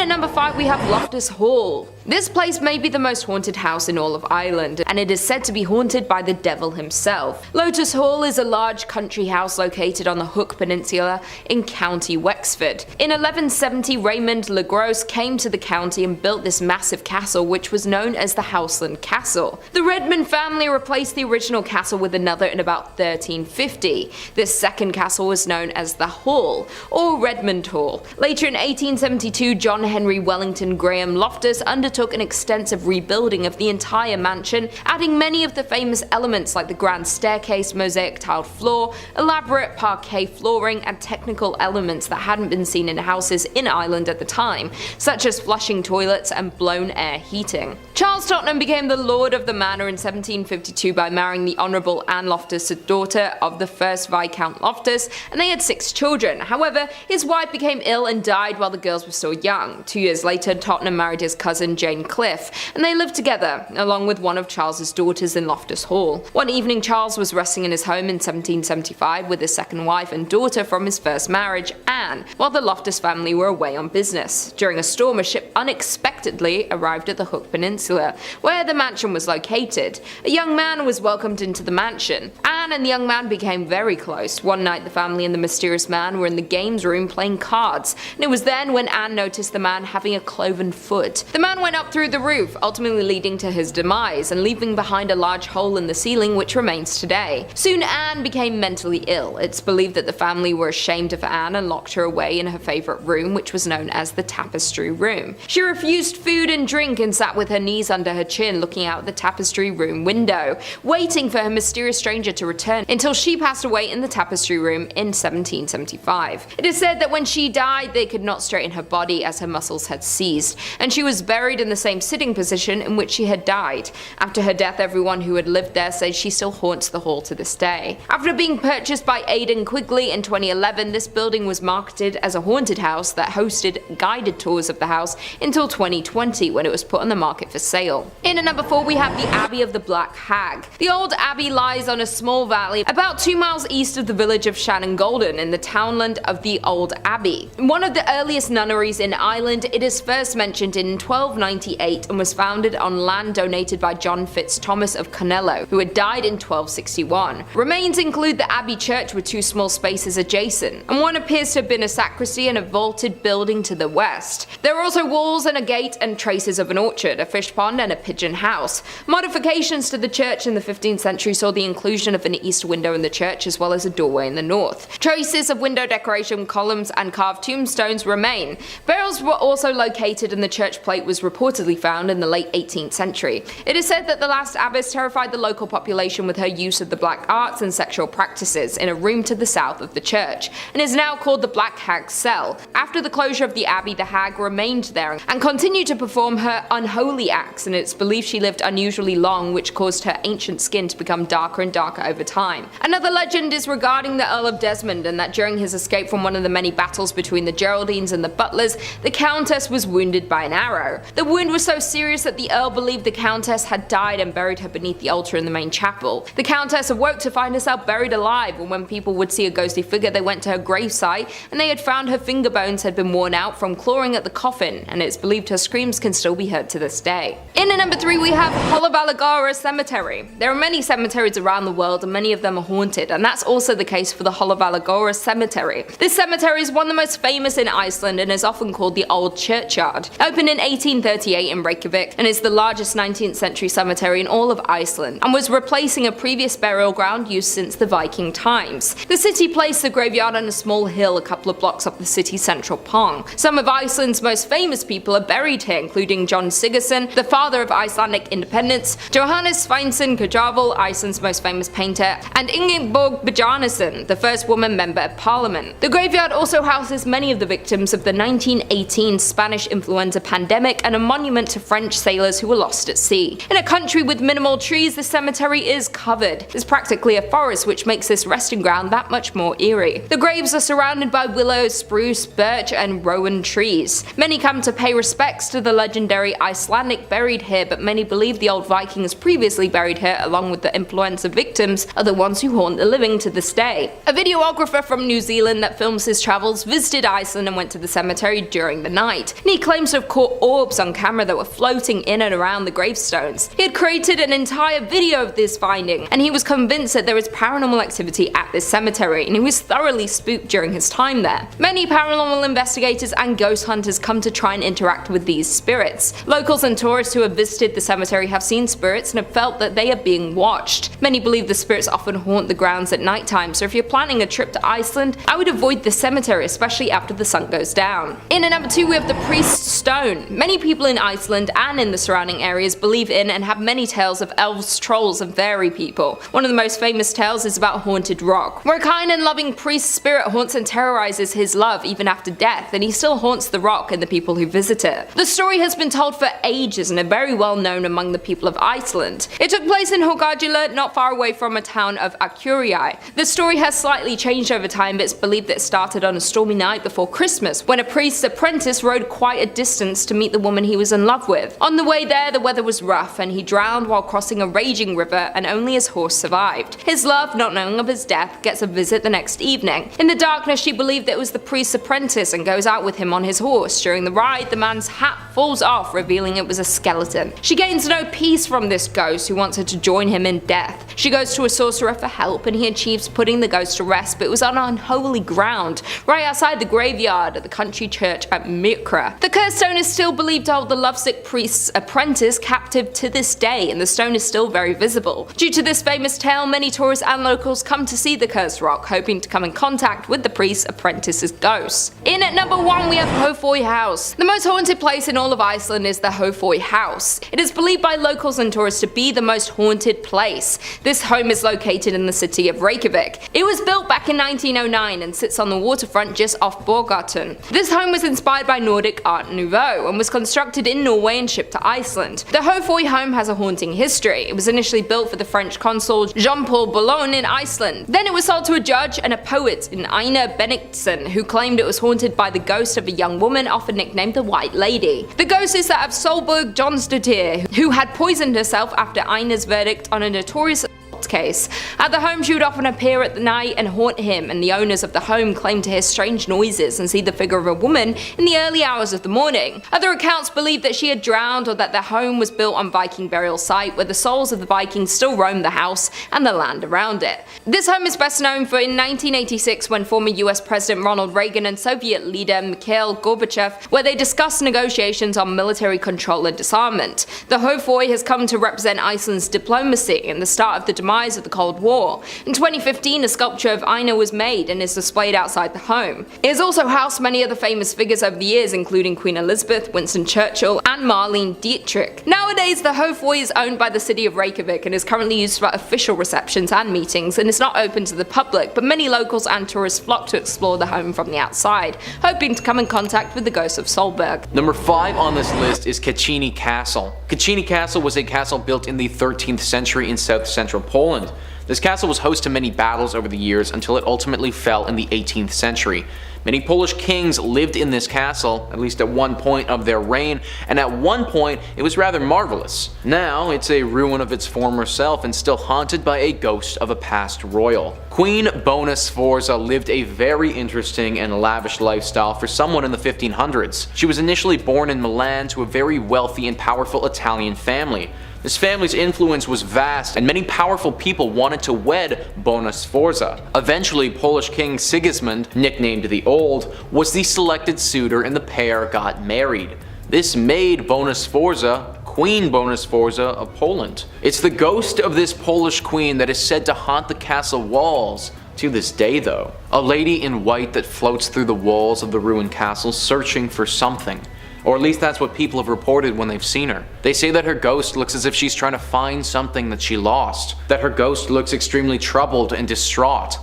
at number 5 we have Lotus Hall. This place may be the most haunted house in all of Ireland, and it is said to be haunted by the devil himself. Lotus Hall is a large country house located on the Hook Peninsula in County Wexford. In 1170, Raymond le Gros came to the county and built this massive castle, which was known as the Houseland Castle. The Redmond family replaced the original castle with another in about 1350. This second castle was known as the Hall, or Redmond Hall. Later in 1872, John Henry Wellington Graham Loftus undertook an extensive rebuilding of the entire mansion, adding many of the famous elements like the grand staircase, mosaic tiled floor, elaborate parquet flooring, and technical elements that hadn't been seen in houses in Ireland at the time, such as flushing toilets and blown air heating. Charles Tottenham became the lord of the manor in 1752 by marrying the Honourable Anne Loftus, the daughter of the first Viscount Loftus, and they had 6 children. However, his wife became ill and died while the girls were still young. 2 years later, Tottenham married his cousin Jane Cliff, and they lived together, along with one of Charles's daughters in Loftus Hall. One evening, Charles was resting in his home in 1775 with his second wife and daughter from his first marriage, Anne, while the Loftus family were away on business. During a storm, a ship unexpectedly arrived at the Hook Peninsula, where the mansion was located. A young man was welcomed into the mansion. Anne and the young man became very close. One night, the family and the mysterious man were in the games room playing cards, and it was then when Anne noticed the man having a cloven foot. The man went up through the roof, ultimately leading to his demise and leaving behind a large hole in the ceiling which remains today. Soon Anne became mentally ill. It's believed that the family were ashamed of Anne and locked her away in her favourite room, which was known as the tapestry room. She refused food and drink and sat with her knees under her chin looking out the tapestry room window, waiting for her mysterious stranger to return until she passed away in the tapestry room in 1775. It is said that when she died they could not straighten her body as her muscles had seized, and she was buried in the same sitting position in which she had died. After her death, everyone who had lived there says she still haunts the hall to this day. After being purchased by Aidan Quigley in 2011, this building was marketed as a haunted house that hosted guided tours of the house until 2020 when it was put on the market for sale. In at number 4 we have the Abbey of the Black Hag. The old abbey lies on a small valley about 2 miles east of the village of Shannongolden in the townland of the Old Abbey. One of the earliest nunneries in Ireland, it is first mentioned in 1298 and was founded on land donated by John Fitz-Thomas of Conello, who had died in 1261. Remains include the abbey church with 2 small spaces adjacent, and one appears to have been a sacristy and a vaulted building to the west. There are also walls and a gate and traces of an orchard, a fish pond and a pigeon house. Modifications to the church in the 15th century saw the inclusion of an east window in the church as well as a doorway in the north. Traces of window decoration, columns and carved tombstones remain. Barrels were also located and the church plate was reportedly found in the late 18th century. It is said that the last abbess terrified the local population with her use of the black arts and sexual practices in a room to the south of the church, and is now called the Black Hag Cell. After the closure of the abbey, the hag remained there and continued to perform her unholy acts, and it's believed she lived unusually long, which caused her ancient skin to become darker and darker over time. Another legend is regarding the Earl of Desmond, and that during his escape from one of the many battles between the Geraldines and the Butlers, the Countess was wounded by an arrow. The wound was so serious that the Earl believed the Countess had died and buried her beneath the altar in the main chapel. The Countess awoke to find herself buried alive, and when people would see a ghostly figure they went to her gravesite and they had found her finger bones had been worn out from clawing at the coffin, and it's believed her screams can still be heard to this day. In at number 3 we have Halalgar Cemetery. There are many cemeteries around the world and many of them are haunted, and that's also the case for the Halalgar Cemetery. This cemetery is one of the most famous in Iceland and is often called the Old Churchyard. Opened in 1838 in Reykjavik and is the largest 19th century cemetery in all of Iceland, and was replacing a previous burial ground used since the Viking times. The city placed the graveyard on a small hill a couple of blocks up the city's central pong. Some of Iceland's most famous people are buried here, including John Sigurðsson, the father of Icelandic independence, Johannes Sveinsson Kjarval, Iceland's most famous painter, and Ingeborg Bjarnason, the first woman member of parliament. The graveyard also houses many of the victims of the 1918 Spanish influenza pandemic and a monument to French sailors who were lost at sea. In a country with minimal trees, the cemetery is covered. It's practically a forest, which makes this resting ground that much more eerie. The graves are surrounded by willow, spruce, birch and rowan trees. Many come to pay respects to the legendary Icelandic buried here, but many believe the old Vikings previously buried here along with the influenza victims are the ones who haunt the living to this day. A videographer from New Zealand that films his travels visited Iceland and went to the cemetery during the night, and he claims to have caught orbs on camera that were floating in and around the gravestones. He had created an entire video of this finding, and he was convinced that there is paranormal activity at this cemetery, and he was thoroughly spooked during his time there. Many paranormal investigators and ghost hunters come to try and interact with these spirits. Locals and tourists who have visited the cemetery have seen spirits and have felt that they are being watched. Many believe the spirits often haunt the grounds at night time, so if you're planning a trip to Iceland, I would avoid the cemetery, especially after the sun goes down. In at number 2 we have the Priest's Stone. Many people in Iceland and in the surrounding areas believe in and have many tales of elves, trolls and fairy people. One of the most famous tales is about Haunted Rock, where a kind and loving priest spirit haunts and terrorizes his love even after death, and he still haunts the rock and the people who visit it. The story has been told for ages and are very well known among the people of Iceland. It took place in Hólmgardr, not far away from a town of Akureyri. The story has slightly changed over time, but it's believed that it started on a stormy night before Christmas, when a priest's apprentice rode quite a distance to meet the woman he was in love with. On the way there, the weather was rough, and he drowned while crossing a raging river, and only his horse survived. His love, not knowing of his death, gets a visit the next evening. In the darkness, she believed that it was the priest's apprentice and goes out with him on his horse. During the ride, the man's hat falls off, revealing it was a skeleton. She gains no peace from this ghost, who wants her to join him in death. She goes to a sorcerer for help, and he achieves putting the ghost to rest, but it was on unholy ground, right outside the graveyard at the country church at Mykra. The cursed stone is still believed to hold the lovesick priest's apprentice captive to this day, and the stone is still very visible. Due to this famous tale, many tourists and locals come to see the cursed rock, hoping to come in contact with the priest's apprentice's ghost. In at number 1 we have Hooy House. The most haunted place in all of Iceland is the Hooy House. It is believed by locals and tourists to be the most haunted place. This home is located in the city of Reykjavik. It was built back in 1909 and sits on the waterfront just off Borgartun. This home was inspired by Nordic Art Nouveau and was constructed in Norway and shipped to Iceland. The Hooy home has a haunting history. It was initially built for the French consul Jean-Paul Boulogne in Iceland. Then it was sold to a judge and a poet in Einar Benediktsson, who claimed it was haunted by the ghost of a young woman often nicknamed the White Lady. The ghost is that of Solberg Jonsdottir, who had poisoned herself after Einar's verdict on a notorious case. At the home, she would often appear at the night and haunt him, and the owners of the home claim to hear strange noises and see the figure of a woman in the early hours of the morning. Other accounts believe that she had drowned, or that the home was built on Viking burial site where the souls of the Vikings still roam the house and the land around it. This home is best known for in 1986 when former US President Ronald Reagan and Soviet leader Mikhail Gorbachev, where they discussed negotiations on military control and disarmament. The Hooy has come to represent Iceland's diplomacy and the start of the demise of the Cold War. In 2015, a sculpture of Einar was made and is displayed outside the home. It has also housed many other famous figures over the years, including Queen Elizabeth, Winston Churchill, and Marlene Dietrich. Nowadays, the Hooy is owned by the city of Reykjavik and is currently used for official receptions and meetings, and is not open to the public, but many locals and tourists flock to explore the home from the outside, hoping to come in contact with the ghost of Solberg. Number 5 on this list is Kini Castle. Kini Castle was a castle built in the 13th century in south-central Poland. This castle was host to many battles over the years until it ultimately fell in the 18th century. Many Polish kings lived in this castle, at least at one point of their reign, and at one point it was rather marvelous. Now it's a ruin of its former self and still haunted by a ghost of a past royal. Queen Bona Sforza lived a very interesting and lavish lifestyle for someone in the 1500s. She was initially born in Milan to a very wealthy and powerful Italian family. This family's influence was vast, and many powerful people wanted to wed Bona Sforza. Eventually, Polish King Sigismund, nicknamed the Old, was the selected suitor, and the pair got married. This made Bona Sforza Queen Bona Sforza of Poland. It's the ghost of this Polish queen that is said to haunt the castle walls to this day though. A lady in white that floats through the walls of the ruined castle searching for something. Or at least that's what people have reported when they've seen her. They say that her ghost looks as if she's trying to find something that she lost. That her ghost looks extremely troubled and distraught.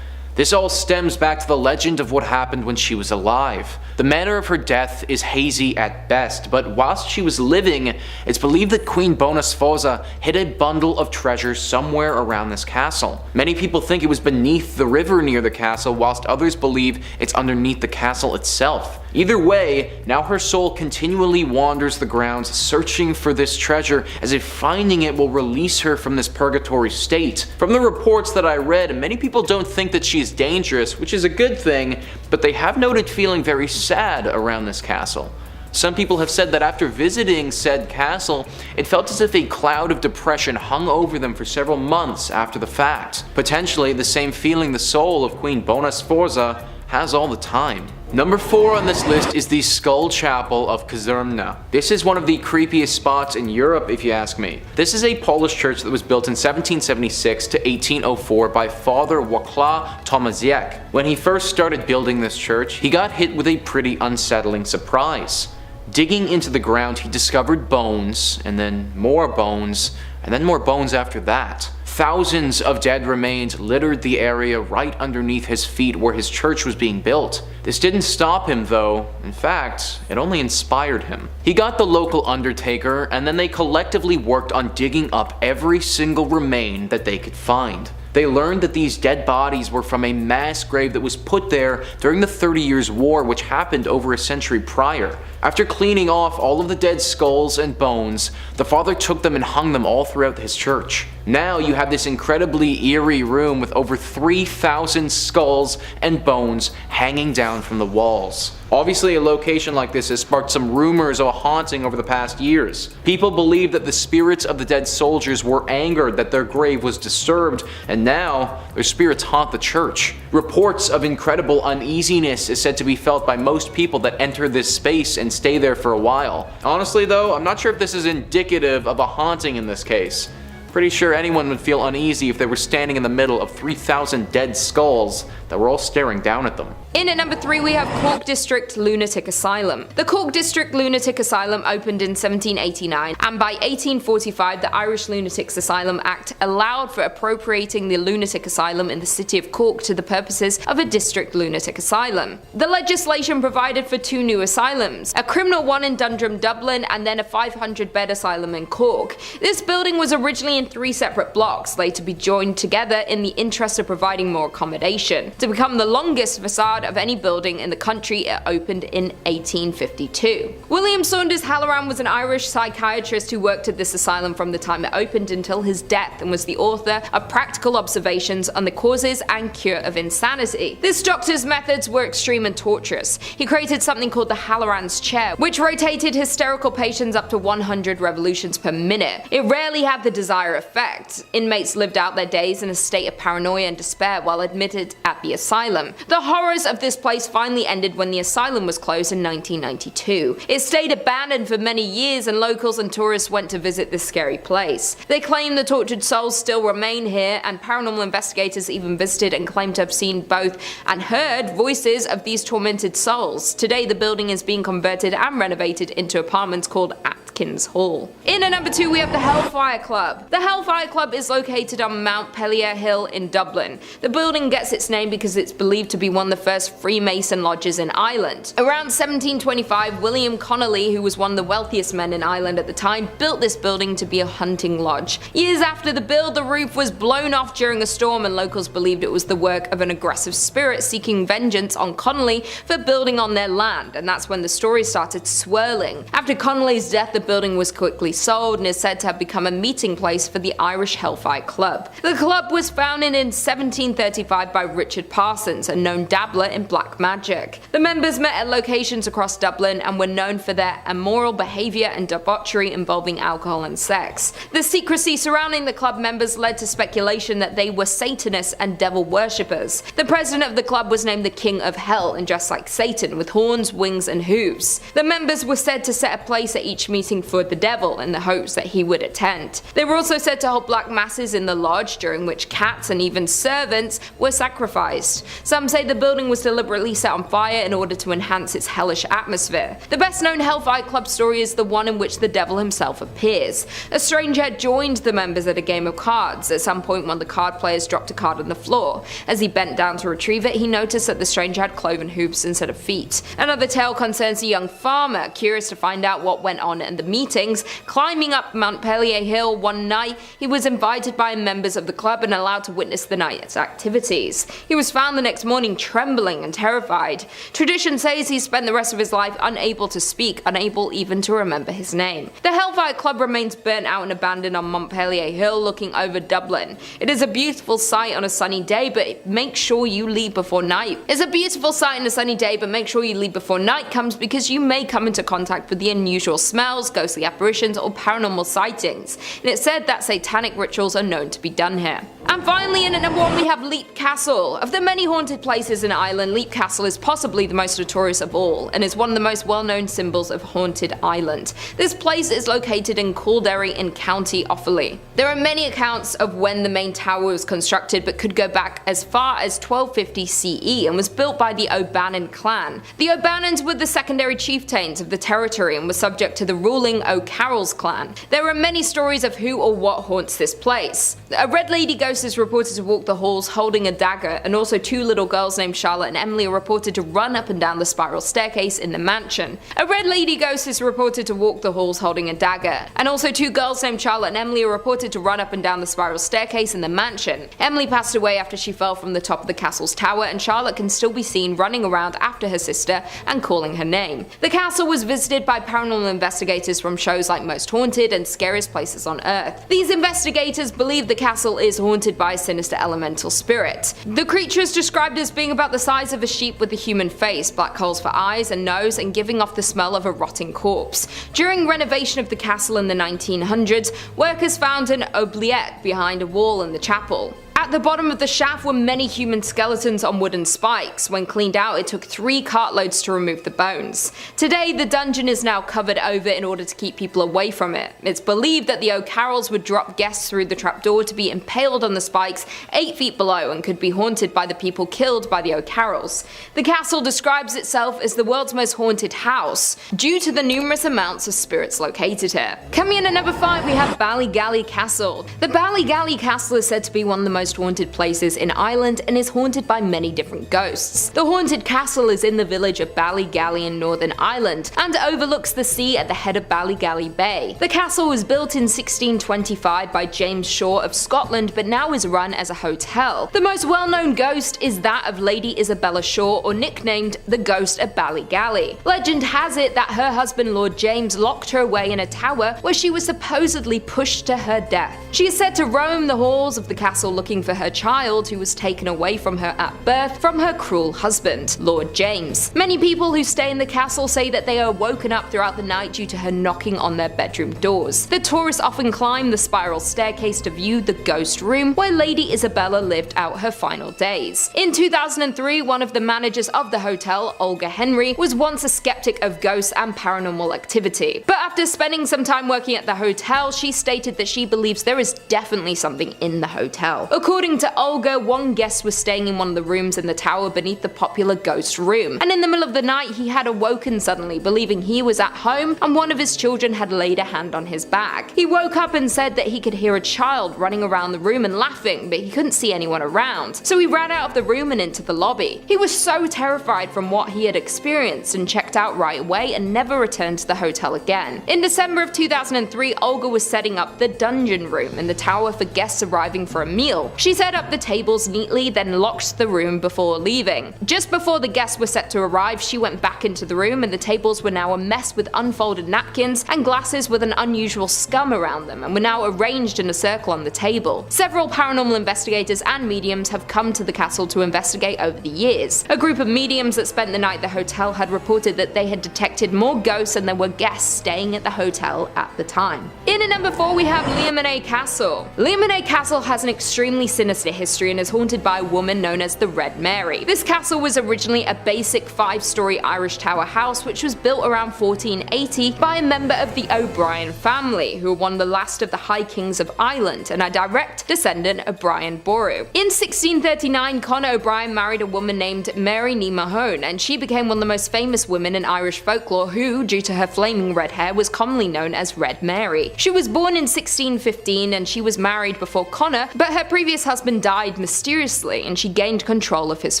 This all stems back to the legend of what happened when she was alive. The manner of her death is hazy at best, but whilst she was living, it's believed that Queen Bona Sforza hid a bundle of treasure somewhere around this castle. Many people think it was beneath the river near the castle, whilst others believe it's underneath the castle itself. Either way, now her soul continually wanders the grounds searching for this treasure, as if finding it will release her from this purgatory state. From the reports that I read, many people don't think that she is dangerous, which is a good thing, but they have noted feeling very sad around this castle. Some people have said that after visiting said castle, it felt as if a cloud of depression hung over them for several months after the fact. Potentially the same feeling the soul of Queen Bona Sforza has all the time. Number 4 on this list is the Skull Chapel of Kazermna. This is one of the creepiest spots in Europe, if you ask me. This is a Polish church that was built in 1776 to 1804 by Father Wacław Tomaziak. When he first started building this church, he got hit with a pretty unsettling surprise. Digging into the ground, he discovered bones, and then more bones, and then more bones after that. Thousands of dead remains littered the area right underneath his feet where his church was being built. This didn't stop him though. In fact, it only inspired him. He got the local undertaker, and then they collectively worked on digging up every single remain that they could find. They learned that these dead bodies were from a mass grave that was put there during the 30 Years' War, which happened over a century prior. After cleaning off all of the dead skulls and bones, the father took them and hung them all throughout his church. Now you have this incredibly eerie room with over 3,000 skulls and bones hanging down from the walls. Obviously, a location like this has sparked some rumors of a haunting over the past years. People believe that the spirits of the dead soldiers were angered that their grave was disturbed, and now their spirits haunt the church. Reports of incredible uneasiness is said to be felt by most people that enter this space and stay there for a while. Honestly though, I'm not sure if this is indicative of a haunting in this case. Pretty sure anyone would feel uneasy if they were standing in the middle of 3,000 dead skulls that were all staring down at them. In at number 3 we have Cork District Lunatic Asylum. The Cork District Lunatic Asylum opened in 1789, and by 1845 the Irish Lunatics Asylum Act allowed for appropriating the lunatic asylum in the city of Cork to the purposes of a district lunatic asylum. The legislation provided for 2 new asylums, a criminal one in Dundrum, Dublin, and then a 500-bed asylum in Cork. This building was originally in 3 separate blocks, later to be joined together in the interest of providing more accommodation. To become the longest facade of any building in the country, it opened in 1852. William Saunders Halloran was an Irish psychiatrist who worked at this asylum from the time it opened until his death, and was the author of practical observations on the causes and cure of insanity. This doctor's methods were extreme and torturous. He created something called the Halloran's chair, which rotated hysterical patients up to 100 revolutions per minute. It rarely had the desired effect. Inmates lived out their days in a state of paranoia and despair while admitted at the asylum. The horrors of this place finally ended when the asylum was closed in 1992. It stayed abandoned for many years, and locals and tourists went to visit this scary place. They claim the tortured souls still remain here, and paranormal investigators even visited and claimed to have seen both and heard voices of these tormented souls. Today the building is being converted and renovated into apartments called Atkins Hall. In at number 2 we have the Hellfire Club. The Hellfire Club is located on Mount Pellier Hill in Dublin. The building gets its name because it's believed to be one of the first Freemason lodges in Ireland. Around 1725, William Connolly, who was one of the wealthiest men in Ireland at the time, built this building to be a hunting lodge. Years after the build, the roof was blown off during a storm, and locals believed it was the work of an aggressive spirit seeking vengeance on Connolly for building on their land, and that's when the story started swirling. After Connolly's death, the building was quickly sold and is said to have become a meeting place for the Irish Hellfire Club. The club was founded in 1735 by Richard Parsons, a known dabbler in black magic. The members met at locations across Dublin and were known for their immoral behaviour and debauchery involving alcohol and sex. The secrecy surrounding the club members led to speculation that they were Satanists and devil worshippers. The president of the club was named the King of Hell and dressed like Satan with horns, wings and hooves. The members were said to set a place at each meeting for the devil in the hopes that he would attend. They were also said to hold black masses in the lodge, during which cats and even servants were sacrificed. Some say the building was deliberately set on fire in order to enhance its hellish atmosphere. The best known Hellfire Club story is the one in which the devil himself appears. A stranger joined the members at a game of cards. At some point, one of the card players dropped a card on the floor. As he bent down to retrieve it, he noticed that the stranger had cloven hooves instead of feet. Another tale concerns a young farmer, curious to find out what went on in the the meetings. Climbing up Montpellier Hill one night, he was invited by members of the club and allowed to witness the night's activities. He was found the next morning trembling and terrified. Tradition says he spent the rest of his life unable to speak, unable even to remember his name. The Hellfire Club remains burnt out and abandoned on Montpellier Hill looking over Dublin. It is a beautiful sight on a sunny day, but make sure you leave before night. It's a beautiful sight on a sunny day, but make sure you leave before night comes, because you may come into contact with the unusual smells, ghostly apparitions, or paranormal sightings. And it's said that satanic rituals are known to be done here. And finally, in at number 1 we have Leap Castle. Of the many haunted places in Ireland, Leap Castle is possibly the most notorious of all, and is one of the most well-known symbols of haunted Ireland. This place is located in Kildare in County Offaly. There are many accounts of when the main tower was constructed, but could go back as far as 1250 CE and was built by the O'Bannon clan. The O'Bannons were the secondary chieftains of the territory and were subject to the ruling O'Carroll's clan. There are many stories of who or what haunts this place. A red lady ghost is reported to walk the halls holding a dagger, and also 2 little girls named Charlotte and Emily are reported to run up and down the spiral staircase in the mansion. A red lady ghost is reported to walk the halls holding a dagger, and also 2 girls named Charlotte and Emily are reported to run up and down the spiral staircase in the mansion. Emily passed away after she fell from the top of the castle's tower, and Charlotte can still be seen running around after her sister and calling her name. The castle was visited by paranormal investigators from shows like Most Haunted and Scariest Places on Earth. These investigators believe the castle is haunted by a sinister elemental spirit. The creature is described as being about the size of a sheep with a human face, black holes for eyes and nose, and giving off the smell of a rotting corpse. During renovation of the castle in the 1900s, workers found an oubliette behind a wall in the chapel. At the bottom of the shaft were many human skeletons on wooden spikes. When cleaned out, it took 3 cartloads to remove the bones. Today, the dungeon is now covered over in order to keep people away from it. It's believed that the O'Carrolls would drop guests through the trapdoor to be impaled on the spikes 8 feet below, and could be haunted by the people killed by the O'Carrolls. The castle describes itself as the world's most haunted house, due to the numerous amounts of spirits located here. Coming in at number 5 we have Balgal Castle. The Balgal Castle is said to be one of the most haunted places in Ireland and is haunted by many different ghosts. The haunted castle is in the village of Ballygally in Northern Ireland and overlooks the sea at the head of Ballygally Bay. The castle was built in 1625 by James Shaw of Scotland, but now is run as a hotel. The most well-known ghost is that of Lady Isabella Shaw, or nicknamed the Ghost of Ballygally. Legend has it that her husband Lord James locked her away in a tower where she was supposedly pushed to her death. She is said to roam the halls of the castle looking for her child, who was taken away from her at birth from her cruel husband, Lord James. Many people who stay in the castle say that they are woken up throughout the night due to her knocking on their bedroom doors. The tourists often climb the spiral staircase to view the ghost room where Lady Isabella lived out her final days. In 2003, one of the managers of the hotel, Olga Henry, was once a skeptic of ghosts and paranormal activity. But after spending some time working at the hotel, she stated that she believes there is definitely something in the hotel. According to Olga, one guest was staying in one of the rooms in the tower beneath the popular ghost room, and in the middle of the night he had awoken suddenly, believing he was at home and one of his children had laid a hand on his back. He woke up and said that he could hear a child running around the room and laughing, but he couldn't see anyone around, so he ran out of the room and into the lobby. He was so terrified from what he had experienced and checked out right away and never returned to the hotel again. In December of 2003, Olga was setting up the dungeon room in the tower for guests arriving for a meal. She set up the tables neatly, then locked the room before leaving. Just before the guests were set to arrive, she went back into the room and the tables were now a mess with unfolded napkins and glasses with an unusual scum around them, and were now arranged in a circle on the table. Several paranormal investigators and mediums have come to the castle to investigate over the years. A group of mediums that spent the night at the hotel had reported that they had detected more ghosts than there were guests staying at the hotel at the time. In at number 4 we have Lunatic Castle. Lunatic Castle has an extremely sinister history and is haunted by a woman known as the Red Mary. This castle was originally a basic 5-story Irish tower house which was built around 1480 by a member of the O'Brien family, who were one of the last of the High Kings of Ireland and a direct descendant of Brian Boru. In 1639, Conor O'Brien married a woman named Mary Ní Mahone, and she became one of the most famous women in Irish folklore who, due to her flaming red hair, was commonly known as Red Mary. She was born in 1615 and she was married before Connor, but her previous husband died mysteriously and she gained control of his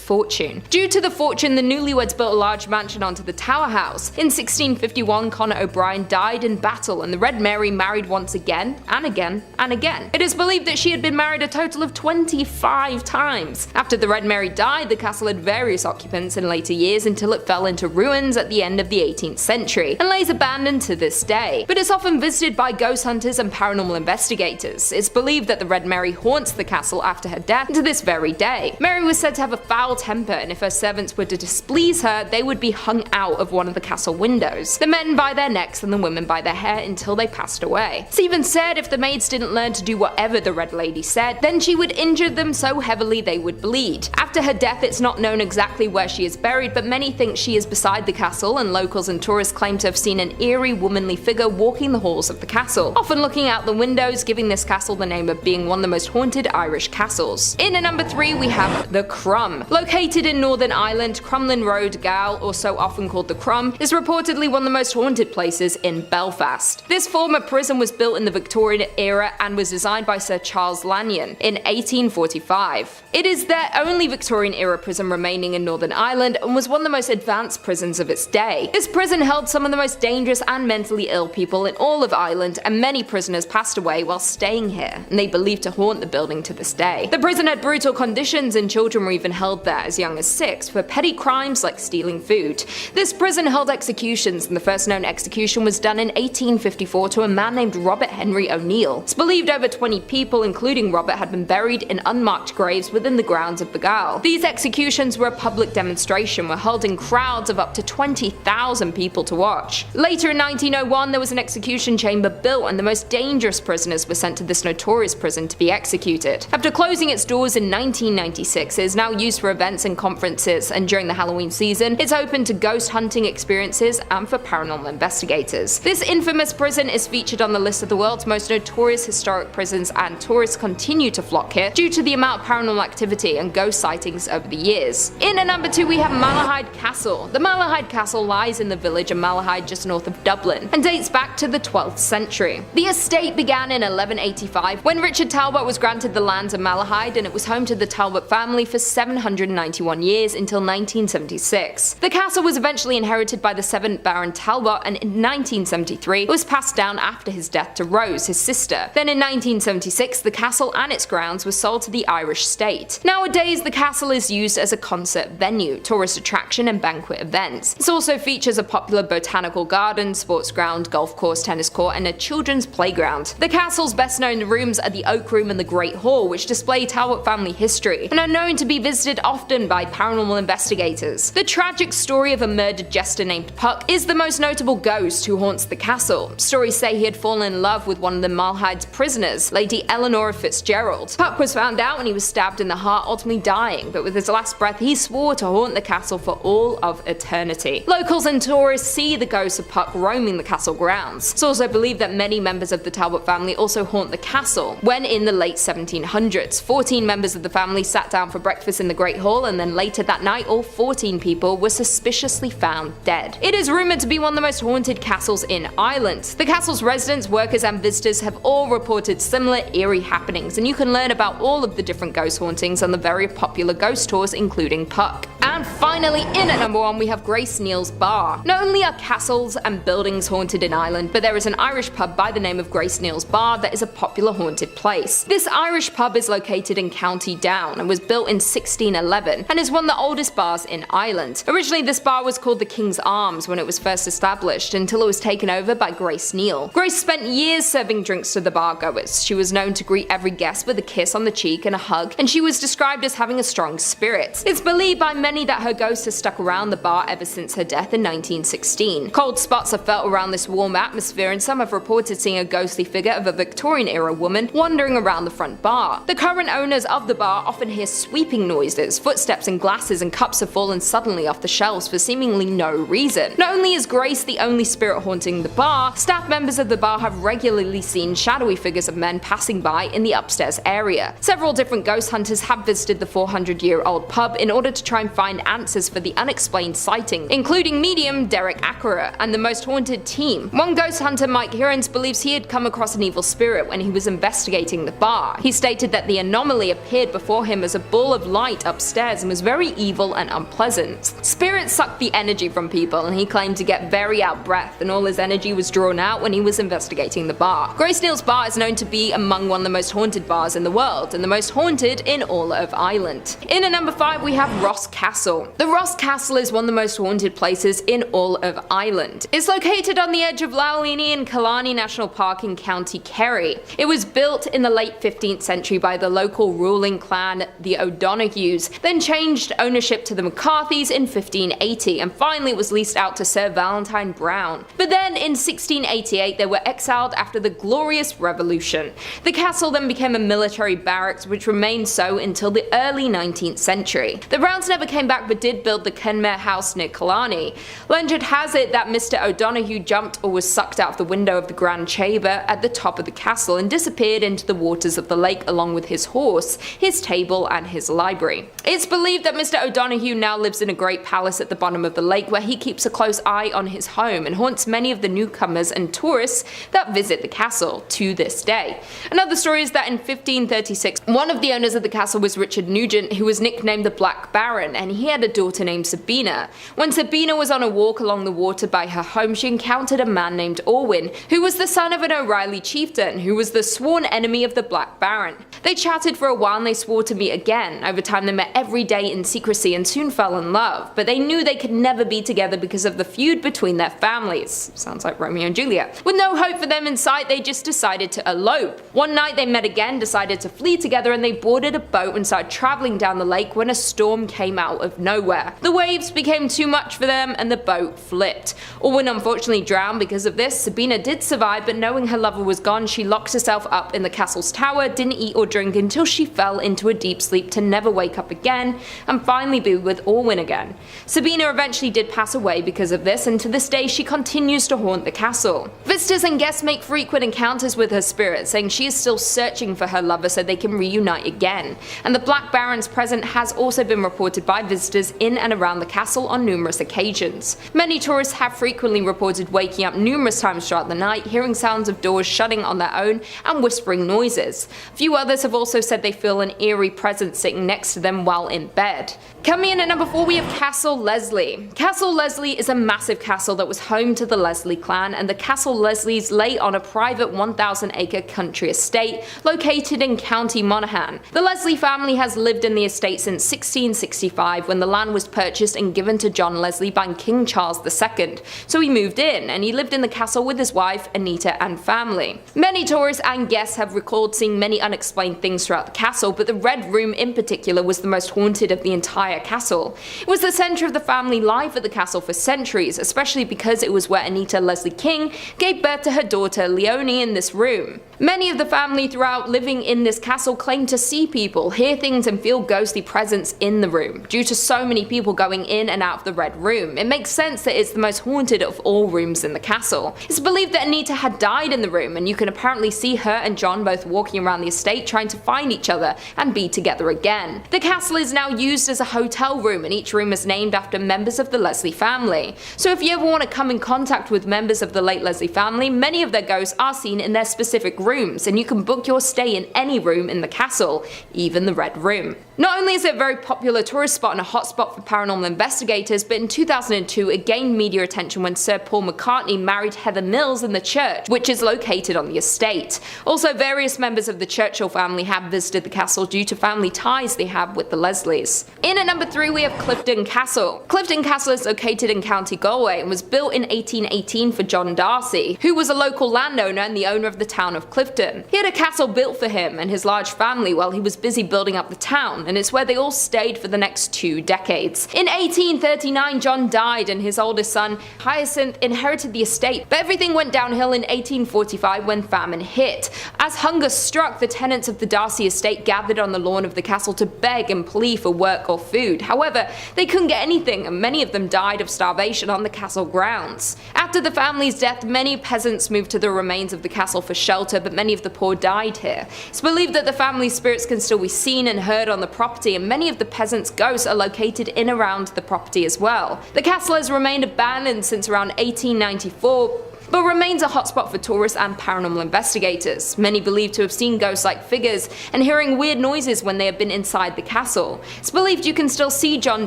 fortune. Due to the fortune, the newlyweds built a large mansion onto the Tower House. In 1651, Connor O'Brien died in battle and the Red Mary married once again, and again, and again. It is believed that she had been married a total of 25 times. After the Red Mary died, the castle had various occupants in later years until it fell into ruins at the end of the 18th century, and lays abandoned to this day. But it's often visited by ghost hunters and paranormal investigators. It's believed that the Red Mary haunts the castle after her death to this very day. Mary was said to have a foul temper, and if her servants were to displease her, they would be hung out of one of the castle windows, the men by their necks and the women by their hair until they passed away. It's even said if the maids didn't learn to do whatever the Red Lady said, then she would injure them so heavily they would bleed. After her death, it's not known exactly where she is buried, but many think she is beside the castle, and locals and tourists claim to have seen an eerie womanly figure walking the halls of the castle, often looking out the windows, giving this castle the name of being one of the most haunted Irish castles. In at number 3 we have the Crumb. Located in Northern Ireland, Crumlin Road, Gal, or so often called the Crumb, is reportedly one of the most haunted places in Belfast. This former prison was built in the Victorian era and was designed by Sir Charles Lanyon in 1845. It is their only Victorian era prison remaining in Northern Ireland and was one of the most advanced prisons of its day. This prison held some of the most dangerous and mentally ill people in all of Ireland, and many prisoners passed away while staying here, and they believed to haunt the building to this day. The prison had brutal conditions and children were even held there as young as 6 for petty crimes like stealing food. This prison held executions, and the first known execution was done in 1854 to a man named Robert Henry O'Neill. It's believed over 20 people, including Robert, had been buried in unmarked graves within the grounds of Balgal. These executions were a public demonstration, were held in crowds of up to 20,000 people to watch. Later in 1901, there was an execution chamber built, and the most dangerous prisoners were sent to this notorious prison to be executed. After closing its doors in 1996, it is now used for events and conferences, and during the Halloween season, it's open to ghost hunting experiences and for paranormal investigators. This infamous prison is featured on the list of the world's most notorious historic prisons, and tourists continue to flock here due to the amount of paranormal activity and ghost sightings over the years. In at number 2 we have Malahide Castle. The Malahide Castle lies in the village of Malahide just north of Dublin and dates back to the 12th century. The estate began in 1185 when Richard Talbot was granted the lands of Malahide, and it was home to the Talbot family for 791 years until 1976. The castle was eventually inherited by the 7th Baron Talbot, and in 1973 it was passed down after his death to Rose, his sister. Then in 1976 the castle and its grounds were sold to the Irish state. Nowadays the castle is used as a concert venue, tourist attraction and banquet events. It also features a popular botanical garden, sports ground, golf course, tennis court and a children's playground. The castle's best known rooms are the Oak Room and the Great Hall, which display Talbot family history and are known to be visited often by paranormal investigators. The tragic story of a murdered jester named Puck is the most notable ghost who haunts the castle. Stories say he had fallen in love with one of the Malahide's prisoners, Lady Eleanor Fitzgerald. Puck was found out when he was stabbed in the heart, ultimately dying, but with his last breath he swore to haunt the castle for all of eternity. Locals and tourists see the ghost of Puck roaming the castle grounds. It's also believed that many members of the Talbot family also haunt the castle. When in the late 1700s, 14 members of the family sat down for breakfast in the Great Hall, and then later that night all 14 people were suspiciously found dead. It is rumoured to be one of the most haunted castles in Ireland. The castle's residents, workers and visitors have all reported similar eerie happenings, and you can learn about all of the different ghost hauntings on the very popular ghost tours including Puck. And finally, in at number 1 we have Grace Neal's Bar. Not only are castles and buildings haunted in Ireland, but there is an Irish pub by the name of Grace Neal's Bar that is a popular haunted place. This Irish pub is located in County Down and was built in 1611 and is one of the oldest bars in Ireland. Originally this bar was called the King's Arms when it was first established, until it was taken over by Grace Neal. Grace spent years serving drinks to the bar goers. She was known to greet every guest with a kiss on the cheek and a hug, and she was described as having a strong spirit. It's believed by many that her ghost has stuck around the bar ever since her death in 1916. Cold spots are felt around this warm atmosphere, and some have reported seeing a ghostly figure of a Victorian-era woman wandering around the front bar. The current owners of the bar often hear sweeping noises, footsteps and glasses and cups have fallen suddenly off the shelves for seemingly no reason. Not only is Grace the only spirit haunting the bar, staff members of the bar have regularly seen shadowy figures of men passing by in the upstairs area. Several different ghost hunters have visited the 400-year-old pub in order to try and find find answers for the unexplained sighting, including medium Derek Ackera and the most haunted team. One ghost hunter, Mike Hearns, believes he had come across an evil spirit when he was investigating the bar. He stated that the anomaly appeared before him as a ball of light upstairs and was very evil and unpleasant. Spirits suck the energy from people, and he claimed to get very out breath, and all his energy was drawn out when he was investigating the bar. Grace Neal's bar is known to be among one of the most haunted bars in the world, and the most haunted in all of Ireland. In at number 5 we have Ross Castle. The Ross Castle is one of the most haunted places in all of Ireland. It's located on the edge of Loughliney and Killarney National Park in County Kerry. It was built in the late 15th century by the local ruling clan, the O'Donohues, then changed ownership to the McCarthys in 1580, and finally was leased out to Sir Valentine Brown. But then in 1688 they were exiled after the Glorious Revolution. The castle then became a military barracks, which remained so until the early 19th century. The Browns never came back but did build the Kenmare House near Killarney. Legend has it that Mr. O'Donoghue jumped or was sucked out of the window of the grand chamber at the top of the castle and disappeared into the waters of the lake along with his horse, his table and his library. It's believed that Mr. O'Donoghue now lives in a great palace at the bottom of the lake where he keeps a close eye on his home and haunts many of the newcomers and tourists that visit the castle to this day. Another story is that in 1536 one of the owners of the castle was Richard Nugent, who was nicknamed the Black Baron, and he had a daughter named Sabina. When Sabina was on a walk along the water by her home, she encountered a man named Orwin, who was the son of an O'Reilly chieftain who was the sworn enemy of the Black Baron. They chatted for a while and they swore to meet again. Over time they met every day in secrecy and soon fell in love, but they knew they could never be together because of the feud between their families. Sounds like Romeo and Juliet. With no hope for them in sight, they just decided to elope. One night they met again, decided to flee together, and they boarded a boat and started travelling down the lake when a storm came out of nowhere. The waves became too much for them and the boat flipped. Orwin unfortunately drowned because of this. Sabina did survive, but knowing her lover was gone, she locked herself up in the castle's tower, didn't eat or drink until she fell into a deep sleep to never wake up again and finally be with Orwin again. Sabina eventually did pass away because of this, and to this day she continues to haunt the castle. Visitors and guests make frequent encounters with her spirit, saying she is still searching for her lover so they can reunite again. And the Black Baron's presence has also been reported by visitors in and around the castle on numerous occasions. Many tourists have frequently reported waking up numerous times throughout the night, hearing sounds of doors shutting on their own and whispering noises. Few others have also said they feel an eerie presence sitting next to them while in bed. Coming in at number 4 we have Castle Leslie. Castle Leslie is a massive castle that was home to the Leslie clan, and the Castle Leslies lay on a private 1,000-acre country estate located in County Monaghan. The Leslie family has lived in the estate since 1665, when the land was purchased and given to John Leslie by King Charles II. So he moved in, and he lived in the castle with his wife Anita and family. Many tourists and guests have recalled seeing many unexplained things throughout the castle, but the Red Room in particular was the most haunted of the entire castle. It was the centre of the family life at the castle for centuries, especially because it was where Anita Leslie King gave birth to her daughter Leonie in this room. Many of the family throughout living in this castle claim to see people, hear things and feel ghostly presence in the room. Due to so many people going in and out of the Red Room, it makes sense that it's the most haunted of all rooms in the castle. It's believed that Anita had died in the room, and you can apparently see her and John both walking around the estate trying to find each other and be together again. The castle is now used as a hotel room, and each room is named after members of the Leslie family. So if you ever want to come in contact with members of the late Leslie family, many of their ghosts are seen in their specific rooms, and you can book your stay in any room in the castle, even the Red Room. Not only is it a very popular tourist spot and a hotspot for paranormal investigators, but in 2002 it gained media attention when Sir Paul McCartney married Heather Mills in the church, which is located on the estate. Also, various members of the Churchill family have visited the castle due to family ties they have with the Leslies. In at number 3 we have Clifton Castle. Clifton Castle is located in County Galway and was built in 1818 for John Darcy, who was a local landowner and the owner of the town of Clifton. He had a castle built for him and his large family while he was busy building up the town, and it's where they all stayed for the next 2 decades. In 1839 John died and his oldest son Hyacinth inherited the estate, but everything went downhill in 1845 when famine hit. As hunger struck, the tenants of the Darcy estate gathered on the lawn of the castle to beg and plea for work or food. However, they couldn't get anything, and many of them died of starvation on the castle grounds. After the family's death, many peasants moved to the remains of the castle for shelter, but many of the poor died here. It's believed that the family spirits can still be seen and heard on the property, and many of the peasants' ghosts are located in around the property as well. The castle has remained abandoned since around 1894, but remains a hotspot for tourists and paranormal investigators. Many believe to have seen ghost-like figures and hearing weird noises when they have been inside the castle. It's believed you can still see John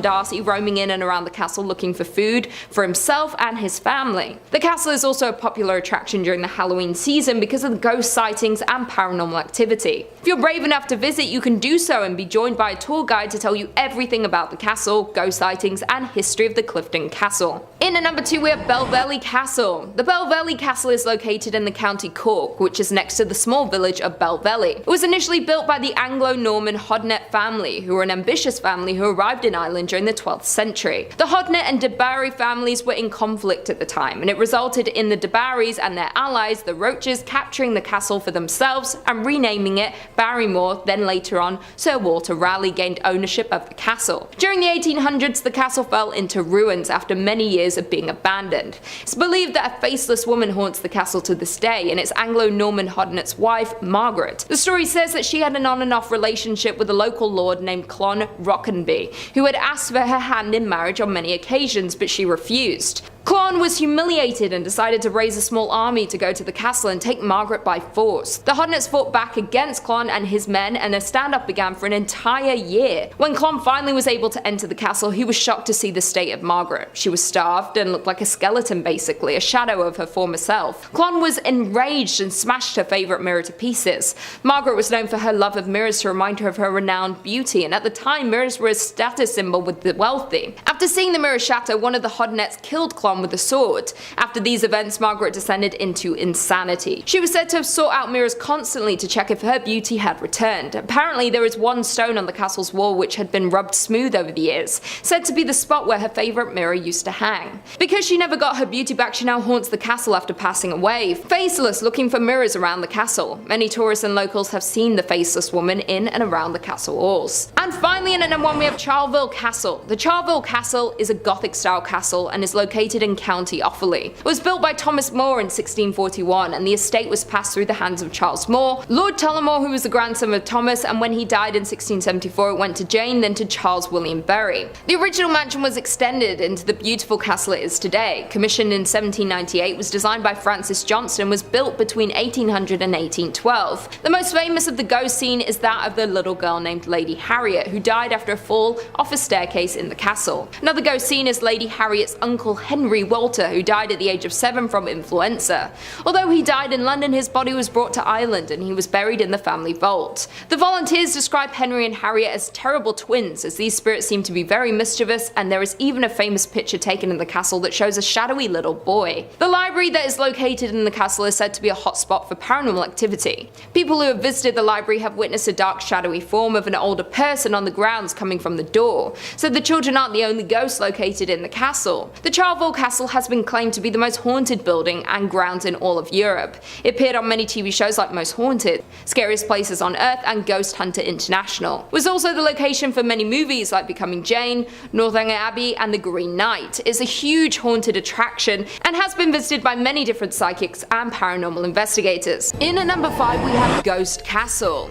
Darcy roaming in and around the castle looking for food for himself and his family. The castle is also a popular attraction during the Halloween season because of the ghost sightings and paranormal activity. If you're brave enough to visit, you can do so and be joined by a tour guide to tell you everything about the castle, ghost sightings, and history of the Clifton Castle. In at number 2 we have Balgal Castle. The Balgal Castle is located in the county Cork, which is next to the small village of Balvel. It was initially built by the Anglo-Norman Hodnet family, who were an ambitious family who arrived in Ireland during the 12th century. The Hodnet and de Barry families were in conflict at the time, and it resulted in the de Barrys and their allies, the Roaches, capturing the castle for themselves and renaming it Barrymore. Then later on, Sir Walter Raleigh gained ownership of the castle. During the 1800s, the castle fell into ruins after many years of being abandoned. It's believed that a faceless woman haunts the castle to this day, and it's Anglo-Norman Hodnet's wife, Margaret. The story says that she had an on and off relationship with a local lord named Clon Rockenby, who had asked for her hand in marriage on many occasions, but she refused. Clon was humiliated and decided to raise a small army to go to the castle and take Margaret by force. The Hodnets fought back against Clon and his men, and a standoff began for an entire year. When Clon finally was able to enter the castle, he was shocked to see the state of Margaret. She was starved and looked like a skeleton basically, a shadow of her former self. Clon was enraged and smashed her favourite mirror to pieces. Margaret was known for her love of mirrors to remind her of her renowned beauty, and at the time mirrors were a status symbol with the wealthy. After seeing the mirror shatter, one of the Hodnets killed Clon with a sword. After these events, Margaret descended into insanity. She was said to have sought out mirrors constantly to check if her beauty had returned. Apparently there is one stone on the castle's wall which had been rubbed smooth over the years, said to be the spot where her favourite mirror used to hang. Because she never got her beauty back, she now haunts the castle after passing away, faceless, looking for mirrors around the castle. Many tourists and locals have seen the faceless woman in and around the castle walls. And finally, in at number 1 we have Charville Castle. The Charville Castle is a Gothic style castle and is located in County Offaly. It was built by Thomas More in 1641, and the estate was passed through the hands of Charles More, Lord Tullamore, who was the grandson of Thomas, and when he died in 1674 it went to Jane, then to Charles William Berry. The original mansion was extended into the beautiful castle it is today. Commissioned in 1798, was designed by Francis Johnston, and was built between 1800 and 1812. The most famous of the ghost scene is that of the little girl named Lady Harriet, who died after a fall off a staircase in the castle. Another ghost scene is Lady Harriet's uncle Henry Walter, who died at the age of 7 from influenza. Although he died in London, his body was brought to Ireland and he was buried in the family vault. The volunteers describe Henry and Harriet as terrible twins, as these spirits seem to be very mischievous, and there is even a famous picture taken in the castle that shows a shadowy little boy. The library that is located in the castle is said to be a hotspot for paranormal activity. People who have visited the library have witnessed a dark shadowy form of an older person on the grounds coming from the door, so the children aren't the only ghosts located in the castle. The Charville Castle has been claimed to be the most haunted building and grounds in all of Europe. It appeared on many TV shows like Most Haunted, Scariest Places on Earth, and Ghost Hunter International. It was also the location for many movies like Becoming Jane, Northanger Abbey, and The Green Knight. It's a huge haunted attraction and has been visited by many different psychics and paranormal investigators. In at number 5 we have Ghost Castle.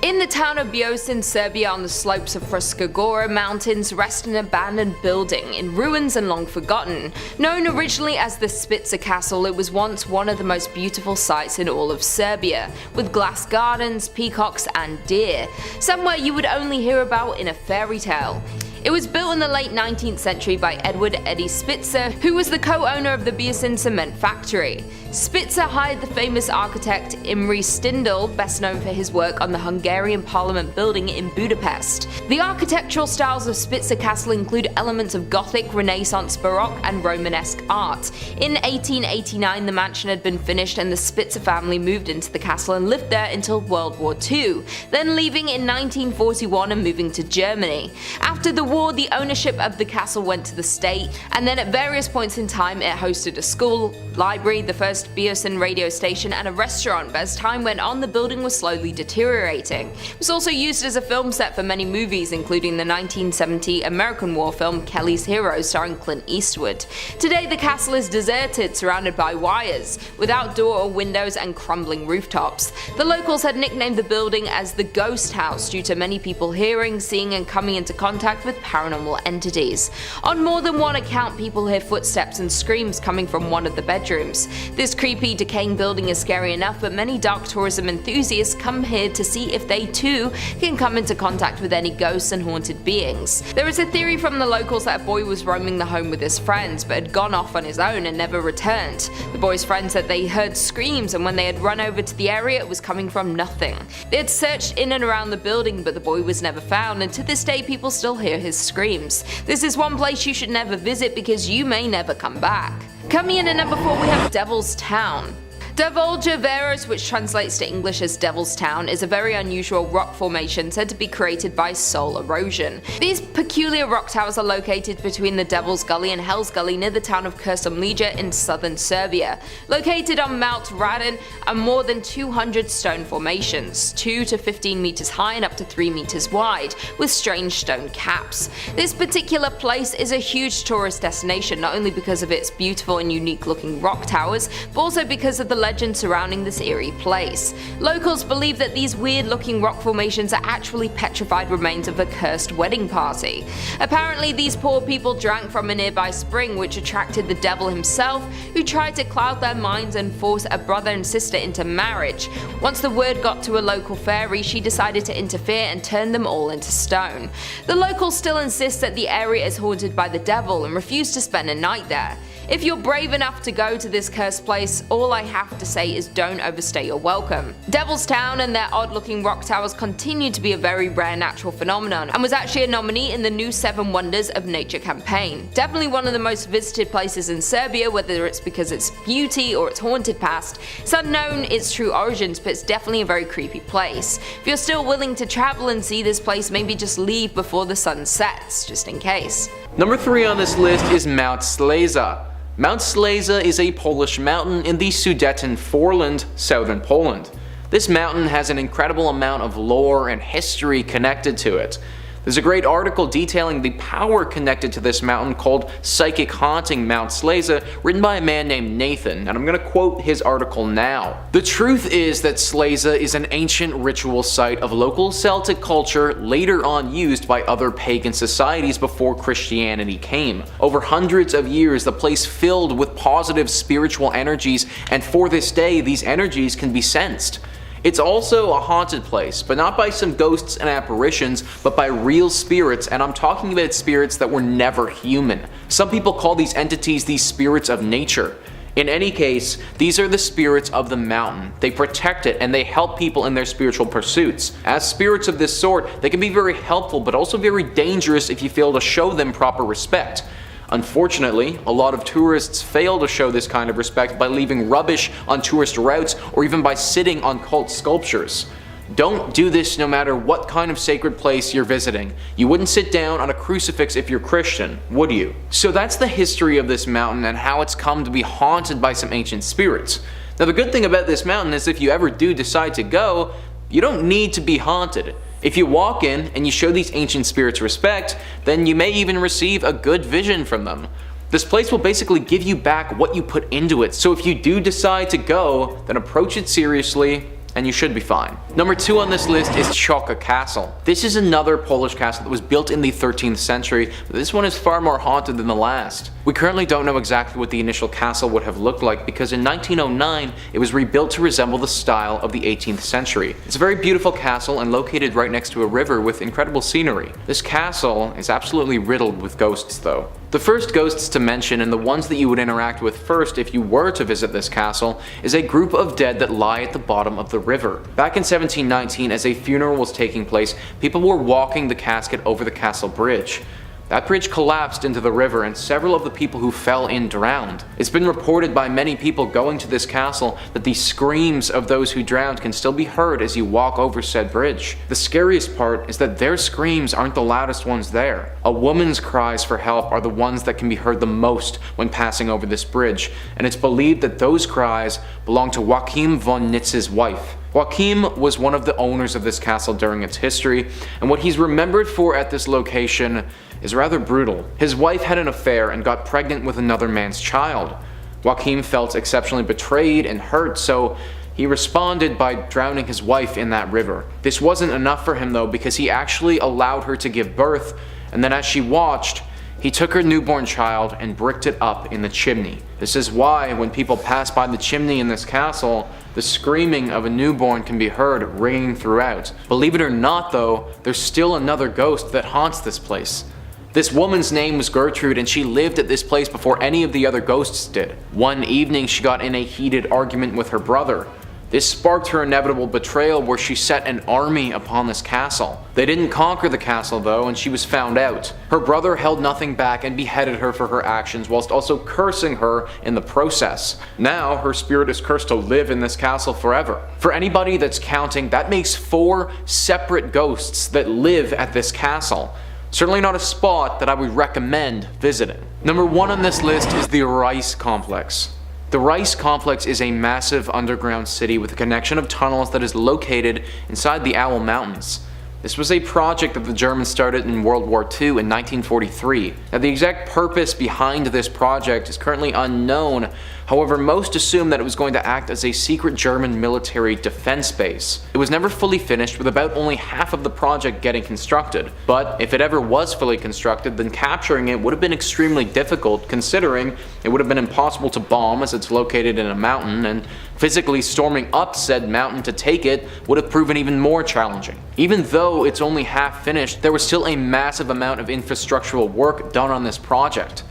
In the town of Bios Serbia, on the slopes of Fruška Mountains, rests an abandoned building, in ruins and long forgotten. Known originally as the Spitzer Castle, it was once one of the most beautiful sights in all of Serbia, with glass gardens, peacocks and deer, somewhere you would only hear about in a fairy tale. It was built in the late 19th century by Edward Eddie Spitzer, who was the co-owner of the Biesen cement factory. Spitzer hired the famous architect Imre Stindl, best known for his work on the Hungarian Parliament building in Budapest. The architectural styles of Spitzer Castle include elements of Gothic, Renaissance, Baroque and Romanesque art. In 1889 the mansion had been finished and the Spitzer family moved into the castle and lived there until World War II, then leaving in 1941 and moving to Germany. After the war, the ownership of the castle went to the state, and then at various points in time it hosted a school, library, the first Biesen radio station and a restaurant, but as time went on the building was slowly deteriorating. It was also used as a film set for many movies, including the 1970 American war film Kelly's Heroes starring Clint Eastwood. Today the castle is deserted, surrounded by wires, without door or windows and crumbling rooftops. The locals had nicknamed the building as the Ghost House due to many people hearing, seeing and coming into contact with paranormal entities. On more than one account, people hear footsteps and screams coming from one of the bedrooms. This creepy, decaying building is scary enough, but many dark tourism enthusiasts come here to see if they too can come into contact with any ghosts and haunted beings. There is a theory from the locals that a boy was roaming the home with his friends, but had gone off on his own and never returned. The boy's friends said they heard screams, and when they had run over to the area, it was coming from nothing. They had searched in and around the building, but the boy was never found, and to this day people still hear his screams. This is one place you should never visit because you may never come back. Coming in at number 4, we have Devil's Town. Devolgeveros, which translates to English as Devil's Town, is a very unusual rock formation said to be created by soul erosion. These peculiar rock towers are located between the Devil's Gully and Hell's Gully near the town of Kuršumlija in southern Serbia. Located on Mount Rattan are more than 200 stone formations, 2 to 15 meters high and up to 3 meters wide, with strange stone caps. This particular place is a huge tourist destination, not only because of its beautiful and unique looking rock towers, but also because of the legend surrounding this eerie place. Locals believe that these weird looking rock formations are actually petrified remains of a cursed wedding party. Apparently these poor people drank from a nearby spring, which attracted the devil himself, who tried to cloud their minds and force a brother and sister into marriage. Once the word got to a local fairy, she decided to interfere and turn them all into stone. The locals still insist that the area is haunted by the devil and refuse to spend a night there. If you're brave enough to go to this cursed place, all I have to say is don't overstay your welcome. Devil's Town and their odd looking rock towers continue to be a very rare natural phenomenon, and was actually a nominee in the new 7 Wonders of Nature campaign. Definitely one of the most visited places in Serbia, whether it's because of its beauty or its haunted past. It's unknown its true origins, but it's definitely a very creepy place. If you're still willing to travel and see this place, maybe just leave before the sun sets, just in case. Number 3 on this list is Mount Slaza. Mount Slaza is a Polish mountain in the Sudeten Foreland, southern Poland. This mountain has an incredible amount of lore and history connected to it. There's a great article detailing the power connected to this mountain called Psychic Haunting Mount Slaza, written by a man named Nathan, and I'm going to quote his article now. The truth is that Slaza is an ancient ritual site of local Celtic culture, later on used by other pagan societies before Christianity came. Over hundreds of years, the place filled with positive spiritual energies, and for this day, these energies can be sensed. It's also a haunted place, but not by some ghosts and apparitions, but by real spirits, and I'm talking about spirits that were never human. Some people call these entities the spirits of nature. In any case, these are the spirits of the mountain. They protect it and they help people in their spiritual pursuits. As spirits of this sort, they can be very helpful, but also very dangerous if you fail to show them proper respect. Unfortunately, a lot of tourists fail to show this kind of respect by leaving rubbish on tourist routes or even by sitting on cult sculptures. Don't do this no matter what kind of sacred place you're visiting. You wouldn't sit down on a crucifix if you're Christian, would you? So that's the history of this mountain and how it's come to be haunted by some ancient spirits. Now the good thing about this mountain is if you ever do decide to go, you don't need to be haunted. If you walk in and you show these ancient spirits respect, then you may even receive a good vision from them. This place will basically give you back what you put into it, so if you do decide to go, then approach it seriously and you should be fine. Number 2 on this list is Codor Castle. This is another Polish castle that was built in the 13th century, but this one is far more haunted than the last. We currently don't know exactly what the initial castle would have looked like because in 1909 it was rebuilt to resemble the style of the 18th century. It's a very beautiful castle and located right next to a river with incredible scenery. This castle is absolutely riddled with ghosts though. The first ghosts to mention, and the ones that you would interact with first if you were to visit this castle, is a group of dead that lie at the bottom of the river. Back in 1719, as a funeral was taking place, people were walking the casket over the castle bridge. That bridge collapsed into the river and several of the people who fell in drowned. It's been reported by many people going to this castle that the screams of those who drowned can still be heard as you walk over said bridge. The scariest part is that their screams aren't the loudest ones there. A woman's cries for help are the ones that can be heard the most when passing over this bridge, and it's believed that those cries belong to Joachim von Nitz's wife. Joachim was one of the owners of this castle during its history, and what he's remembered for at this location is rather brutal. His wife had an affair and got pregnant with another man's child. Joachim felt exceptionally betrayed and hurt, so he responded by drowning his wife in that river. This wasn't enough for him though, because he actually allowed her to give birth, and then as she watched, he took her newborn child and bricked it up in the chimney. This is why when people pass by the chimney in this castle, the screaming of a newborn can be heard ringing throughout. Believe it or not though, there's still another ghost that haunts this place. This woman's name was Gertrude, and she lived at this place before any of the other ghosts did. One evening she got in a heated argument with her brother. This sparked her inevitable betrayal, where she set an army upon this castle. They didn't conquer the castle though, and she was found out. Her brother held nothing back and beheaded her for her actions, whilst also cursing her in the process. Now her spirit is cursed to live in this castle forever. For anybody that's counting, that makes 4 separate ghosts that live at this castle. Certainly not a spot that I would recommend visiting. Number 1 on this list is the Rice Complex. The Rice Complex is a massive underground city with a connection of tunnels that is located inside the Owl Mountains. This was a project that the Germans started in World War II in 1943. Now, the exact purpose behind this project is currently unknown. However, most assume that it was going to act as a secret German military defense base. It was never fully finished, with about only half of the project getting constructed. But if it ever was fully constructed, then capturing it would have been extremely difficult, considering it would have been impossible to bomb as it's located in a mountain, and physically storming up said mountain to take it would have proven even more challenging. Even though it's only half finished, there was still a massive amount of infrastructural work done on this project.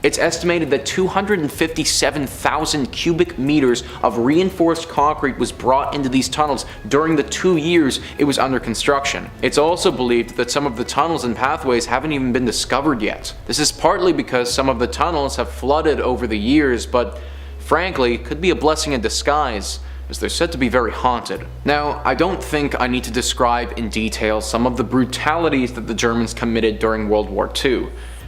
It's estimated that 257,000 cubic meters of reinforced concrete was brought into these tunnels during the 2 years it was under construction. It's also believed that some of the tunnels and pathways haven't even been discovered yet. This is partly because some of the tunnels have flooded over the years, but frankly, could be a blessing in disguise, as they're said to be very haunted. Now, I don't think I need to describe in detail some of the brutalities that the Germans committed during World War II.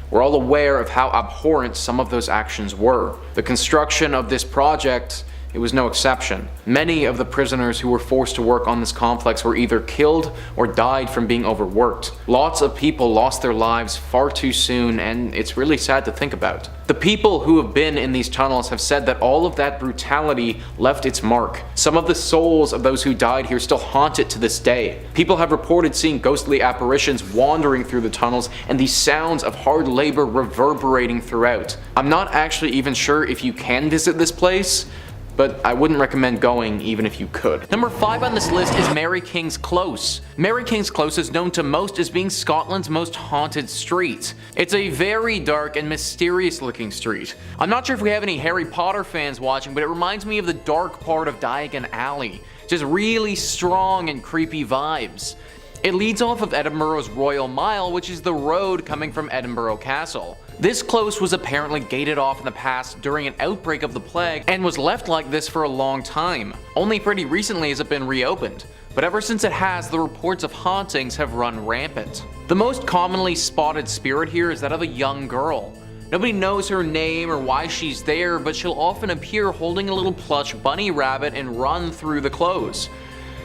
We're all aware of how abhorrent some of those actions were. The construction of this project, it was no exception. Many of the prisoners who were forced to work on this complex were either killed or died from being overworked. Lots of people lost their lives far too soon, and it's really sad to think about. The people who have been in these tunnels have said that all of that brutality left its mark. Some of the souls of those who died here still haunt it to this day. People have reported seeing ghostly apparitions wandering through the tunnels, and the sounds of hard labor reverberating throughout. I'm not actually even sure if you can visit this place, but I wouldn't recommend going even if you could. Number 5 on this list is Mary King's Close. Mary King's Close is known to most as being Scotland's most haunted street. It's a very dark and mysterious looking street. I'm not sure if we have any Harry Potter fans watching, but it reminds me of the dark part of Diagon Alley. Just really strong and creepy vibes. It leads off of Edinburgh's Royal Mile, which is the road coming from Edinburgh Castle. This close was apparently gated off in the past during an outbreak of the plague and was left like this for a long time. Only pretty recently has it been reopened, but ever since it has, the reports of hauntings have run rampant. The most commonly spotted spirit here is that of a young girl. Nobody knows her name or why she's there, but she'll often appear holding a little plush bunny rabbit and run through the close.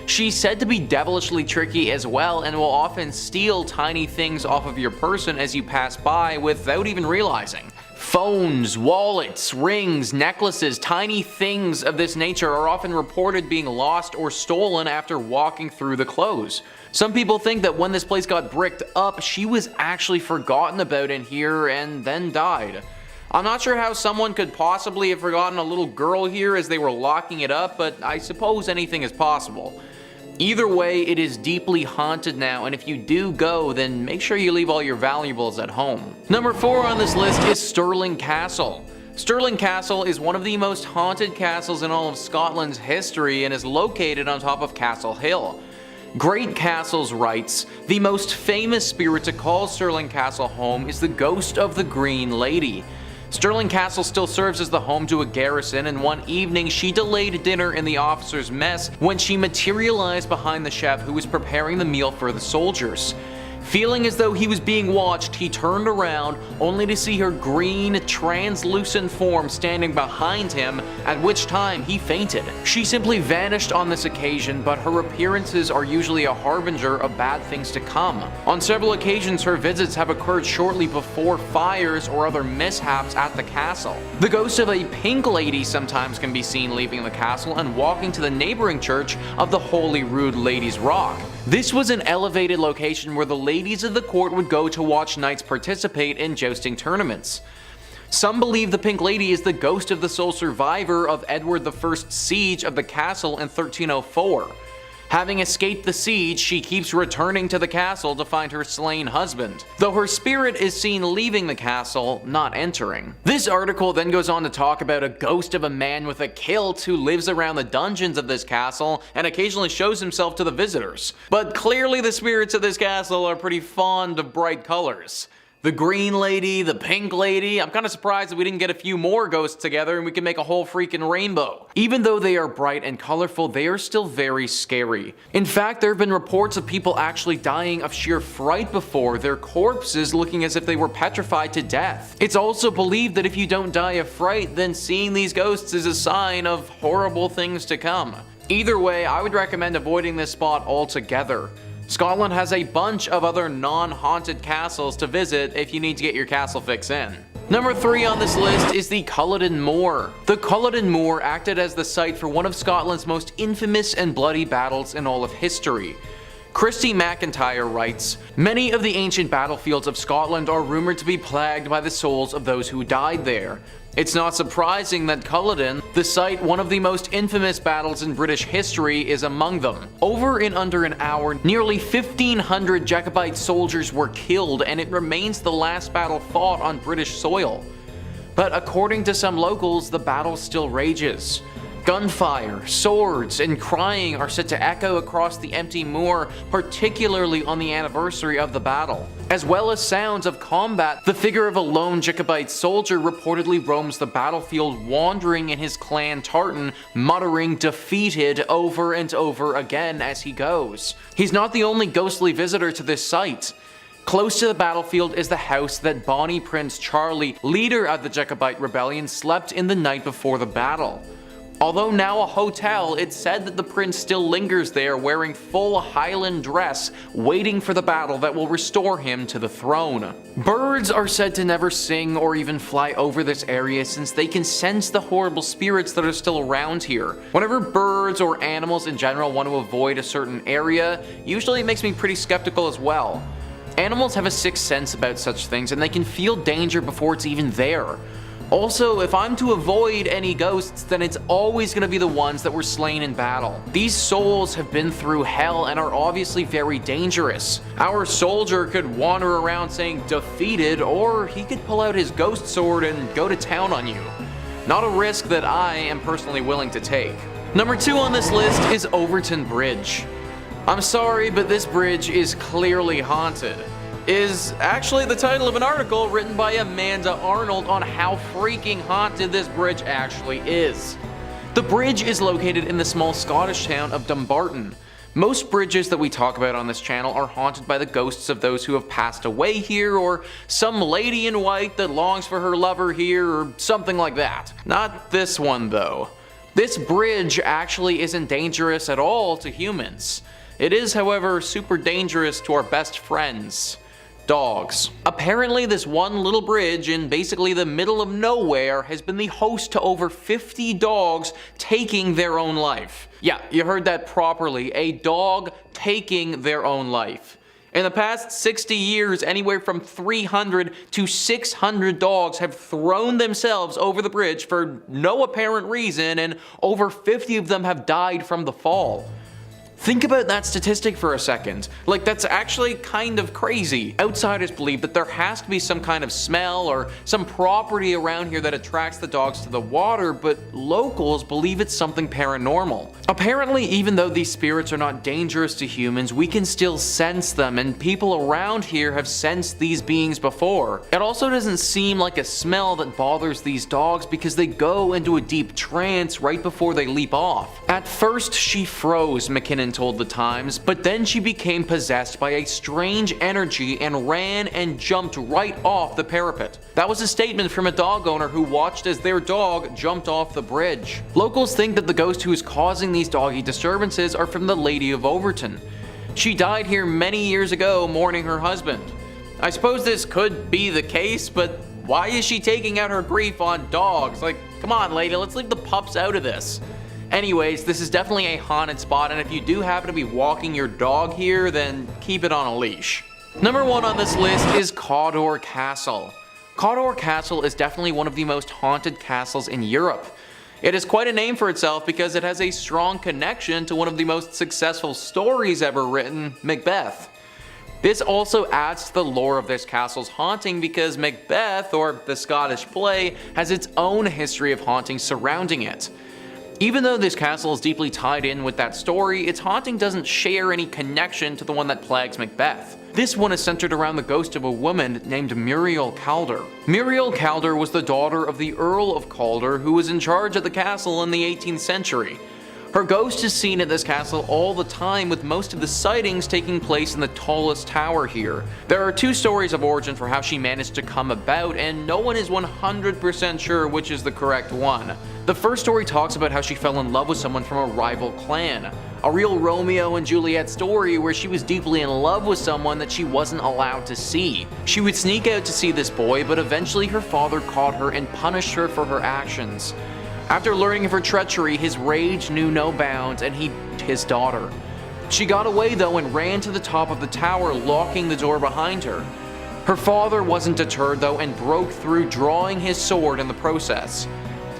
She's said to be devilishly tricky as well, and will often steal tiny things off of your person as you pass by without even realizing. Phones, wallets, rings, necklaces, tiny things of this nature are often reported being lost or stolen after walking through the close. Some people think that when this place got bricked up, she was actually forgotten about in here and then died. I'm not sure how someone could possibly have forgotten a little girl here as they were locking it up, but I suppose anything is possible. Either way, it is deeply haunted now, and if you do go, then make sure you leave all your valuables at home. Number 4 on this list is Stirling Castle. Stirling Castle is one of the most haunted castles in all of Scotland's history and is located on top of Castle Hill. Great Castles writes, "The most famous spirit to call Stirling Castle home is the ghost of the Green Lady. Stirling Castle still serves as the home to a garrison, and one evening she delayed dinner in the officers' mess when she materialized behind the chef who was preparing the meal for the soldiers. Feeling as though he was being watched, he turned around only to see her green, translucent form standing behind him, at which time he fainted. She simply vanished on this occasion, but her appearances are usually a harbinger of bad things to come. On several occasions, her visits have occurred shortly before fires or other mishaps at the castle. The ghost of a pink lady sometimes can be seen leaving the castle and walking to the neighboring church of the Holy Rood Ladies' Rock. This was an elevated location where the ladies of the court would go to watch knights participate in jousting tournaments. Some believe the Pink Lady is the ghost of the sole survivor of Edward I's siege of the castle in 1304. Having escaped the siege, she keeps returning to the castle to find her slain husband, though her spirit is seen leaving the castle, not entering. This article then goes on to talk about a ghost of a man with a kilt who lives around the dungeons of this castle and occasionally shows himself to the visitors. But clearly the spirits of this castle are pretty fond of bright colors. The Green Lady, the Pink Lady. I'm kind of surprised that we didn't get a few more ghosts together and we can make a whole freaking rainbow. Even though they are bright and colorful, they are still very scary. In fact, there have been reports of people actually dying of sheer fright before, their corpses looking as if they were petrified to death. It's also believed that if you don't die of fright, then seeing these ghosts is a sign of horrible things to come. Either way, I would recommend avoiding this spot altogether. Scotland has a bunch of other non-haunted castles to visit if you need to get your castle fix in. Number 3 on this list is the Cullin Moore. The Cullin Moore acted as the site for one of Scotland's most infamous and bloody battles in all of history. Christy McIntyre writes, "Many of the ancient battlefields of Scotland are rumored to be plagued by the souls of those who died there. It's not surprising that Culloden, the site one of the most infamous battles in British history, is among them. Over in under an hour, nearly 1,500 Jacobite soldiers were killed, and it remains the last battle fought on British soil. But according to some locals, the battle still rages. Gunfire, swords, and crying are set to echo across the empty moor, particularly on the anniversary of the battle. As well as sounds of combat, the figure of a lone Jacobite soldier reportedly roams the battlefield, wandering in his clan tartan, muttering 'defeated' over and over again as he goes. He's not the only ghostly visitor to this site. Close to the battlefield is the house that Bonnie Prince Charlie, leader of the Jacobite rebellion, slept in the night before the battle. Although now a hotel, it's said that the prince still lingers there wearing full Highland dress, waiting for the battle that will restore him to the throne. Birds are said to never sing or even fly over this area since they can sense the horrible spirits that are still around here. Whenever birds or animals in general want to avoid a certain area, usually it makes me pretty skeptical as well. Animals have a sixth sense about such things and they can feel danger before it's even there. Also, if I'm to avoid any ghosts, then it's always going to be the ones that were slain in battle. These souls have been through hell and are obviously very dangerous. Our soldier could wander around saying 'defeated', or he could pull out his ghost sword and go to town on you. Not a risk that I am personally willing to take. Number 2 on this list is Overton Bridge. I'm sorry, but this bridge is clearly haunted. Is actually the title of an article written by Amanda Arnold on how freaking haunted this bridge actually is. The bridge is located in the small Scottish town of Dumbarton. Most bridges that we talk about on this channel are haunted by the ghosts of those who have passed away here, or some lady in white that longs for her lover here, or something like that. Not this one though. This bridge actually isn't dangerous at all to humans. It is, however, super dangerous to our best friends. Dogs. Apparently this one little bridge in basically the middle of nowhere has been the host to over 50 dogs taking their own life. Yeah, you heard that properly, a dog taking their own life. In the past 60 years, anywhere from 300 to 600 dogs have thrown themselves over the bridge for no apparent reason, and over 50 of them have died from the fall. Think about that statistic for a second. Like, that's actually kind of crazy. Outsiders believe that there has to be some kind of smell or some property around here that attracts the dogs to the water, but locals believe it's something paranormal. Apparently, even though these spirits are not dangerous to humans, we can still sense them, and people around here have sensed these beings before. It also doesn't seem like a smell that bothers these dogs because they go into a deep trance right before they leap off. At first, she froze, McKinnon told the Times, but then she became possessed by a strange energy and ran and jumped right off the parapet. That was a statement from a dog owner who watched as their dog jumped off the bridge. Locals think that the ghost who is causing these doggy disturbances are from the Lady of Overton. She died here many years ago mourning her husband. I suppose this could be the case, but why is she taking out her grief on dogs? Like, come on lady, let's leave the pups out of this. Anyways, this is definitely a haunted spot, and if you do happen to be walking your dog here, then keep it on a leash. Number 1 on this list is Codor Castle. Codor Castle is definitely one of the most haunted castles in Europe. It is quite a name for itself because it has a strong connection to one of the most successful stories ever written, Macbeth. This also adds to the lore of this castle's haunting because Macbeth, or the Scottish play, has its own history of haunting surrounding it. Even though this castle is deeply tied in with that story, its haunting doesn't share any connection to the one that plagues Macbeth. This one is centered around the ghost of a woman named Muriel Calder. Muriel Calder was the daughter of the Earl of Calder, who was in charge of the castle in the 18th century. Her ghost is seen at this castle all the time, with most of the sightings taking place in the tallest tower here. There are 2 stories of origin for how she managed to come about, and no one is 100% sure which is the correct one. The first story talks about how she fell in love with someone from a rival clan. A real Romeo and Juliet story where she was deeply in love with someone that she wasn't allowed to see. She would sneak out to see this boy, but eventually her father caught her and punished her for her actions. After learning of her treachery, his rage knew no bounds and he beat his daughter. She got away though and ran to the top of the tower, locking the door behind her. Her father wasn't deterred though and broke through, drawing his sword in the process.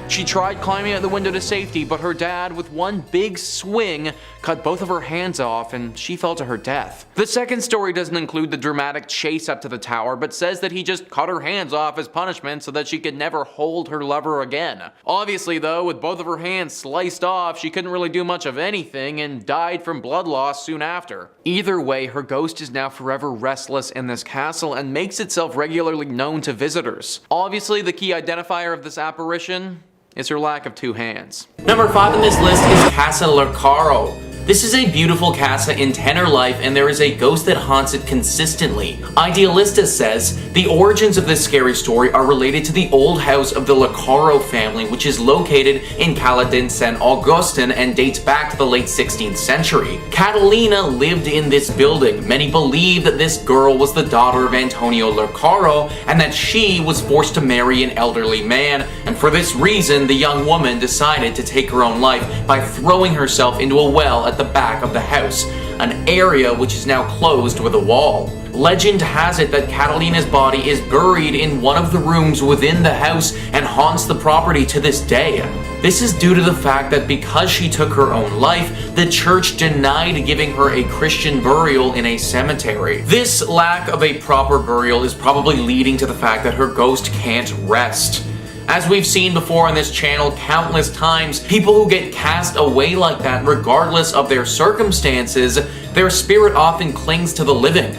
She tried climbing out the window to safety, but her dad, with one big swing, cut both of her hands off and she fell to her death. The second story doesn't include the dramatic chase up to the tower, but says that he just cut her hands off as punishment so that she could never hold her lover again. Obviously though, with both of her hands sliced off, she couldn't really do much of anything and died from blood loss soon after. Either way, her ghost is now forever restless in this castle and makes itself regularly known to visitors. Obviously, the key identifier of this apparition is her lack of 2 hands. Number 5 on this list is Cassa Laro. This is a beautiful casa in Tenor life, and there is a ghost that haunts it consistently. Idealista says, the origins of this scary story are related to the old house of the Laro family, which is located in Caledon San Augustin and dates back to the late 16th century. Catalina lived in this building. Many believe that this girl was the daughter of Antonio Laro and that she was forced to marry an elderly man, and for this reason the young woman decided to take her own life by throwing herself into a well at the back of the house, an area which is now closed with a wall. Legend has it that Catalina's body is buried in one of the rooms within the house and haunts the property to this day. This is due to the fact that because she took her own life, the church denied giving her a Christian burial in a cemetery. This lack of a proper burial is probably leading to the fact that her ghost can't rest. As we've seen before on this channel countless times, people who get cast away like that, regardless of their circumstances, their spirit often clings to the living.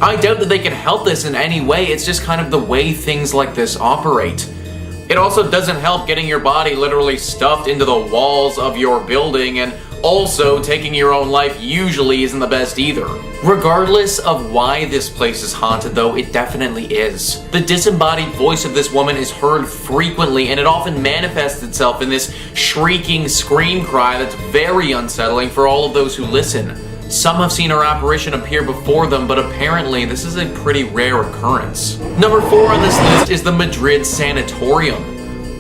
I doubt that they can help this in any way, it's just kind of the way things like this operate. It also doesn't help getting your body literally stuffed into the walls of your building, and also taking your own life usually isn't the best either. Regardless of why this place is haunted though, it definitely is. The disembodied voice of this woman is heard frequently, and it often manifests itself in this shrieking scream cry that's very unsettling for all of those who listen. Some have seen her apparition appear before them, but apparently this is a pretty rare occurrence. Number 4 on this list is the Madrid Sanatorium.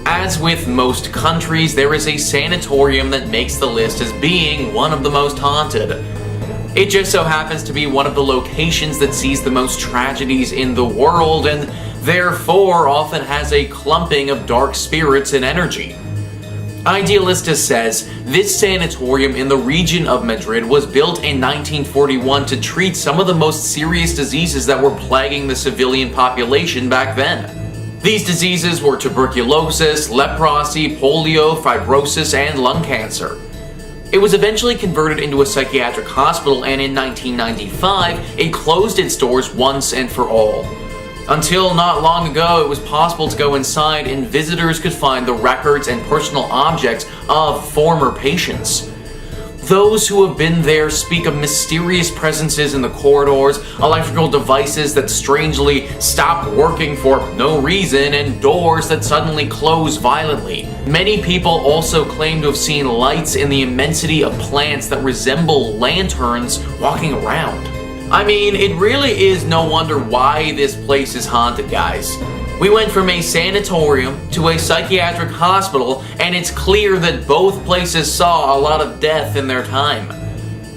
As with most countries, there is a sanatorium that makes the list as being one of the most haunted. It just so happens to be one of the locations that sees the most tragedies in the world, and therefore often has a clumping of dark spirits and energy. Idealista says, this sanatorium in the region of Madrid was built in 1941 to treat some of the most serious diseases that were plaguing the civilian population back then. These diseases were tuberculosis, leprosy, polio, fibrosis, and lung cancer. It was eventually converted into a psychiatric hospital, and in 1995, it closed its doors once and for all. Until not long ago, it was possible to go inside and visitors could find the records and personal objects of former patients. Those who have been there speak of mysterious presences in the corridors, electrical devices that strangely stop working for no reason, and doors that suddenly close violently. Many people also claim to have seen lights in the immensity of plants that resemble lanterns walking around. I mean, it really is no wonder why this place is haunted, guys. We went from a sanatorium to a psychiatric hospital, and it's clear that both places saw a lot of death in their time.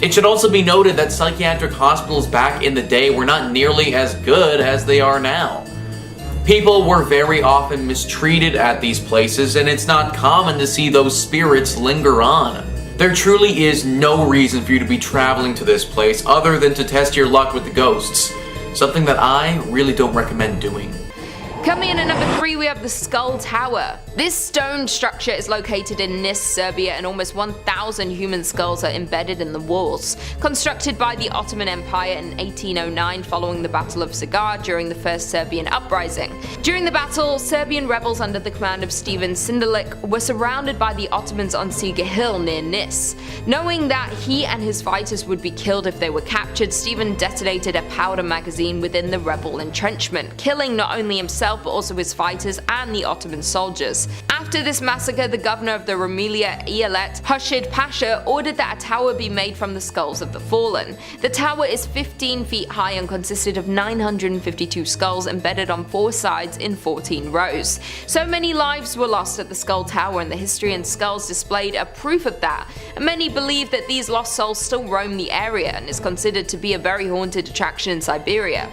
It should also be noted that psychiatric hospitals back in the day were not nearly as good as they are now. People were very often mistreated at these places, and it's not common to see those spirits linger on. There truly is no reason for you to be traveling to this place other than to test your luck with the ghosts, something that I really don't recommend doing. Coming in at number 3, we have the Skull Tower. This stone structure is located in Nis, Serbia, and almost 1,000 human skulls are embedded in the walls. Constructed by the Ottoman Empire in 1809 following the Battle of Zagar during the First Serbian Uprising. During the battle, Serbian rebels under the command of Stephen Sindelik were surrounded by the Ottomans on Siga Hill near Nis. Knowing that he and his fighters would be killed if they were captured, Stephen detonated a powder magazine within the rebel entrenchment, killing not only himself but also his fighters and the Ottoman soldiers. After this massacre, the governor of the Rumelia Eyalet, Hushid Pasha, ordered that a tower be made from the skulls of the fallen. The tower is 15 feet high and consisted of 952 skulls embedded on 4 sides in 14 rows. So many lives were lost at the Skull Tower, and the history and skulls displayed are proof of that, and many believe that these lost souls still roam the area and is considered to be a very haunted attraction in Siberia.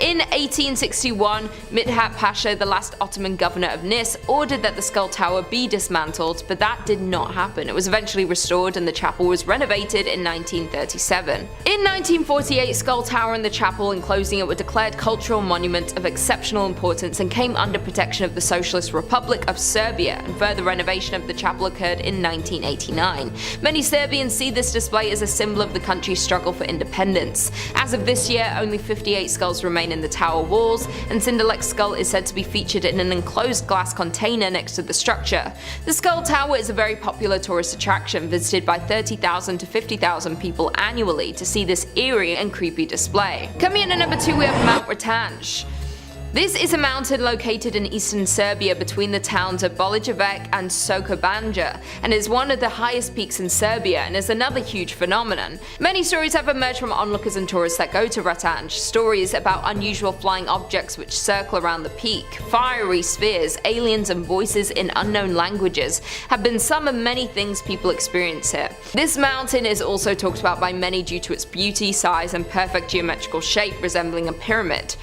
In 1861, Mithat Pasha, the last Ottoman governor of Nis, ordered that the Skull Tower be dismantled, but that did not happen. It was eventually restored and the chapel was renovated in 1937. In 1948, Skull Tower and the chapel enclosing it were declared cultural monuments of exceptional importance and came under protection of the Socialist Republic of Serbia, and further renovation of the chapel occurred in 1989. Many Serbians see this display as a symbol of the country's struggle for independence. As of this year, only 58 skulls remain in the tower walls, and Sindelik's skull is said to be featured in an enclosed glass container next to the structure. The Skull Tower is a very popular tourist attraction, visited by 30,000 to 50,000 people annually to see this eerie and creepy display. Coming in at number 2, we have Mount Rattan. This is a mountain located in eastern Serbia between the towns of Bolijevac and Sokobanja, and is one of the highest peaks in Serbia and is another huge phenomenon. Many stories have emerged from onlookers and tourists that go to Rattan. Stories about unusual flying objects which circle around the peak, fiery spheres, aliens and voices in unknown languages have been some of many things people experience here. This mountain is also talked about by many due to its beauty, size and perfect geometrical shape resembling a pyramid.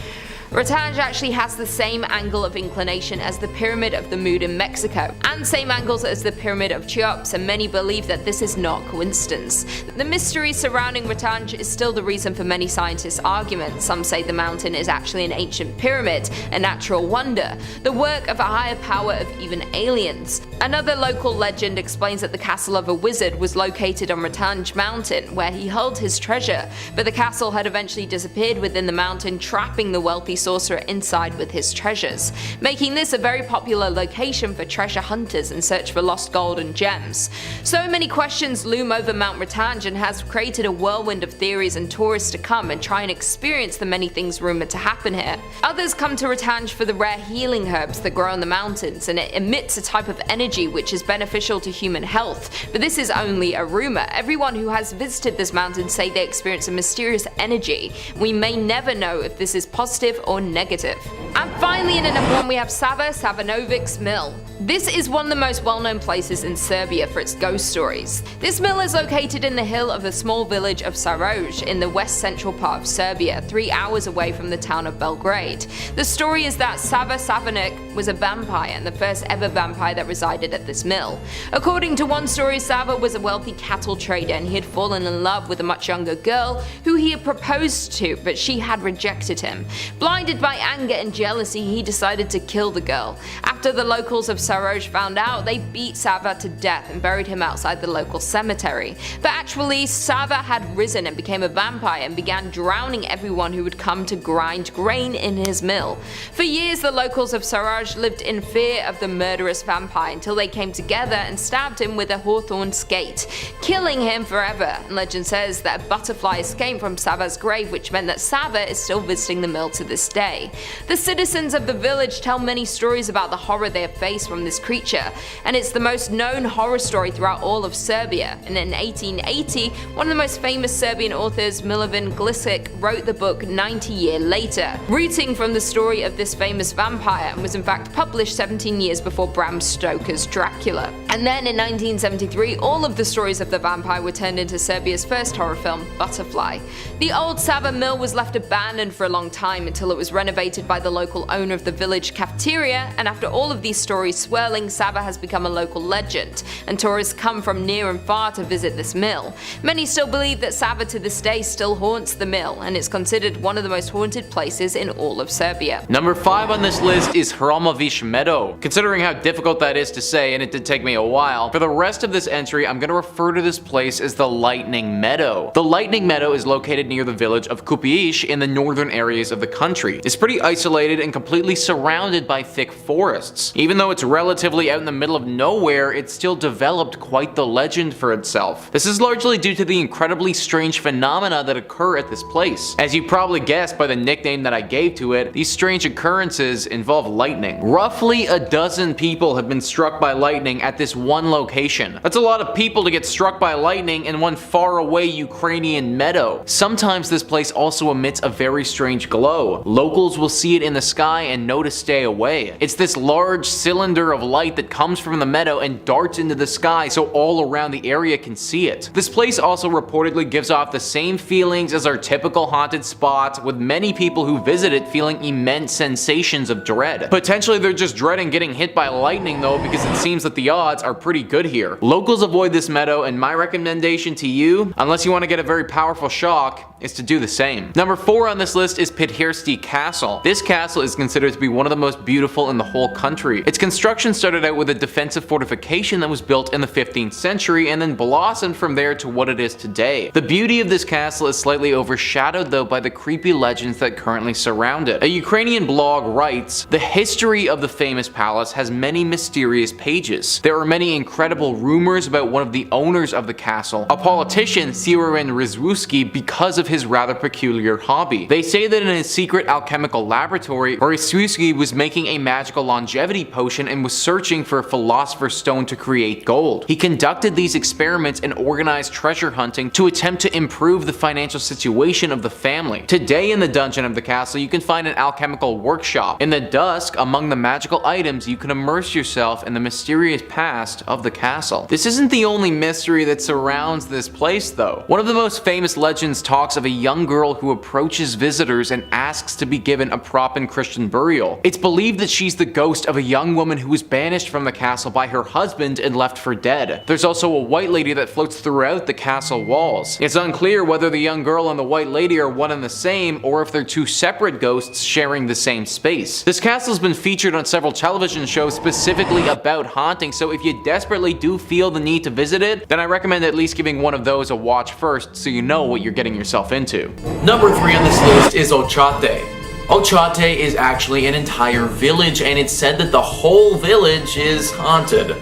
Rattan actually has the same angle of inclination as the Pyramid of the Moon in Mexico, and same angles as the Pyramid of Cheops, and many believe that this is not coincidence. The mystery surrounding Rattan is still the reason for many scientists' arguments. Some say the mountain is actually an ancient pyramid, a natural wonder, the work of a higher power of even aliens. Another local legend explains that the castle of a wizard was located on Rattan Mountain, where he held his treasure, but the castle had eventually disappeared within the mountain, trapping the wealthy sorcerer inside with his treasures, making this a very popular location for treasure hunters in search for lost gold and gems. So many questions loom over Mount Rattan and has created a whirlwind of theories and tourists to come and try and experience the many things rumored to happen here. Others come to Rattan for the rare healing herbs that grow in the mountains, and it emits a type of energy which is beneficial to human health, but this is only a rumor. Everyone who has visited this mountain say they experience a mysterious energy. We may never know if this is positive or negative. And finally, in at number 1, we have Sava Savanovic's Mill. This is one of the most well-known places in Serbia for its ghost stories. This mill is located in the hill of the small village of Saroj in the west-central part of Serbia, 3 hours away from the town of Belgrade. The story is that Sava Savanic was a vampire and the first ever vampire that resided at this mill. According to one story, Sava was a wealthy cattle trader and he had fallen in love with a much younger girl who he had proposed to, but she had rejected him. Blinded by anger and jealousy, he decided to kill the girl. After the locals of Saroj found out, they beat Sava to death and buried him outside the local cemetery. But actually, Sava had risen and became a vampire and began drowning everyone who would come to grind grain in his mill. For years, the locals of Saroj lived in fear of the murderous vampire until they came together and stabbed him with a hawthorn skate, killing him forever. And legend says that a butterfly escaped from Sava's grave, which meant that Sava is still visiting the mill to this day. The citizens of the village tell many stories about the horror they have faced from this creature, and it's the most known horror story throughout all of Serbia. And in 1880, one of the most famous Serbian authors, Milovan Glisic, wrote the book 90 Years Later, rooting from the story of this famous vampire, and was in fact published 17 years before Bram Stoker's Dracula. And then in 1973, all of the stories of the vampire were turned into Serbia's first horror film, Butterfly. The old Sava mill was left abandoned for a long time until it was renovated by the local owner of the village cafeteria, and after all of these stories swirling, Sava has become a local legend, and tourists come from near and far to visit this mill. Many still believe that Sava to this day still haunts the mill, and it's considered one of the most haunted places in all of Serbia. Number 5 on this list is Hromović Meadow. Considering how difficult that is to say, and it did take me a while, for the rest of this entry I'm going to refer to this place as the Lightning Meadow. The Lightning Meadow is located near the village of Kupiš in the northern areas of the country. It's pretty isolated and completely surrounded by thick forests. Even though it's relatively out in the middle of nowhere, it's still developed quite the legend for itself. This is largely due to the incredibly strange phenomena that occur at this place. As you probably guessed by the nickname that I gave to it, these strange occurrences involve lightning. Roughly a dozen people have been struck by lightning at this one location. That's a lot of people to get struck by lightning in one faraway Ukrainian meadow. Sometimes this place also emits a very strange glow. Locals will see it in the sky and know to stay away. It's this large cylinder of light that comes from the meadow and darts into the sky so all around the area can see it. This place also reportedly gives off the same feelings as our typical haunted spot, with many people who visit it feeling immense sensations of dread. Potentially they're just dreading getting hit by lightning though, because it seems that the odds are pretty good here. Locals avoid this meadow, and my recommendation to you, unless you want to get a very powerful shock, is to do the same. Number 4 on this list is Pidhirsti Castle. This castle is considered to be one of the most beautiful in the whole country. Its construction started out with a defensive fortification that was built in the 15th century and then blossomed from there to what it is today. The beauty of this castle is slightly overshadowed though by the creepy legends that currently surround it. A Ukrainian blog writes, "The history of the famous palace has many mysterious pages. There are many incredible rumors about one of the owners of the castle, a politician, Siren Rizwuski, because of his rather peculiar hobby. They say that in his secret alchemical laboratory, Rizwuski was making a magical longevity potion and was searching for a philosopher's stone to create gold. He conducted these experiments and organized treasure hunting to attempt to improve the financial situation of the family. Today in the dungeon of the castle you can find an alchemical workshop. In the dusk, among the magical items, you can immerse yourself in the mysterious past of the castle." This isn't the only mystery that surrounds this place though. One of the most famous legends talks of a young girl who approaches visitors and asks to be given a proper Christian burial. It's believed that she's the ghost of a young woman who was banished from the castle by her husband and left for dead. There's also a white lady that floats throughout the castle walls. It's unclear whether the young girl and the white lady are one and the same, or if they're two separate ghosts sharing the same space. This castle's been featured on several television shows specifically about haunting, so if you desperately do feel the need to visit it, then I recommend at least giving one of those a watch first so you know what you're getting yourself into. Number 3 on this list is Ochate. Ochate is actually an entire village, and it's said that the whole village is haunted.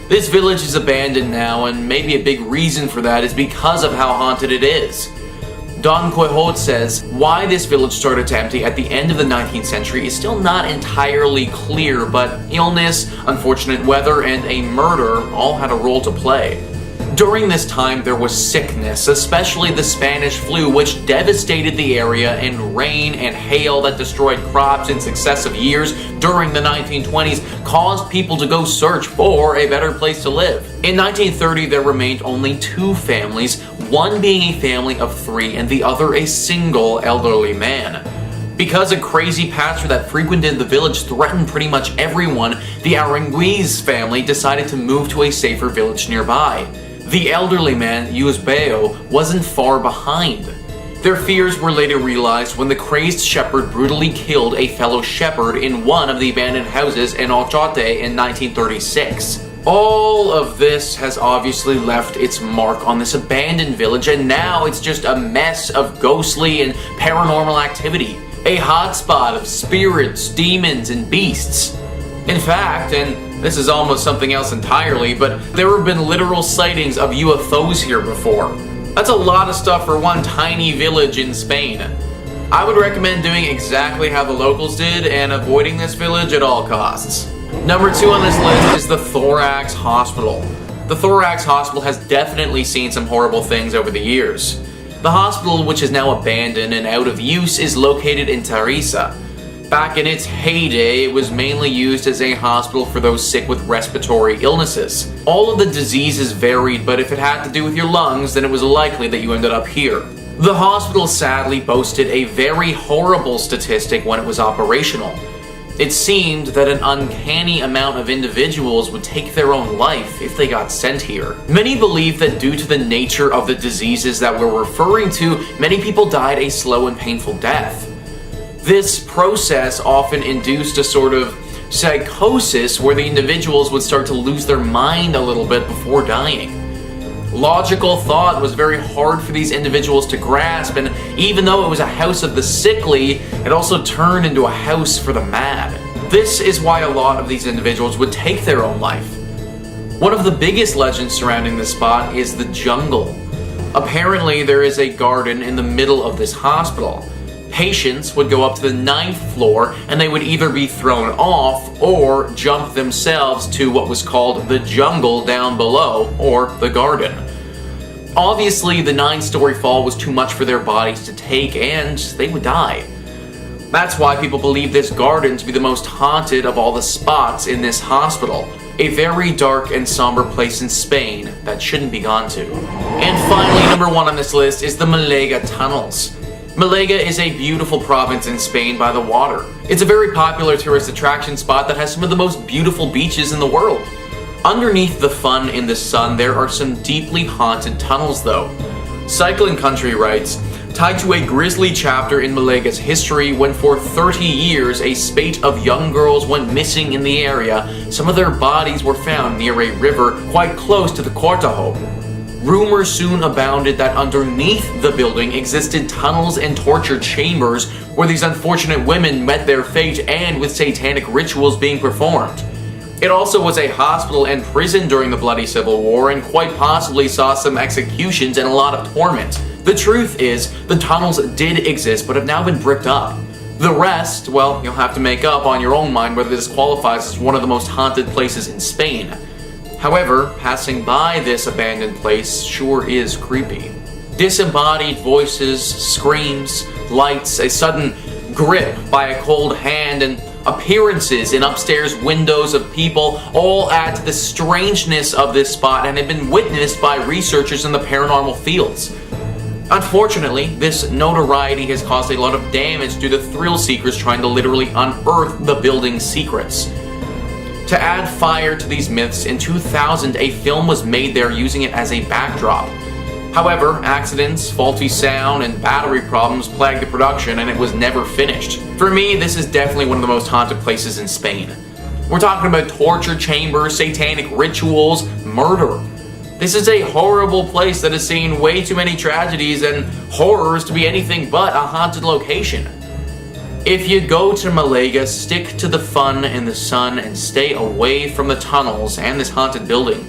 This village is abandoned now, and maybe a big reason for that is because of how haunted it is. Don Quixote says why this village started to empty at the end of the 19th century is still not entirely clear, but illness, unfortunate weather, and a murder all had a role to play. During this time there was sickness, especially the Spanish flu, which devastated the area, and rain and hail that destroyed crops in successive years during the 1920s caused people to go search for a better place to live. In 1930 there remained only 2 families, one being a family of 3 and the other a single elderly man. Because a crazy pastor that frequented the village threatened pretty much everyone, the Aranguiz family decided to move to a safer village nearby. The elderly man, Eusebio, wasn't far behind. Their fears were later realized when the crazed shepherd brutally killed a fellow shepherd in one of the abandoned houses in Ochate in 1936. All of this has obviously left its mark on this abandoned village, and now it's just a mess of ghostly and paranormal activity. A hotspot of spirits, demons, and beasts. In fact, and this is almost something else entirely, but there have been literal sightings of UFOs here before. That's a lot of stuff for one tiny village in Spain. I would recommend doing exactly how the locals did and avoiding this village at all costs. Number 2 on this list is the Thorax Hospital. The Thorax Hospital has definitely seen some horrible things over the years. The hospital, which is now abandoned and out of use, is located in Teresa. Back in its heyday, it was mainly used as a hospital for those sick with respiratory illnesses. All of the diseases varied, but if it had to do with your lungs, then it was likely that you ended up here. The hospital sadly boasted a very horrible statistic when it was operational. It seemed that an uncanny amount of individuals would take their own life if they got sent here. Many believe that due to the nature of the diseases that we're referring to, many people died a slow and painful death. This process often induced a sort of psychosis where the individuals would start to lose their mind a little bit before dying. Logical thought was very hard for these individuals to grasp, and even though it was a house of the sickly, it also turned into a house for the mad. This is why a lot of these individuals would take their own life. One of the biggest legends surrounding this spot is the jungle. Apparently, there is a garden in the middle of this hospital. Patients would go up to the 9th floor and they would either be thrown off or jump themselves to what was called the jungle down below, or the garden. Obviously, the 9-story fall was too much for their bodies to take and they would die. That's why people believe this garden to be the most haunted of all the spots in this hospital. A very dark and somber place in Spain that shouldn't be gone to. And finally, number 1 on this list is the Malaga Tunnels. Malaga is a beautiful province in Spain by the water. It's a very popular tourist attraction spot that has some of the most beautiful beaches in the world. Underneath the fun in the sun, there are some deeply haunted tunnels though. Cycling Country writes, tied to a grisly chapter in Malaga's history when for 30 years a spate of young girls went missing in the area, some of their bodies were found near a river quite close to the Cortejo. Rumors soon abounded that underneath the building existed tunnels and torture chambers where these unfortunate women met their fate and with satanic rituals being performed. It also was a hospital and prison during the Bloody Civil War and quite possibly saw some executions and a lot of torment. The truth is, the tunnels did exist but have now been bricked up. The rest, well, you'll have to make up on your own mind whether this qualifies as one of the most haunted places in Spain. However, passing by this abandoned place sure is creepy. Disembodied voices, screams, lights, a sudden grip by a cold hand, and appearances in upstairs windows of people all add to the strangeness of this spot and have been witnessed by researchers in the paranormal fields. Unfortunately, this notoriety has caused a lot of damage due to thrill seekers trying to literally unearth the building's secrets. To add fire to these myths, in 2000 a film was made there using it as a backdrop. However, accidents, faulty sound, and battery problems plagued the production and it was never finished. For me, this is definitely one of the most haunted places in Spain. We're talking about torture chambers, satanic rituals, murder. This is a horrible place that has seen way too many tragedies and horrors to be anything but a haunted location. If you go to Malaga, stick to the fun and the sun and stay away from the tunnels and this haunted building.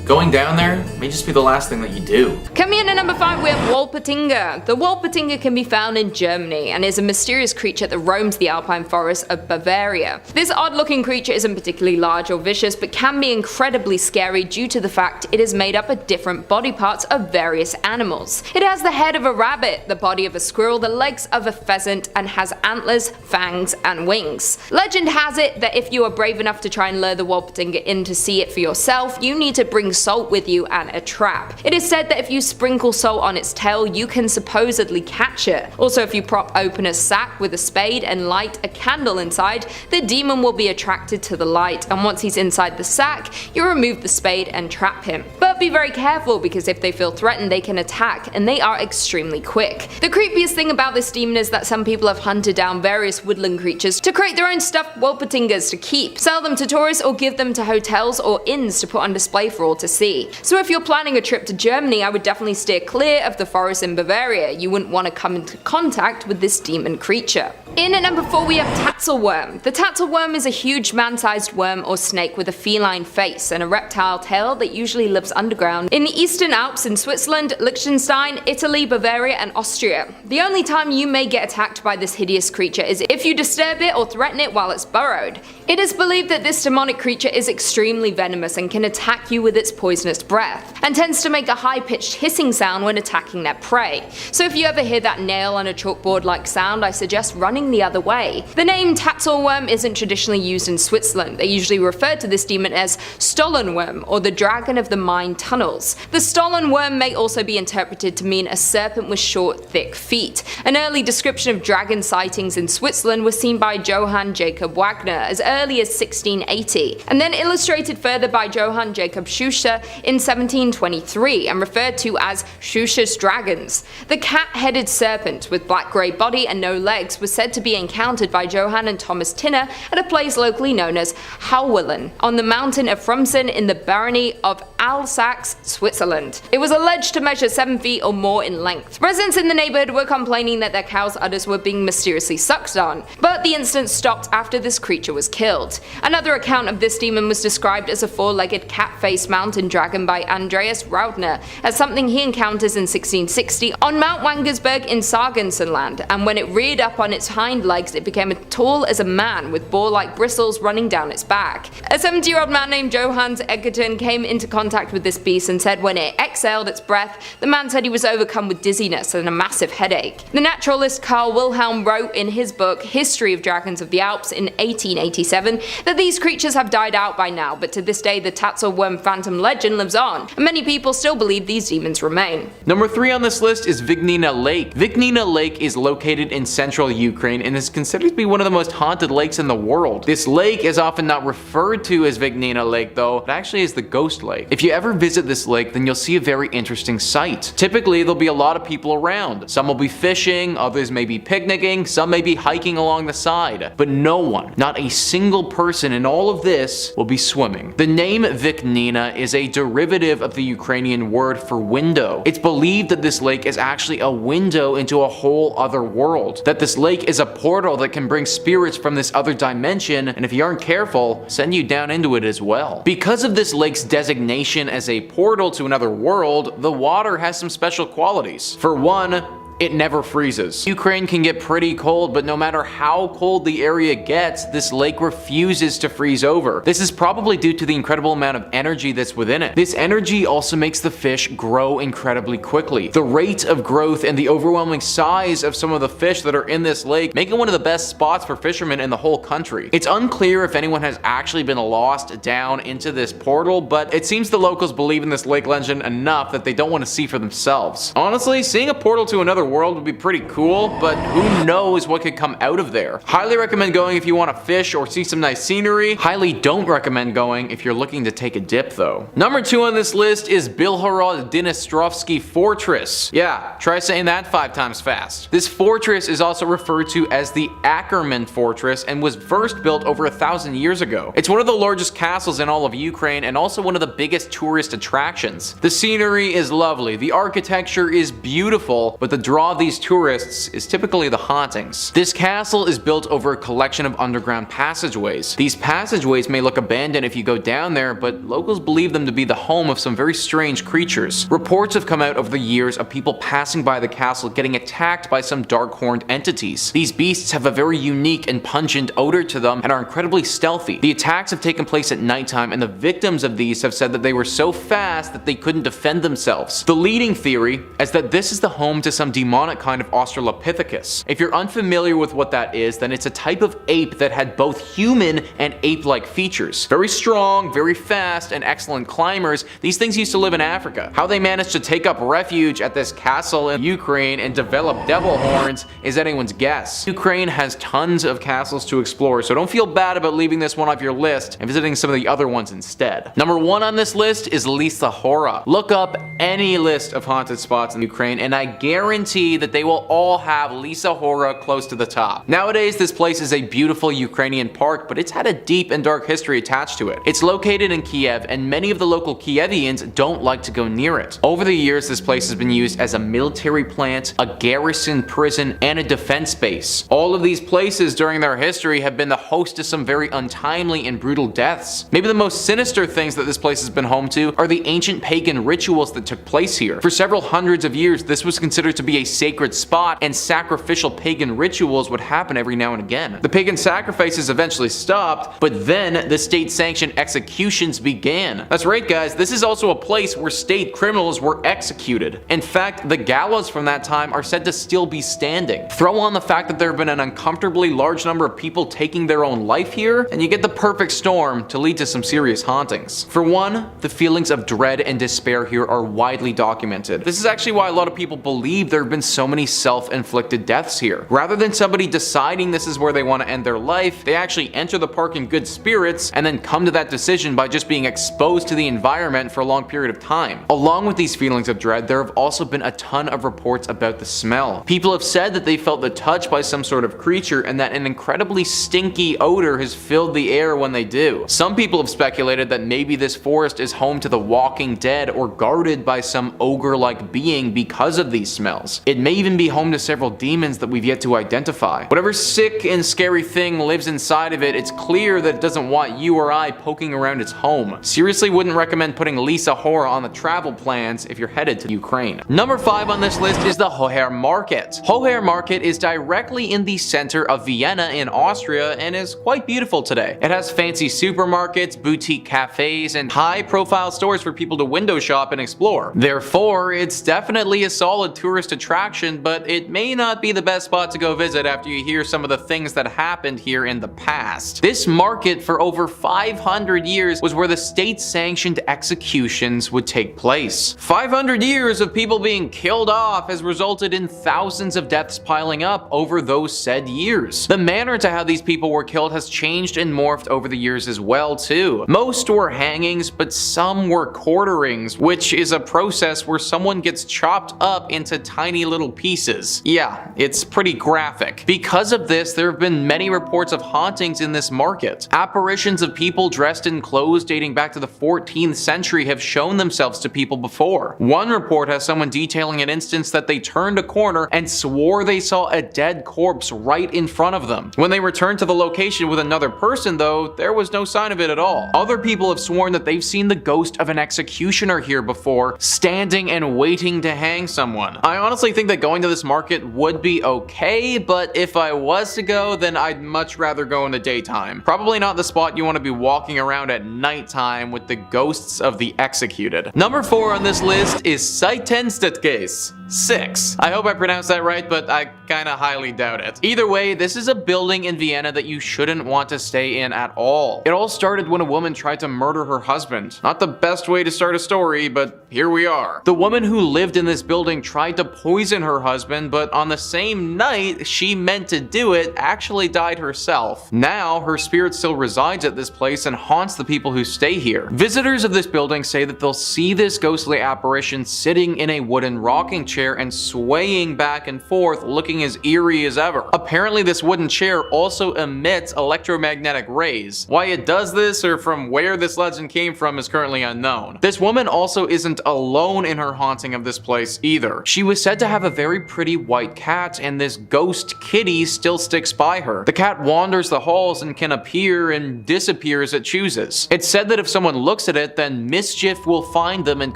Going down there may just be the last thing that you do. Coming in at number 5, we have Wolpertinger. The Wolpertinger can be found in Germany and is a mysterious creature that roams the alpine forests of Bavaria. This odd-looking creature isn't particularly large or vicious, but can be incredibly scary due to the fact it is made up of different body parts of various animals. It has the head of a rabbit, the body of a squirrel, the legs of a pheasant, and has antlers, fangs, and wings. Legend has it that if you are brave enough to try and lure the Wolpertinger in to see it for yourself, you need to bring salt with you and a trap. It is said that if you sprinkle salt on its tail, you can supposedly catch it. Also, if you prop open a sack with a spade and light a candle inside, the demon will be attracted to the light, and once he's inside the sack, you remove the spade and trap him. But be very careful, because if they feel threatened, they can attack, and they are extremely quick. The creepiest thing about this demon is that some people have hunted down various woodland creatures to create their own stuffed Wolpertingers to keep, sell them to tourists, or give them to hotels or inns to put on display for all to see. So if you're planning a trip to Germany, I would definitely steer clear of the forest in Bavaria. You wouldn't want to come into contact with this demon creature. In at number 4 we have Tatzelworm. The Tatzelworm is a huge man-sized worm or snake with a feline face and a reptile tail that usually lives underground in the Eastern Alps in Switzerland, Liechtenstein, Italy, Bavaria, and Austria. The only time you may get attacked by this hideous creature is if you disturb it or threaten it while it's burrowed. It is believed that this demonic creature is extremely venomous and can attack you with its poisonous breath, and tends to make a high-pitched hissing sound when attacking their prey. So if you ever hear that nail on a chalkboard like sound, I suggest running the other way. The name Tatzelworm isn't traditionally used in Switzerland. They usually refer to this demon as Stollenworm, or the dragon of the mine tunnels. The Stollenworm may also be interpreted to mean a serpent with short, thick feet. An early description of dragon sightings in Switzerland was seen by Johann Jacob Wagner as early as 1680, and then illustrated further by Johann Jacob Schuster in 1723 and referred to as Schuster's dragons. The cat-headed serpent with black-grey body and no legs was said to be encountered by Johann and Thomas Tinner at a place locally known as Hauwillen on the mountain of Frumsen in the barony of Alsace, Switzerland. It was alleged to measure 7 feet or more in length. Residents in the neighborhood were complaining that their cows' udders were being mysteriously sucked on, but the incident stopped after this creature was killed. Another account of this demon was described as a 4-legged cat-faced mountain dragon by Andreas Raudner as something he encounters in 1660 on Mount Wangersberg in Sargensenland, and when it reared up on its hind legs it became as tall as a man with boar-like bristles running down its back. A 70-year-old man named Johannes Egerton came into contact with this beast and said when it exhaled its breath, the man said he was overcome with dizziness and a massive headache. The naturalist Carl Wilhelm wrote in his book History of Dragons of the Alps in 1887 that these creatures have died out by now, but to this day the Tatzelworm phantom legend lives on, and many people still believe these demons remain. Number 3 on this list is Vignina Lake. Vignina Lake is located in central Ukraine and is considered to be one of the most haunted lakes in the world. This lake is often not referred to as Vignina Lake though, it actually is the ghost lake. If you ever visit this lake, then you'll see a very interesting sight. Typically there'll be a lot of people around. Some will be fishing, others may be picnicking, some may be hiking along the side, but no one, not a single person in all of this will be swimming. The name Vignina is a derivative of the Ukrainian word for window. It's believed that this lake is actually a window into a whole other world, that this lake is a portal that can bring spirits from this other dimension, and if you aren't careful, send you down into it as well. Because of this lake's designation as a portal to another world, the water has some special qualities. For one, it never freezes. Ukraine can get pretty cold, but no matter how cold the area gets, this lake refuses to freeze over. This is probably due to the incredible amount of energy that's within it. This energy also makes the fish grow incredibly quickly. The rate of growth and the overwhelming size of some of the fish that are in this lake make it one of the best spots for fishermen in the whole country. It's unclear if anyone has actually been lost down into this portal, but it seems the locals believe in this lake legend enough that they don't want to see for themselves. Honestly, seeing a portal to another world would be pretty cool, but who knows what could come out of there. Highly recommend going if you want to fish or see some nice scenery. Highly don't recommend going if you're looking to take a dip though. Number 2 on this list is Bilhorod Dnistrovsky Fortress. Yeah, try saying that 5 times fast. This fortress is also referred to as the Ackerman Fortress and was first built over 1,000 years ago. It's one of the largest castles in all of Ukraine and also one of the biggest tourist attractions. The scenery is lovely, the architecture is beautiful, but the draw of these tourists is typically the hauntings. This castle is built over a collection of underground passageways. These passageways may look abandoned if you go down there, but locals believe them to be the home of some very strange creatures. Reports have come out over the years of people passing by the castle getting attacked by some dark-horned entities. These beasts have a very unique and pungent odor to them and are incredibly stealthy. The attacks have taken place at nighttime, and the victims of these have said that they were so fast that they couldn't defend themselves. The leading theory is that this is the home to some demonic kind of Australopithecus. If you're unfamiliar with what that is, then it's a type of ape that had both human and ape-like features. Very strong, very fast, and excellent climbers, these things used to live in Africa. How they managed to take up refuge at this castle in Ukraine and develop devil horns is anyone's guess. Ukraine has tons of castles to explore, so don't feel bad about leaving this one off your list and visiting some of the other ones instead. Number 1 on this list is Lisa Hora. Look up any list of haunted spots in Ukraine and I guarantee guarantee that they will all have Lisa Hora close to the top. Nowadays, this place is a beautiful Ukrainian park, but it's had a deep and dark history attached to it. It's located in Kiev, and many of the local Kievians don't like to go near it. Over the years, this place has been used as a military plant, a garrison prison, and a defense base. All of these places during their history have been the host to some very untimely and brutal deaths. Maybe the most sinister things that this place has been home to are the ancient pagan rituals that took place here. For several hundreds of years, this was considered to be a sacred spot, and sacrificial pagan rituals would happen every now and again. The pagan sacrifices eventually stopped, but then the state-sanctioned executions began. That's right, guys, this is also a place where state criminals were executed. In fact, the gallows from that time are said to still be standing. Throw on the fact that there have been an uncomfortably large number of people taking their own life here, and you get the perfect storm to lead to some serious hauntings. For one, the feelings of dread and despair here are widely documented. This is actually why a lot of people believe there have been so many self-inflicted deaths here. Rather than somebody deciding this is where they want to end their life, they actually enter the park in good spirits and then come to that decision by just being exposed to the environment for a long period of time. Along with these feelings of dread, there have also been a ton of reports about the smell. People have said that they felt the touch by some sort of creature and that an incredibly stinky odor has filled the air when they do. Some people have speculated that maybe this forest is home to the Walking Dead or guarded by some ogre-like being because of these smells. It may even be home to several demons that we've yet to identify. Whatever sick and scary thing lives inside of it, it's clear that it doesn't want you or I poking around its home. Seriously wouldn't recommend putting Lisa Hora on the travel plans if you're headed to Ukraine. Number 5 on this list is the Hoher Market. Hoher Market is directly in the center of Vienna in Austria and is quite beautiful today. It has fancy supermarkets, boutique cafes, and high-profile stores for people to window shop and explore. Therefore, it's definitely a solid tourist attraction, but it may not be the best spot to go visit after you hear some of the things that happened here in the past. This market for over 500 years was where the state-sanctioned executions would take place. 500 years of people being killed off has resulted in thousands of deaths piling up over those said years. The manner to how these people were killed has changed and morphed over the years as well too. Most were hangings, but some were quarterings, which is a process where someone gets chopped up into tiny little pieces. Yeah, it's pretty graphic. Because of this, there have been many reports of hauntings in this market. Apparitions of people dressed in clothes dating back to the 14th century have shown themselves to people before. One report has someone detailing an instance that they turned a corner and swore they saw a dead corpse right in front of them. When they returned to the location with another person though, there was no sign of it at all. Other people have sworn that they've seen the ghost of an executioner here before, standing and waiting to hang someone. I honestly think that going to this market would be okay, but if I was to go, then I'd much rather go in the daytime. Probably not the spot you want to be walking around at nighttime with the ghosts of the executed. Number 4 on this list is Seitenstedtgasse 6. I hope I pronounced that right, but I kinda highly doubt it. Either way, this is a building in Vienna that you shouldn't want to stay in at all. It all started when a woman tried to murder her husband. Not the best way to start a story, but here we are. The woman who lived in this building tried to poison her husband, but on the same night she meant to do it, actually died herself. Now, her spirit still resides at this place and haunts the people who stay here. Visitors of this building say that they'll see this ghostly apparition sitting in a wooden rocking chair and swaying back and forth, looking as eerie as ever. Apparently, this wooden chair also emits electromagnetic rays. Why it does this or from where this legend came from is currently unknown. This woman also isn't alone in her haunting of this place either. She was said to have a very pretty white cat, and this ghost kitty still sticks by her. The cat wanders the halls and can appear and disappear as it chooses. It's said that if someone looks at it, then mischief will find them and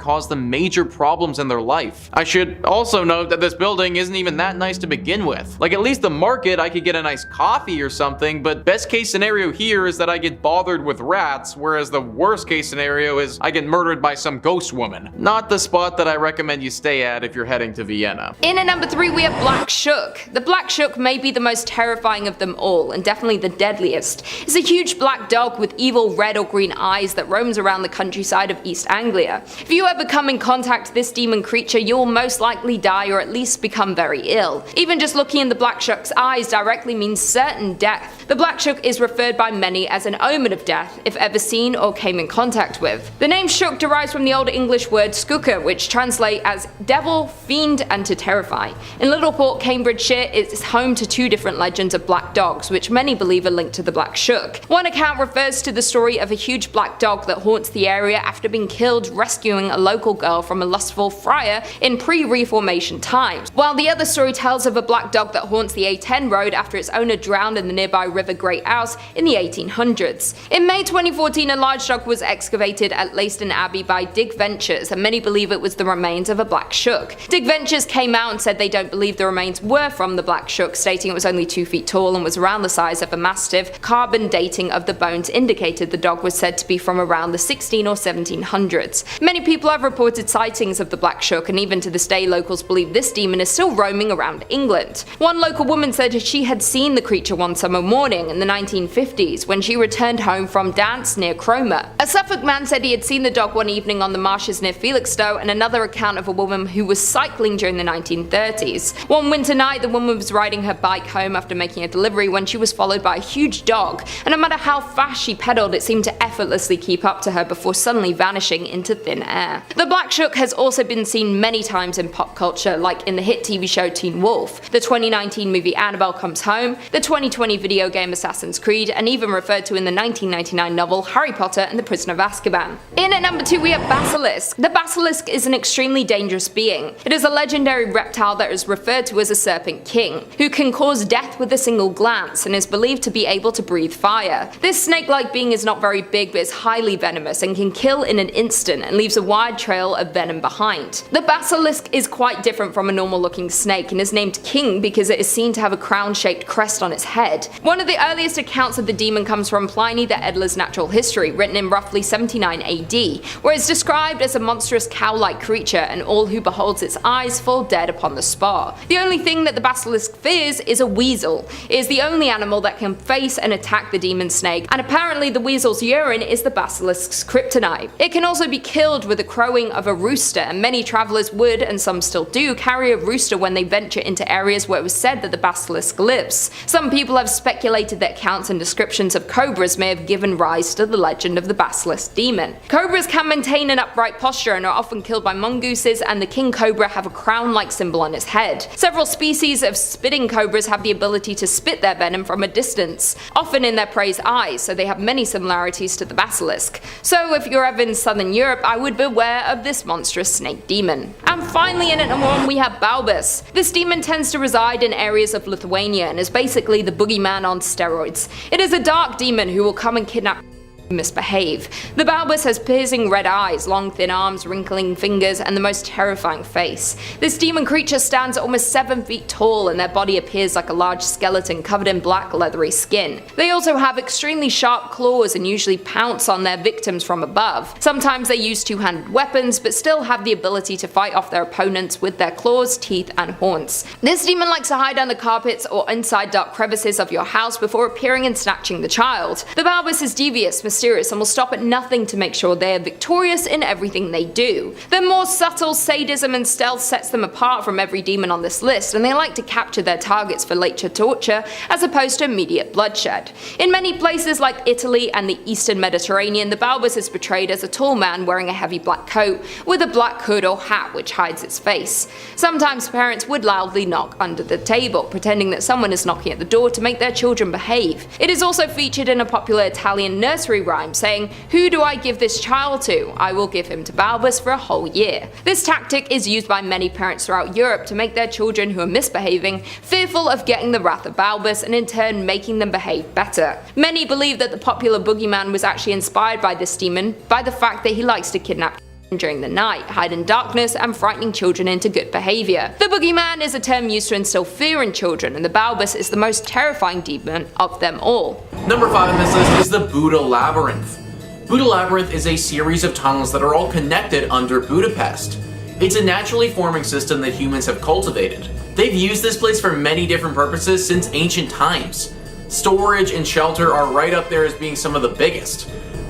cause them major problems in their life. I should also note that this building isn't even that nice to begin with. Like, at least the market I could get a nice coffee or something, but best case scenario here is that I get bothered with rats, whereas the worst case scenario is I get murdered by some ghost woman. Not the spot that I recommend you stay at if you're heading to Vienna. In at number 3 we have Black Shook. The Black Shook may be the most terrifying of them all, and definitely the deadliest. It's a huge black dog with evil red or green eyes that roams around the countryside of East Anglia. If you ever come in contact with this demon creature, you will most likely die or at least become very ill. Even just looking in the Black Shook's eyes directly means certain death. The Black Shook is referred by many as an omen of death, if ever seen or came in contact with. The name Shook derives from the Old English word skuka, which translates as devil, fiend, and to terrify. In Littleport, Cambridgeshire, it's home to two different legends of black dogs, which many believe are linked to the Black Shook. One account refers to the story of a huge black dog that haunts the area after being killed rescuing a local girl from a lustful friar in pre-Reformation times, while the other story tells of a black dog that haunts the A10 road after its owner drowned in the nearby River Great Ouse in the 1800s. In May 2014, a large dog was excavated at Leiston Abbey by Dig Ventures, and many believe it was the remains of a Black Shook. Dig Ventures came out and said they don't believe the remains were from the Black Shook, stating it was only 2 feet tall and was around the size of a mastiff. Carbon dating of the bones indicated the dog was said to be from around the 16 or 1700s. Many people have reported sightings of the Black Shook, and even to this day locals believe this demon is still roaming around England. One local woman said she had seen the creature one summer morning in the 1950s when she returned home from dance near Cromer. A Suffolk man said he had seen the dog one evening on the marshes near Felixstowe, and another account of a woman who was cycling during the 1930s. One winter night, the woman was riding her bike home after making a delivery when she was followed by a huge dog, and no matter how fast she pedaled, it seemed to effortlessly keep up to her before suddenly vanishing into thin air. The Black Shook has also been seen many times in pop culture, like in the hit TV show Teen Wolf, the 2019 movie Annabelle Comes Home, the 2020 video game Assassin's Creed, and even referred to in the 1999 novel Harry Potter and the Prisoner of Azkaban. In at number 2 we have Basilisk. The Basilisk is an extremely dangerous being. It is a legendary reptile that is referred to as a Serpent King, who can cause death with a single glance and is believed to be able to breathe fire. This snake-like being is not very big but is highly venomous and can kill in an instant and leaves a wide trail of venom behind. The Basilisk is quite different from a normal looking snake and is named King because it is seen to have a crown-shaped crest on its head. One of the earliest accounts of the demon comes from Pliny the Elder's Natural History, written in roughly 79 AD, where it's described as a monstrous cow-like creature and all who beholds its eyes fall dead upon the spot. The only thing that the basilisk fears is a weasel. It is the only animal that can face and attack the demon snake, and apparently the weasel's urine is the basilisk's kryptonite. It can also be killed with the crowing of a rooster, and many travellers would, and some still do, carry a rooster when they venture into areas where it was said that the basilisk lives. Some people have speculated that accounts and descriptions of cobras may have given rise to the legend of the basilisk demon. Cobras can maintain an upright posture and are often killed by mongooses, and the king cobra have a crown-like symbol on its head. Several species of spitting cobras have the ability to spit their venom from a distance, often in their prey's eyes, so they have many similarities to the basilisk. So if you're ever in southern Europe, I would beware of this monstrous snake demon. And finally in at number 1 we have Balbus. This demon tends to reside in areas of Lithuania and is basically the boogeyman on steroids. It is a dark demon who will come and kidnap misbehave. The Balbus has piercing red eyes, long thin arms, wrinkling fingers, and the most terrifying face. This demon creature stands almost 7 feet tall and their body appears like a large skeleton covered in black leathery skin. They also have extremely sharp claws and usually pounce on their victims from above. Sometimes they use two-handed weapons but still have the ability to fight off their opponents with their claws, teeth, and horns. This demon likes to hide under carpets or inside dark crevices of your house before appearing and snatching the child. The Balbus is devious, mysterious, and will stop at nothing to make sure they are victorious in everything they do. Their more subtle sadism and stealth sets them apart from every demon on this list, and they like to capture their targets for later torture as opposed to immediate bloodshed. In many places like Italy and the Eastern Mediterranean, the Balbus is portrayed as a tall man wearing a heavy black coat with a black hood or hat which hides its face. Sometimes parents would loudly knock under the table, pretending that someone is knocking at the door to make their children behave. It is also featured in a popular Italian nursery rhyme saying, "Who do I give this child to? I will give him to Balbus for a whole year." This tactic is used by many parents throughout Europe to make their children who are misbehaving fearful of getting the wrath of Balbus and in turn making them behave better. Many believe that the popular boogeyman was actually inspired by this demon by the fact that he likes to kidnap during the night, hide in darkness, and frightening children into good behaviour. The boogeyman is a term used to instill fear in children, and the Balbus is the most terrifying demon of them all. Number 5 on this list is the Buda Labyrinth. Buda Labyrinth is a series of tunnels that are all connected under Budapest. It's a naturally forming system that humans have cultivated. They've used this place for many different purposes since ancient times. Storage and shelter are right up there as being some of the biggest.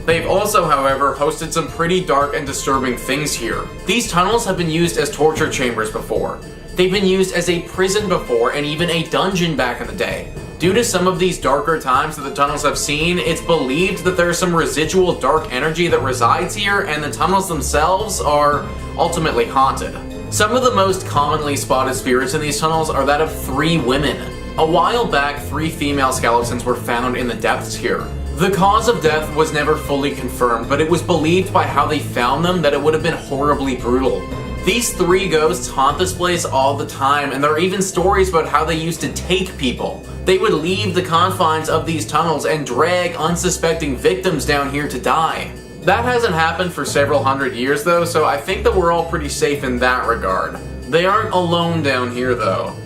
They've also, however, hosted some pretty dark and disturbing things here. These tunnels have been used as torture chambers before. They've been used as a prison before and even a dungeon back in the day. Due to some of these darker times that the tunnels have seen, it's believed that there's some residual dark energy that resides here and the tunnels themselves are ultimately haunted. Some of the most commonly spotted spirits in these tunnels are that of 3 women. A while back, 3 female skeletons were found in the depths here. The cause of death was never fully confirmed, but it was believed by how they found them that it would have been horribly brutal. These 3 ghosts haunt this place all the time, and there are even stories about how they used to take people. They would leave the confines of these tunnels and drag unsuspecting victims down here to die. That hasn't happened for several hundred years though, so I think that we're all pretty safe in that regard. They aren't alone down here though.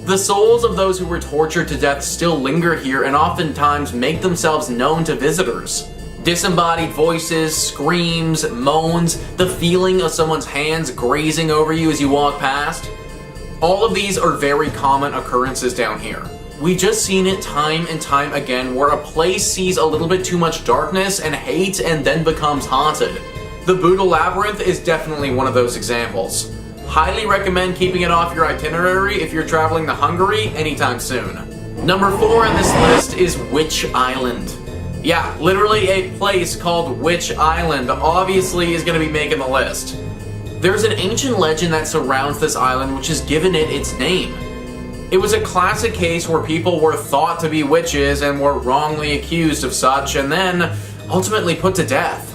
The souls of those who were tortured to death still linger here and oftentimes make themselves known to visitors. Disembodied voices, screams, moans, the feeling of someone's hands grazing over you as you walk past. All of these are very common occurrences down here. We just seen it time and time again where a place sees a little bit too much darkness and hate and then becomes haunted. The Buddha Labyrinth is definitely one of those examples. Highly recommend keeping it off your itinerary if you're traveling to Hungary anytime soon. Number 4 on this list is Witch Island. Yeah, literally a place called Witch Island obviously is going to be making the list. There's an ancient legend that surrounds this island which has given it its name. It was a classic case where people were thought to be witches and were wrongly accused of such and then ultimately put to death.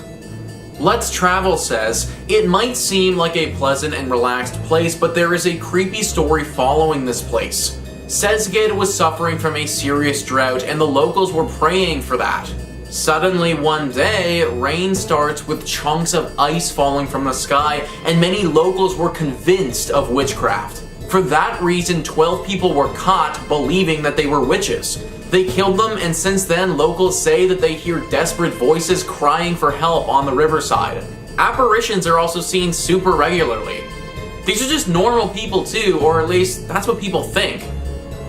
Let's Travel says, it might seem like a pleasant and relaxed place, but there is a creepy story following this place. Sezgid was suffering from a serious drought and the locals were praying for that. Suddenly one day, rain starts with chunks of ice falling from the sky and many locals were convinced of witchcraft. For that reason, 12 people were caught believing that they were witches. They killed them, and since then, locals say that they hear desperate voices crying for help on the riverside. Apparitions are also seen super regularly. These are just normal people too, or at least that's what people think.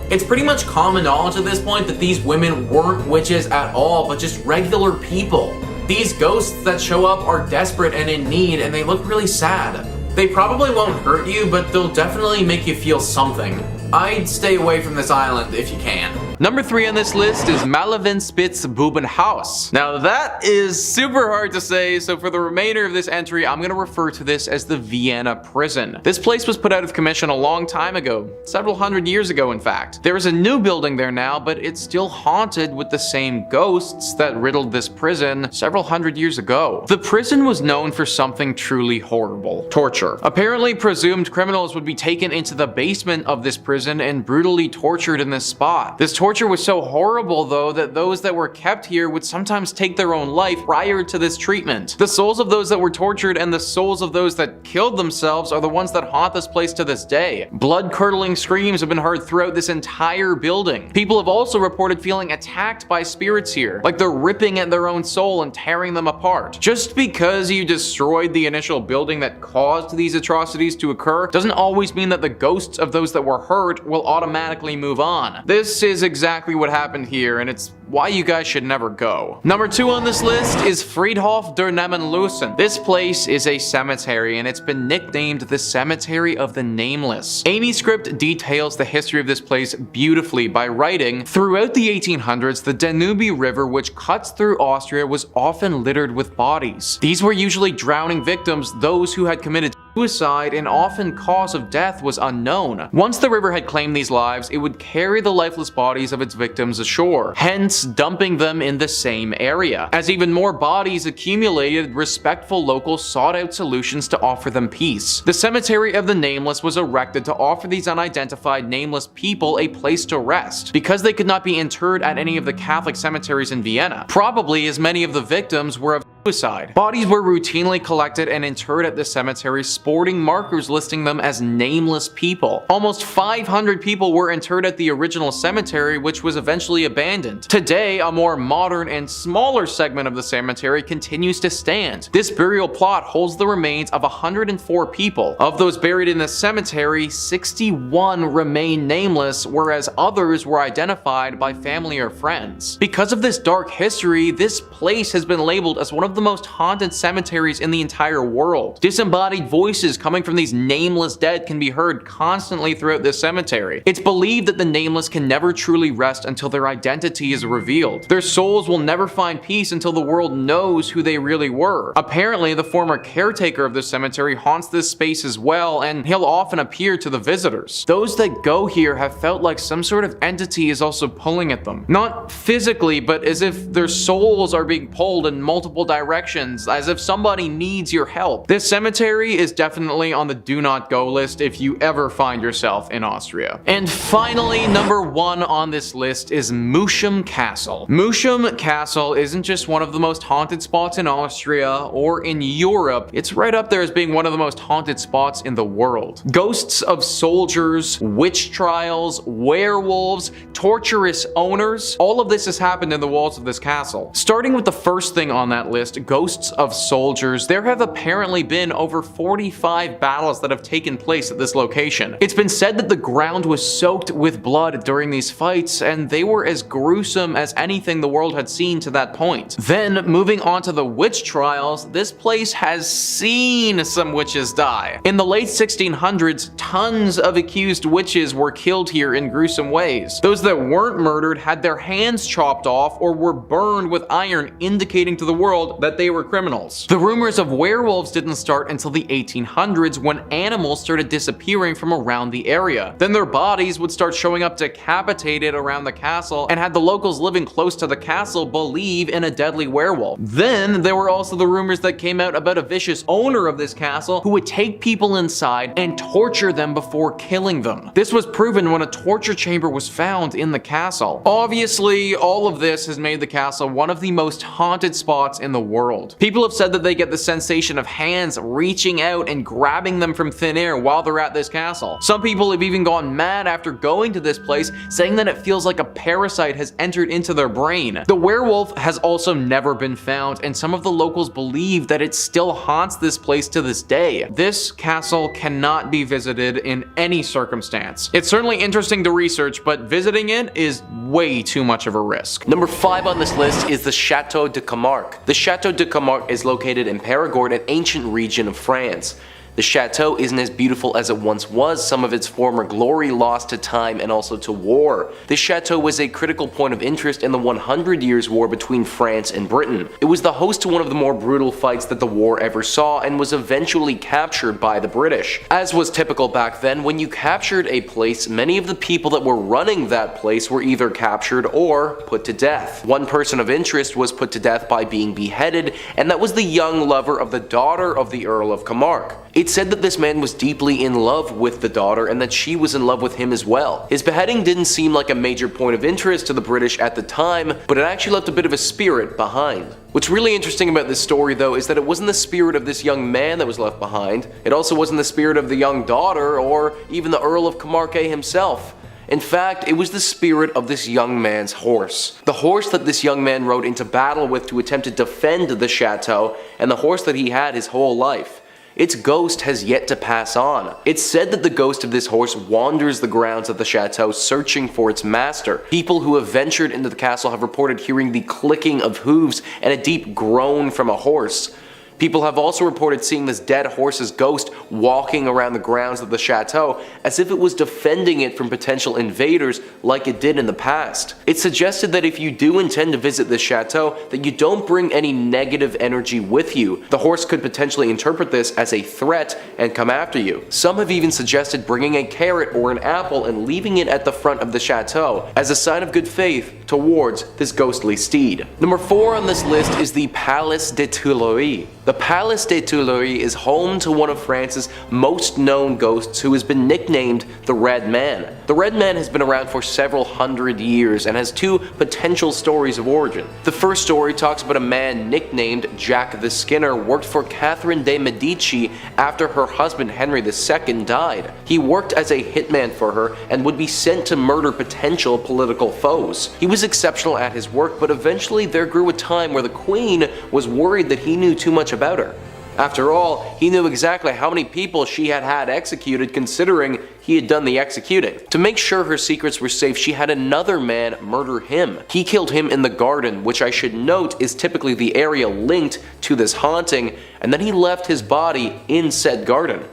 It's pretty much common knowledge at this point that these women weren't witches at all, but just regular people. These ghosts that show up are desperate and in need, and they look really sad. They probably won't hurt you, but they'll definitely make you feel something. I'd stay away from this island if you can. Number 3 on this list is Malavenspitz-Bubenhaus. Now that is super hard to say, so for the remainder of this entry, I'm going to refer to this as the Vienna Prison. This place was put out of commission a long time ago, several hundred years ago in fact. There is a new building there now, but it's still haunted with the same ghosts that riddled this prison several hundred years ago. The prison was known for something truly horrible: torture. Apparently, presumed criminals would be taken into the basement of this prison and brutally tortured in this spot. This torture was so horrible though that those that were kept here would sometimes take their own life prior to this treatment. The souls of those that were tortured and the souls of those that killed themselves are the ones that haunt this place to this day. Blood-curdling screams have been heard throughout this entire building. People have also reported feeling attacked by spirits here, like they're ripping at their own soul and tearing them apart. Just because you destroyed the initial building that caused these atrocities to occur doesn't always mean that the ghosts of those that were hurt will automatically move on. This is exactly what happened here, and it's why you guys should never go. Number 2 on this list is Friedhof der Namenlosen. This place is a cemetery, and it's been nicknamed the Cemetery of the Nameless. Amy Script details the history of this place beautifully by writing, throughout the 1800s, the Danube River, which cuts through Austria, was often littered with bodies. These were usually drowning victims, those who had committed suicide, and often cause of death was unknown. Once the river had claimed these lives, it would carry the lifeless bodies of its victims ashore, hence dumping them in the same area. As even more bodies accumulated, respectful locals sought out solutions to offer them peace. The Cemetery of the Nameless was erected to offer these unidentified nameless people a place to rest, because they could not be interred at any of the Catholic cemeteries in Vienna, probably as many of the victims were of suicide. Bodies were routinely collected and interred at this cemetery, sporting markers listing them as nameless people. Almost 500 people were interred at the original cemetery, which was eventually abandoned. Today, a more modern and smaller segment of the cemetery continues to stand. This burial plot holds the remains of 104 people. Of those buried in the cemetery, 61 remain nameless, whereas others were identified by family or friends. Because of this dark history, this place has been labeled as one of the the most haunted cemeteries in the entire world. Disembodied voices coming from these nameless dead can be heard constantly throughout this cemetery. It's believed that the nameless can never truly rest until their identity is revealed. Their souls will never find peace until the world knows who they really were. Apparently, the former caretaker of this cemetery haunts this space as well, and he'll often appear to the visitors. Those that go here have felt like some sort of entity is also pulling at them. Not physically, but as if their souls are being pulled in multiple directions, as if somebody needs your help. This cemetery is definitely on the do not go list if you ever find yourself in Austria. And finally, number 1 on this list is Musham Castle. Musham Castle isn't just one of the most haunted spots in Austria or in Europe, it's right up there as being one of the most haunted spots in the world. Ghosts of soldiers, witch trials, werewolves, torturous owners, all of this has happened in the walls of this castle. Starting with the first thing on that list, ghosts of soldiers, there have apparently been over 45 battles that have taken place at this location. It's been said that the ground was soaked with blood during these fights, and they were as gruesome as anything the world had seen to that point. Then, moving on to the witch trials, this place has seen some witches die. In the late 1600s, tons of accused witches were killed here in gruesome ways. Those that weren't murdered had their hands chopped off or were burned with iron, indicating to the world that they were criminals. The rumors of werewolves didn't start until the 1800s, when animals started disappearing from around the area. Then their bodies would start showing up decapitated around the castle, and had the locals living close to the castle believe in a deadly werewolf. Then there were also the rumors that came out about a vicious owner of this castle who would take people inside and torture them before killing them. This was proven when a torture chamber was found in the castle. Obviously, all of this has made the castle one of the most haunted spots in the world. People have said that they get the sensation of hands reaching out and grabbing them from thin air while they're at this castle. Some people have even gone mad after going to this place, saying that it feels like a parasite has entered into their brain. The werewolf has also never been found, and some of the locals believe that it still haunts this place to this day. This castle cannot be visited in any circumstance. It's certainly interesting to research, but visiting it is way too much of a risk. Number 5 on this list is the Chateau de Camargue. The Chateau de Camargue is located in Périgord, an ancient region of France. The chateau isn't as beautiful as it once was, some of its former glory lost to time and also to war. This chateau was a critical point of interest in the 100 Years' War between France and Britain. It was the host to one of the more brutal fights that the war ever saw, and was eventually captured by the British. As was typical back then, when you captured a place, many of the people that were running that place were either captured or put to death. One person of interest was put to death by being beheaded, and that was the young lover of the daughter of the Earl of Camargue. It's said that this man was deeply in love with the daughter, and that she was in love with him as well. His beheading didn't seem like a major point of interest to the British at the time, but it actually left a bit of a spirit behind. What's really interesting about this story, though, is that it wasn't the spirit of this young man that was left behind. It also wasn't the spirit of the young daughter, or even the Earl of Camargue himself. In fact, it was the spirit of this young man's horse. The horse that this young man rode into battle with to attempt to defend the chateau, and the horse that he had his whole life. Its ghost has yet to pass on. It's said that the ghost of this horse wanders the grounds of the chateau searching for its master. People who have ventured into the castle have reported hearing the clicking of hooves and a deep groan from a horse. People have also reported seeing this dead horse's ghost walking around the grounds of the chateau as if it was defending it from potential invaders like it did in the past. It's suggested that if you do intend to visit this chateau, that you don't bring any negative energy with you. The horse could potentially interpret this as a threat and come after you. Some have even suggested bringing a carrot or an apple and leaving it at the front of the chateau as a sign of good faith towards this ghostly steed. Number 4 on this list is the Palace des Tuileries. The Palace des Tuileries is home to one of France's most known ghosts, who has been nicknamed the Red Man. The Red Man has been around for several hundred years and has 2 potential stories of origin. The first story talks about a man nicknamed Jack the Skinner worked for Catherine de Medici after her husband Henry II died. He worked as a hitman for her and would be sent to murder potential political foes. He was exceptional at his work, but eventually there grew a time where the Queen was worried that he knew too much about her. After all, he knew exactly how many people she had had executed considering he had done the executing. To make sure her secrets were safe, she had another man murder him. He killed him in the garden, which I should note is typically the area linked to this haunting, and then he left his body in said garden.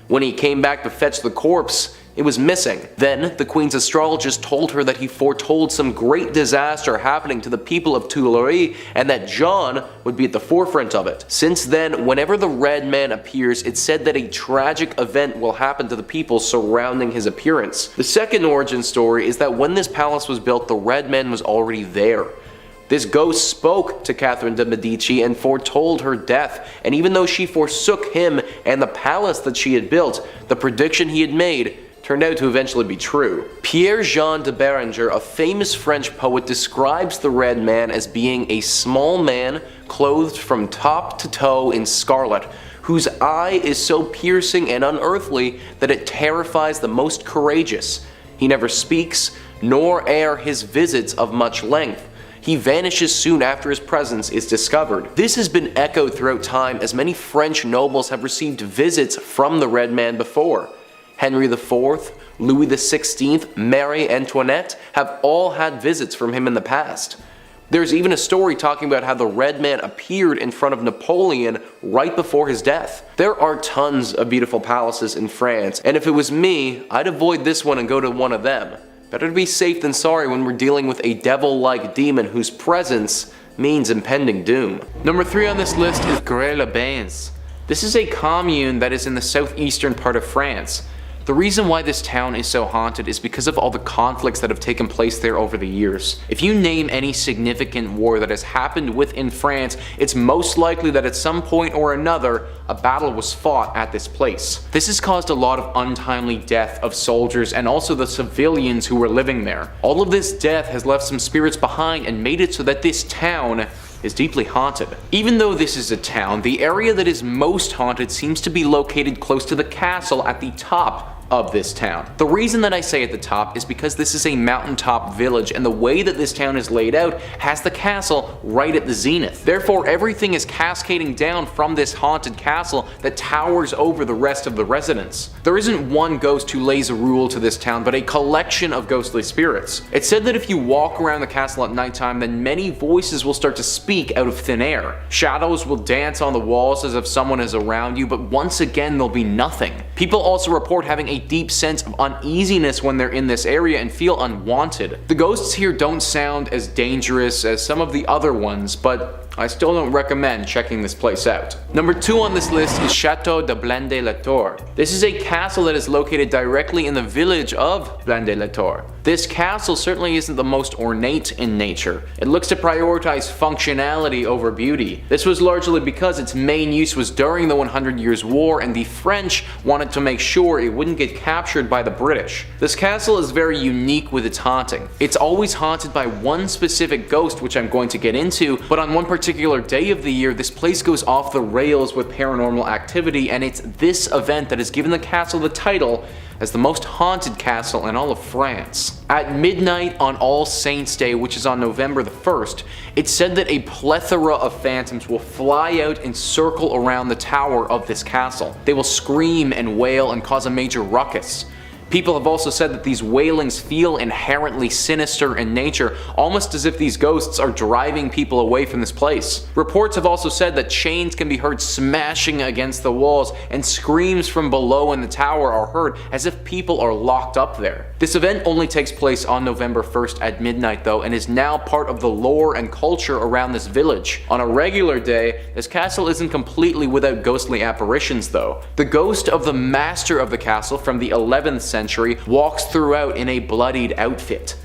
When he came back to fetch the corpse, it was missing. Then, the Queen's astrologist told her that he foretold some great disaster happening to the people of Tuileries and that John would be at the forefront of it. Since then, whenever the Red Man appears, it's said that a tragic event will happen to the people surrounding his appearance. The second origin story is that when this palace was built, the Red Man was already there. This ghost spoke to Catherine de' Medici and foretold her death, and even though she forsook him and the palace that she had built, the prediction he had made turned out to eventually be true. Pierre-Jean de Béranger, a famous French poet, describes the Red Man as being a small man clothed from top to toe in scarlet, whose eye is so piercing and unearthly that it terrifies the most courageous. He never speaks, nor are his visits of much length. He vanishes soon after his presence is discovered. This has been echoed throughout time as many French nobles have received visits from the Red Man before. Henry IV, Louis XVI, Marie Antoinette have all had visits from him in the past. There's even a story talking about how the Red Man appeared in front of Napoleon right before his death. There are tons of beautiful palaces in France, and if it was me, I'd avoid this one and go to one of them. Better to be safe than sorry when we're dealing with a devil-like demon whose presence means impending doom. Number 3 on this list is Grès-les-Bains. This is a commune that is in the southeastern part of France. The reason why this town is so haunted is because of all the conflicts that have taken place there over the years. If you name any significant war that has happened within France, it's most likely that at some point or another, a battle was fought at this place. This has caused a lot of untimely death of soldiers and also the civilians who were living there. All of this death has left some spirits behind and made it so that this town is deeply haunted. Even though this is a town, the area that is most haunted seems to be located close to the castle at the top of this town. The reason that I say at the top is because this is a mountaintop village, and the way that this town is laid out has the castle right at the zenith. Therefore, everything is cascading down from this haunted castle that towers over the rest of the residents. There isn't one ghost who lays a rule to this town, but a collection of ghostly spirits. It's said that if you walk around the castle at nighttime, then many voices will start to speak out of thin air. Shadows will dance on the walls as if someone is around you, but once again there'll be nothing. People also report having a deep sense of uneasiness when they're in this area and feel unwanted. The ghosts here don't sound as dangerous as some of the other ones, but I still don't recommend checking this place out. Number 2 on this list is Château de Blain-de-la-Tour. This is a castle that is located directly in the village of Blain-de-la-Tour. This castle certainly isn't the most ornate in nature. It looks to prioritize functionality over beauty. This was largely because its main use was during the 100 Years' War, and the French wanted to make sure it wouldn't get captured by the British. This castle is very unique with its haunting. It's always haunted by one specific ghost, which I'm going to get into, but on one particular day of the year, this place goes off the rails with paranormal activity, and it's this event that has given the castle the title as the most haunted castle in all of France. At midnight on All Saints' Day, which is on November the 1st, it's said that a plethora of phantoms will fly out and circle around the tower of this castle. They will scream and wail and cause a major ruckus. People have also said that these wailings feel inherently sinister in nature, almost as if these ghosts are driving people away from this place. Reports have also said that chains can be heard smashing against the walls, and screams from below in the tower are heard as if people are locked up there. This event only takes place on November 1st at midnight though, and is now part of the lore and culture around this village. On a regular day, this castle isn't completely without ghostly apparitions though. The ghost of the master of the castle from the 11th century walks throughout in a bloodied outfit.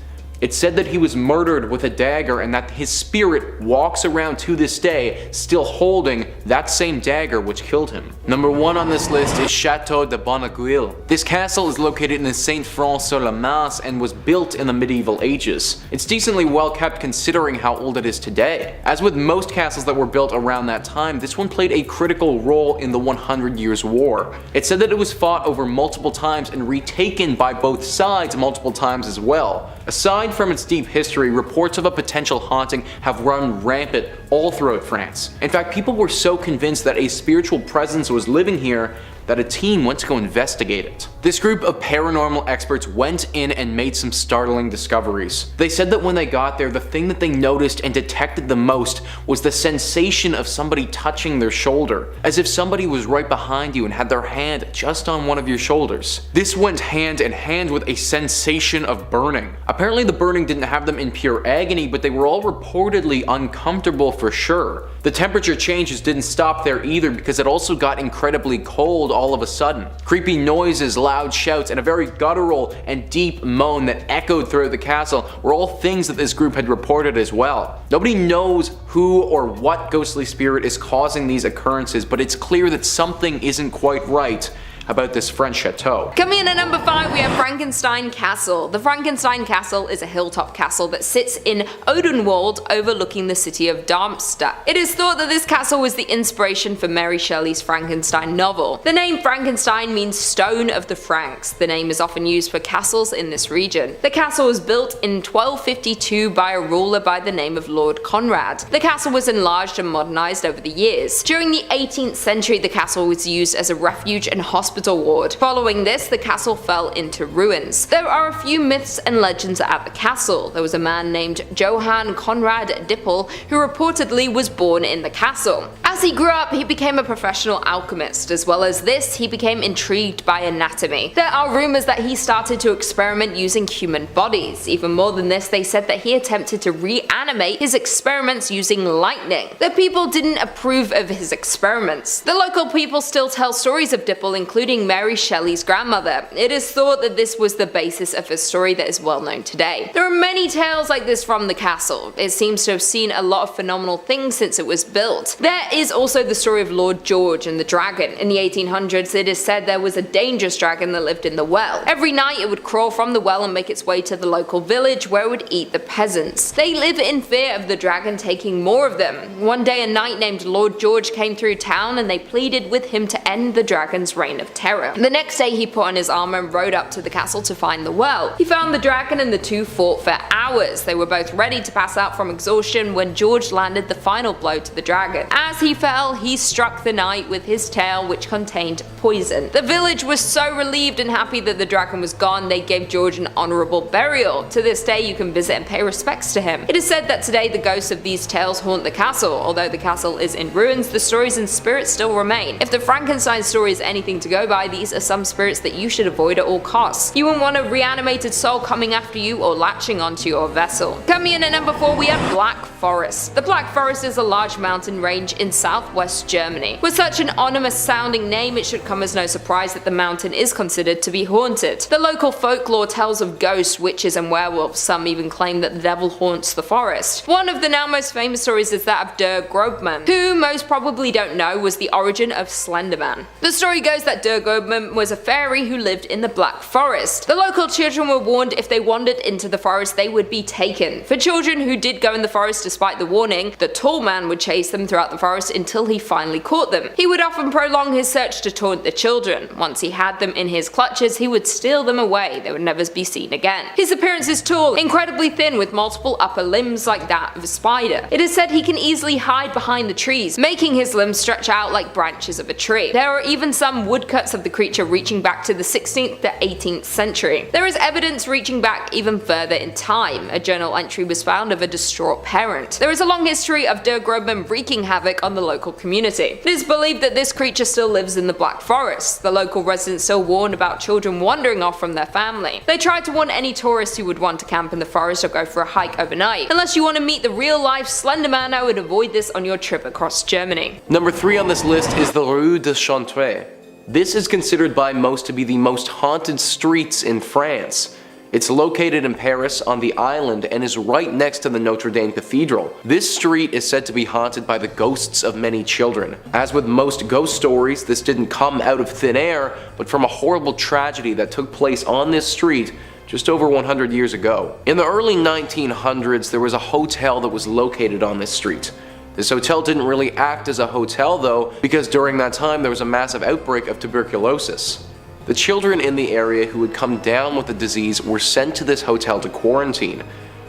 It's said that he was murdered with a dagger and that his spirit walks around to this day still holding that same dagger which killed him. Number 1 on this list is Château de Bonneguil. This castle is located in the Saint-Front-sur-la-Masse and was built in the medieval ages. It's decently well kept considering how old it is today. As with most castles that were built around that time, this one played a critical role in the 100 Years' War. It's said that it was fought over multiple times and retaken by both sides multiple times as well. Aside from its deep history, reports of a potential haunting have run rampant all throughout France. In fact, people were so convinced that a spiritual presence was living here that a team went to go investigate it. This group of paranormal experts went in and made some startling discoveries. They said that when they got there, the thing that they noticed and detected the most was the sensation of somebody touching their shoulder, as if somebody was right behind you and had their hand just on one of your shoulders. This went hand in hand with a sensation of burning. Apparently the burning didn't have them in pure agony, but they were all reportedly uncomfortable for sure. The temperature changes didn't stop there either, because it also got incredibly cold all of a sudden. Creepy noises, loud shouts, and a very guttural and deep moan that echoed throughout the castle were all things that this group had reported as well. Nobody knows who or what ghostly spirit is causing these occurrences, but it's clear that something isn't quite right about this French chateau. Coming in at number 5, we have Frankenstein Castle. The Frankenstein Castle is a hilltop castle that sits in Odenwald overlooking the city of Darmstadt. It is thought that this castle was the inspiration for Mary Shelley's Frankenstein novel. The name Frankenstein means stone of the Franks. The name is often used for castles in this region. The castle was built in 1252 by a ruler by the name of Lord Conrad. The castle was enlarged and modernized over the years. During the 18th century, the castle was used as a refuge and hospital ward. Following this, the castle fell into ruins. There are a few myths and legends at the castle. There was a man named Johann Conrad Dippel who reportedly was born in the castle. As he grew up, he became a professional alchemist. As well as this, he became intrigued by anatomy. There are rumors that he started to experiment using human bodies. Even more than this, they said that he attempted to reanimate his experiments using lightning. The people didn't approve of his experiments. The local people still tell stories of Dippel, including Mary Shelley's grandmother. It is thought that this was the basis of a story that is well known today. There are many tales like this from the castle. It seems to have seen a lot of phenomenal things since it was built. There is also the story of Lord George and the dragon. In the 1800s, it is said there was a dangerous dragon that lived in the well. Every night it would crawl from the well and make its way to the local village where it would eat the peasants. They live in fear of the dragon taking more of them. One day a knight named Lord George came through town and they pleaded with him to end the dragon's reign of terror. The next day he put on his armor and rode up to the castle to find the well. He found the dragon and the two fought for hours. They were both ready to pass out from exhaustion when George landed the final blow to the dragon. As he fell, he struck the knight with his tail, which contained poison. The village was so relieved and happy that the dragon was gone, they gave George an honorable burial. To this day you can visit and pay respects to him. It is said that today the ghosts of these tales haunt the castle. Although the castle is in ruins, the stories and spirits still remain. If the Frankenstein story is anything to go by, these are some spirits that you should avoid at all costs. You won't want a reanimated soul coming after you or latching onto your vessel. Coming in at number 4, we have Black Forest. The Black Forest is a large mountain range in southwest Germany. With such an ominous sounding name, it should come as no surprise that the mountain is considered to be haunted. The local folklore tells of ghosts, witches and werewolves. Some even claim that the devil haunts the forest. One of the now most famous stories is that of Der Grobman, who most probably don't know was the origin of Slenderman. The story goes that Der Grobman was a fairy who lived in the Black Forest. The local children were warned if they wandered into the forest they would be taken. For children who did go in the forest despite the warning, the tall man would chase them throughout the forest until he finally caught them. He would often prolong his search to taunt the children. Once he had them in his clutches, he would steal them away. They would never be seen again. His appearance is tall, incredibly thin with multiple upper limbs like that of a spider. It is said he can easily hide behind the trees, making his limbs stretch out like branches of a tree. There are even some woodcuts of the creature reaching back to the 16th to 18th century. There is evidence reaching back even further in time. A journal entry was found of a distraught parent. There is a long history of Der Grobman wreaking havoc on the local community. It is believed that this creature still lives in the Black Forest. The local residents still warn about children wandering off from their family. They try to warn any tourists who would want to camp in the forest or go for a hike overnight. Unless you want to meet the real life Slenderman, I would avoid this on your trip across Germany. Number 3 on this list is the Rue de Chantre. This is considered by most to be the most haunted streets in France. It's located in Paris on the island and is right next to the Notre Dame Cathedral. This street is said to be haunted by the ghosts of many children. As with most ghost stories, this didn't come out of thin air, but from a horrible tragedy that took place on this street just over 100 years ago. In the early 1900s, there was a hotel that was located on this street. This hotel didn't really act as a hotel though, because during that time there was a massive outbreak of tuberculosis. The children in the area who had come down with the disease were sent to this hotel to quarantine.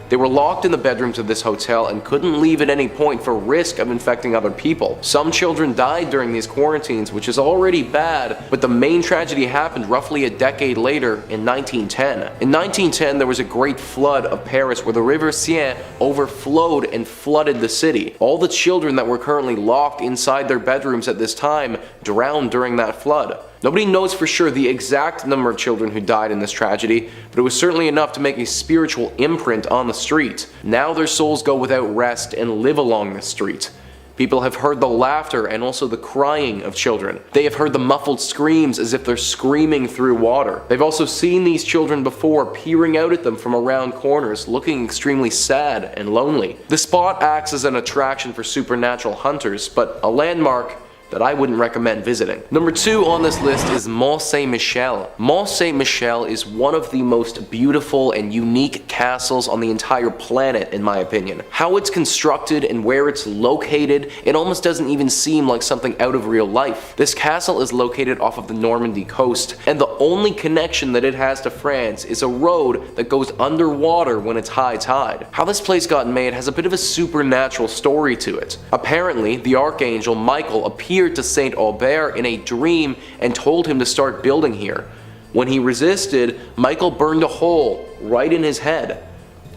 They were locked in the bedrooms of this hotel and couldn't leave at any point for risk of infecting other people. Some children died during these quarantines, which is already bad, but the main tragedy happened roughly a decade later in 1910. In 1910, there was a great flood of Paris where the river Seine overflowed and flooded the city. All the children that were currently locked inside their bedrooms at this time drowned during that flood. Nobody knows for sure the exact number of children who died in this tragedy, but it was certainly enough to make a spiritual imprint on the street. Now their souls go without rest and live along this street. People have heard the laughter and also the crying of children. They have heard the muffled screams as if they're screaming through water. They've also seen these children before, peering out at them from around corners, looking extremely sad and lonely. The spot acts as an attraction for supernatural hunters, but a landmark that I wouldn't recommend visiting. Number 2 on this list is Mont Saint-Michel. Mont Saint-Michel is one of the most beautiful and unique castles on the entire planet, in my opinion. How it's constructed and where it's located, it almost doesn't even seem like something out of real life. This castle is located off of the Normandy coast, and the only connection that it has to France is a road that goes underwater when it's high tide. How this place got made has a bit of a supernatural story to it. Apparently, the archangel Michael appeared to Saint Aubert in a dream and told him to start building here. When he resisted, Michael burned a hole right in his head.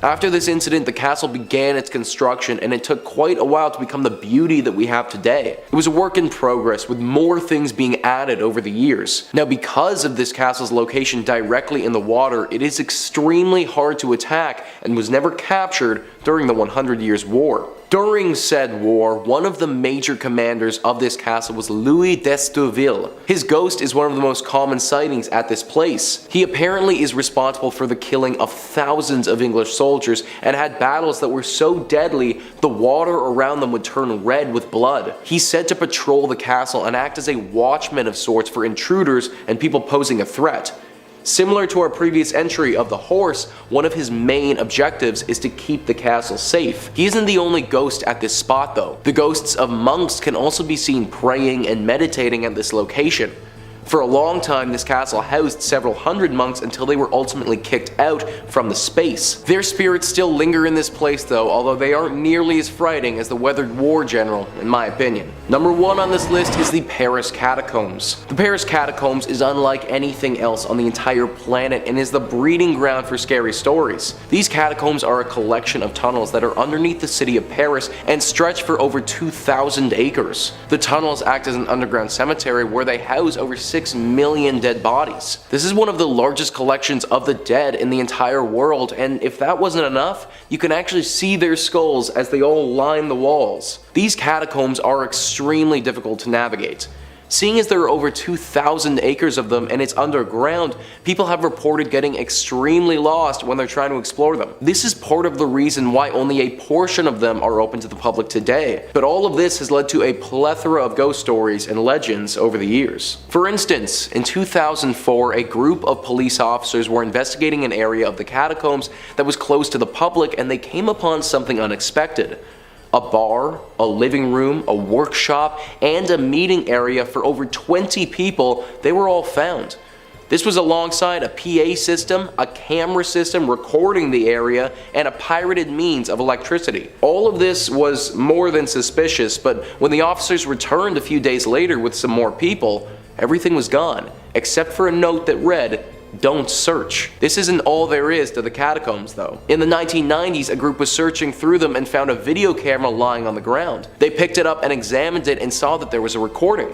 After this incident, the castle began its construction, and it took quite a while to become the beauty that we have today. It was a work in progress, with more things being added over the years. Now, because of this castle's location directly in the water, it is extremely hard to attack and was never captured during the 100 Years' War. During said war, one of the major commanders of this castle was Louis d'Estourville. His ghost is one of the most common sightings at this place. He apparently is responsible for the killing of thousands of English soldiers and had battles that were so deadly the water around them would turn red with blood. He's said to patrol the castle and act as a watchman of sorts for intruders and people posing a threat. Similar to our previous entry of the horse, one of his main objectives is to keep the castle safe. He isn't the only ghost at this spot though. The ghosts of monks can also be seen praying and meditating at this location. For a long time, this castle housed several hundred monks until they were ultimately kicked out from the space. Their spirits still linger in this place though, although they aren't nearly as frightening as the weathered war general, in my opinion. Number 1 on this list is the Paris Catacombs. The Paris Catacombs is unlike anything else on the entire planet and is the breeding ground for scary stories. These catacombs are a collection of tunnels that are underneath the city of Paris and stretch for over 2,000 acres. The tunnels act as an underground cemetery where they house over 6 million dead bodies. This is one of the largest collections of the dead in the entire world, and if that wasn't enough, you can actually see their skulls as they all line the walls. These catacombs are extremely difficult to navigate. Seeing as there are over 2,000 acres of them and it's underground, people have reported getting extremely lost when they're trying to explore them. This is part of the reason why only a portion of them are open to the public today. But all of this has led to a plethora of ghost stories and legends over the years. For instance, in 2004, a group of police officers were investigating an area of the catacombs that was closed to the public, and they came upon something unexpected. A bar, a living room, a workshop, and a meeting area for over 20 people, they were all found. This was alongside a PA system, a camera system recording the area, and a pirated means of electricity. All of this was more than suspicious, but when the officers returned a few days later with some more people, everything was gone, except for a note that read, "Don't search." This isn't all there is to the catacombs though. In the 1990s, a group was searching through them and found a video camera lying on the ground. They picked it up and examined it and saw that there was a recording.